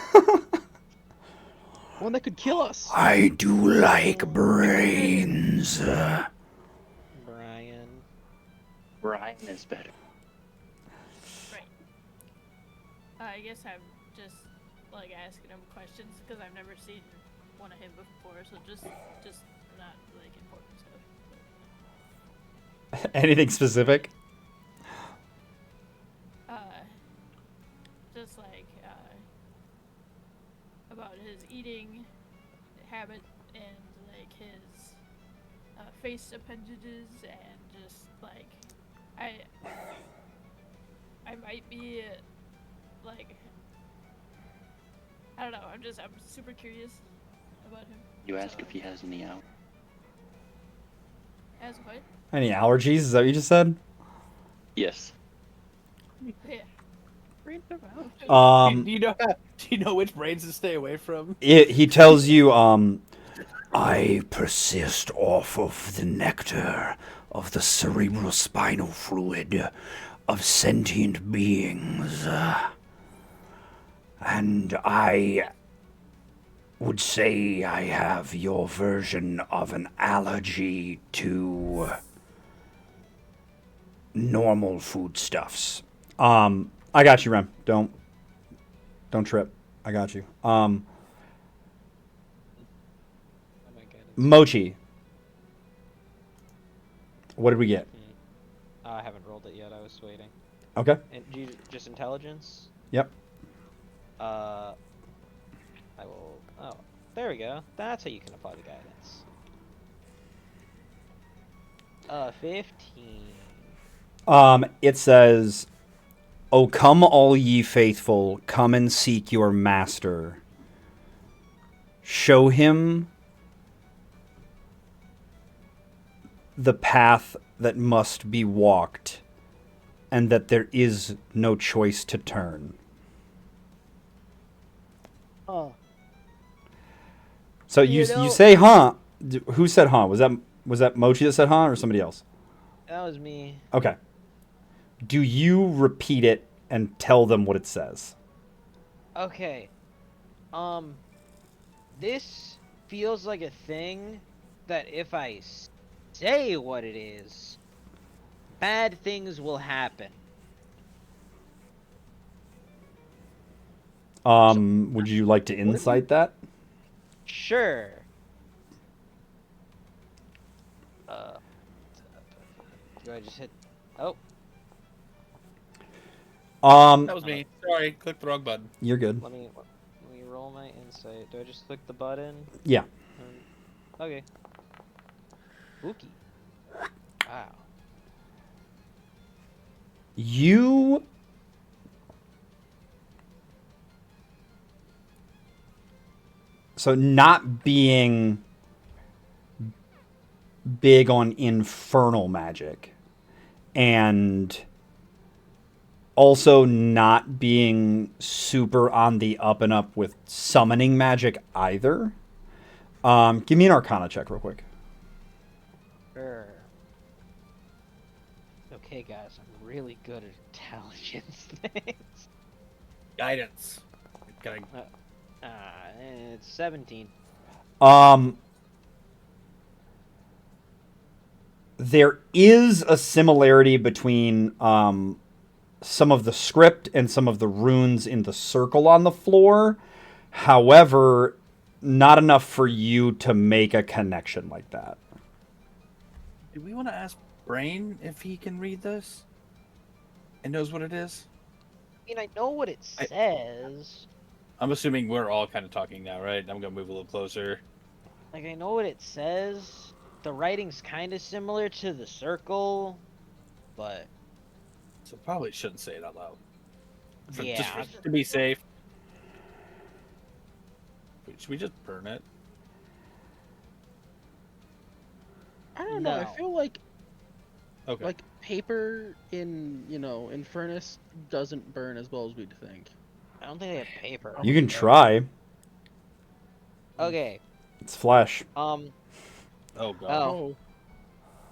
One that could kill us. I do like brains. Brian. Brian is better. I guess I'm just like asking him questions because I've never seen one of him before, so just not like important stuff. Anything specific? Just like about his eating habit and like his face appendages and just like I might be like I don't know. I'm super curious about him. You ask if he has any out. As what? Any allergies? Is that what you just said? Yes. Yeah. Do you know which brains to stay away from? He tells you, I persist off of the nectar of the cerebrospinal fluid of sentient beings. And I would say I have your version of an allergy to normal foodstuffs. I got you, Rem. Don't trip. I got you. Oh my goodness. Mochi. What did we get? I haven't rolled it yet. I was waiting. Okay. And just intelligence? Yep. I will. Oh, there we go. That's how you can apply the guidance. 15. It says, "O come all ye faithful, come and seek your master. Show him the path that must be walked, and that there is no choice to turn." Oh. So You you know- say, huh? Who said, huh? Was that Mochi that said, huh, or somebody else? That was me. Okay. Do you repeat it and tell them what it says? Okay. This feels like a thing that if I say what it is, bad things will happen. Would you like to insight that? Sure. Do I just hit? Oh. That was me. Sorry, clicked the wrong button. You're good. Let me roll my insight. Do I just click the button? Yeah. Okay. Spooky. Wow. You so not being big on infernal magic and also not being super on the up and up with summoning magic either. Give me an Arcana check real quick. Sure. Okay, guys, I'm really good at intelligence things. Guidance. Can I... It's 17. There is a similarity between some of the script and some of the runes in the circle on the floor. However, not enough for you to make a connection like that. Do we want to ask Brain if he can read this? And knows what it is? I mean, I know what it says. I'm assuming we're all kind of talking now, right? I'm going to move a little closer. Like, I know what it says. The writing's kind of similar to the circle, but... So probably shouldn't say it out loud. Yeah. Just to be safe. Should we just burn it? I don't know. I No. feel like Okay. like paper in in furnace doesn't burn as well as we'd think. I don't think they have paper. You can try. Okay. It's flesh. Oh god. Oh.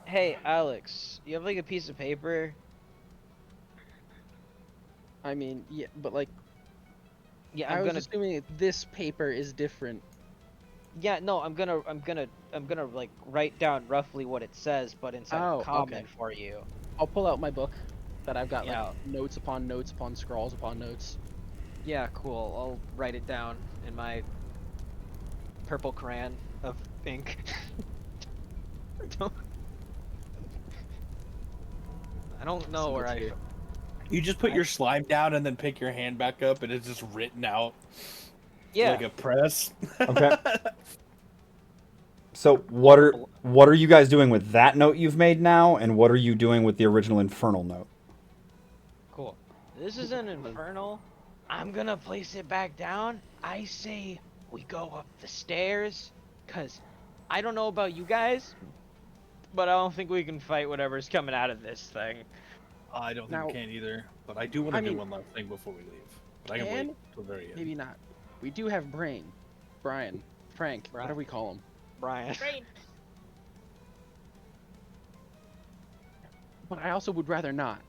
Hey, Alex, you have like a piece of paper? I mean, yeah, but like Yeah, I I'm was gonna. assuming that this paper is different. Yeah, no, I'm gonna like write down roughly what it says, but inside Oh, a comment okay. for you. I'll pull out my book that I've got Yeah. like notes upon notes upon scrawls upon notes. Yeah, cool. I'll write it down in my purple crayon of ink. I don't know where I. You just put your slime down and then pick your hand back up and it's just written out Yeah. like a press. Okay. So what are you guys doing with that note you've made now, and what are you doing with the original infernal note? Cool. This is an infernal. I'm gonna place it back down. I say we go up the stairs, cause I don't know about you guys, but I don't think we can fight whatever's coming out of this thing. I don't think Now- we can either, but I do want I to do mean- one last thing before we leave. But I can Can? wait till the very end. Maybe not. We do have Brain, Brian, Frank, Brian. whatever we call him. Brian. Brain. But I also would rather not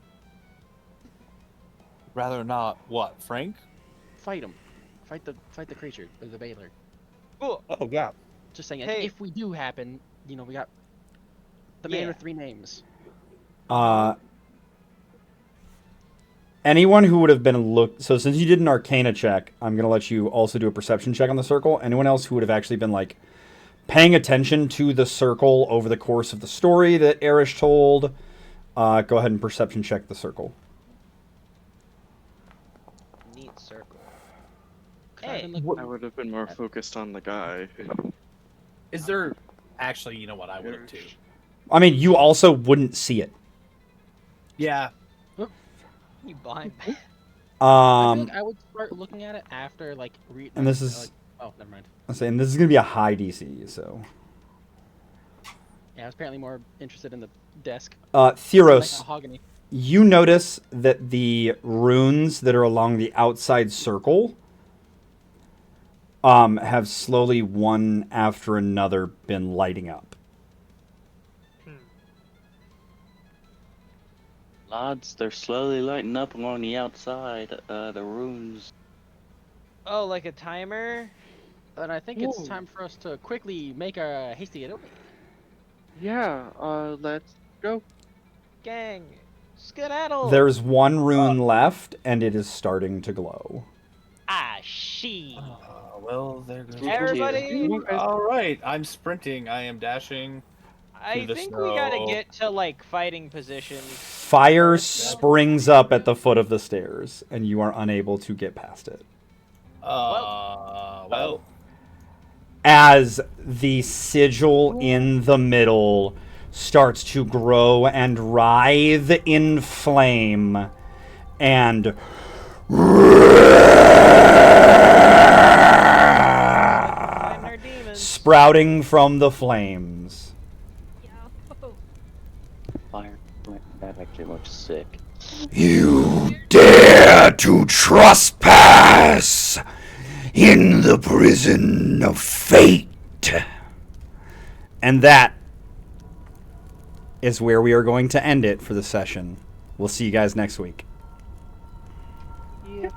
Rather not what, Frank? fight him. Fight the creature, the Baylor. Cool. Oh yeah. Just saying, Hey. if we do happen, we got the man Yeah. with 3 names. Anyone who would have been so since you did an Arcana check, I'm gonna let you also do a perception check on the circle. Anyone else who would have actually been like paying attention to the circle over the course of the story that Erish told, go ahead and perception check the circle. Neat circle. Could I have Hey. been looking- I would have been more focused on the guy. Is there actually, you know what, I would have too. I mean, you also wouldn't see it. Yeah. You blind. I feel like Um, I would start looking at it after And this is- oh, never mind. I'm saying this is gonna be a high DC, so Yeah, I was apparently more interested in the desk. Theros, Mahogany. you notice that the runes that are along the outside circle have slowly one after another been lighting up. Lads, they're slowly lighting up along the outside, the runes. Oh, like a timer? And I think it's Whoa. time for us to quickly make a hasty getaway. Yeah, let's go. Gang. Skedaddle. There's one rune left, and it is starting to glow. Ah, she. Well, there goes. Everybody. All right, I'm sprinting. I am dashing. I the think we gotta snow. get to like fighting positions. Fire springs up at the foot of the stairs, and you are unable to get past it. Well, As the sigil in the middle starts to grow and writhe in flame, and Fighting our demons. sprouting from the flames. Yo. Fire. That actually looks sick. You dare to trespass in the prison of fate. And that is where we are going to end it for the session. We'll see you guys next week. Yeah.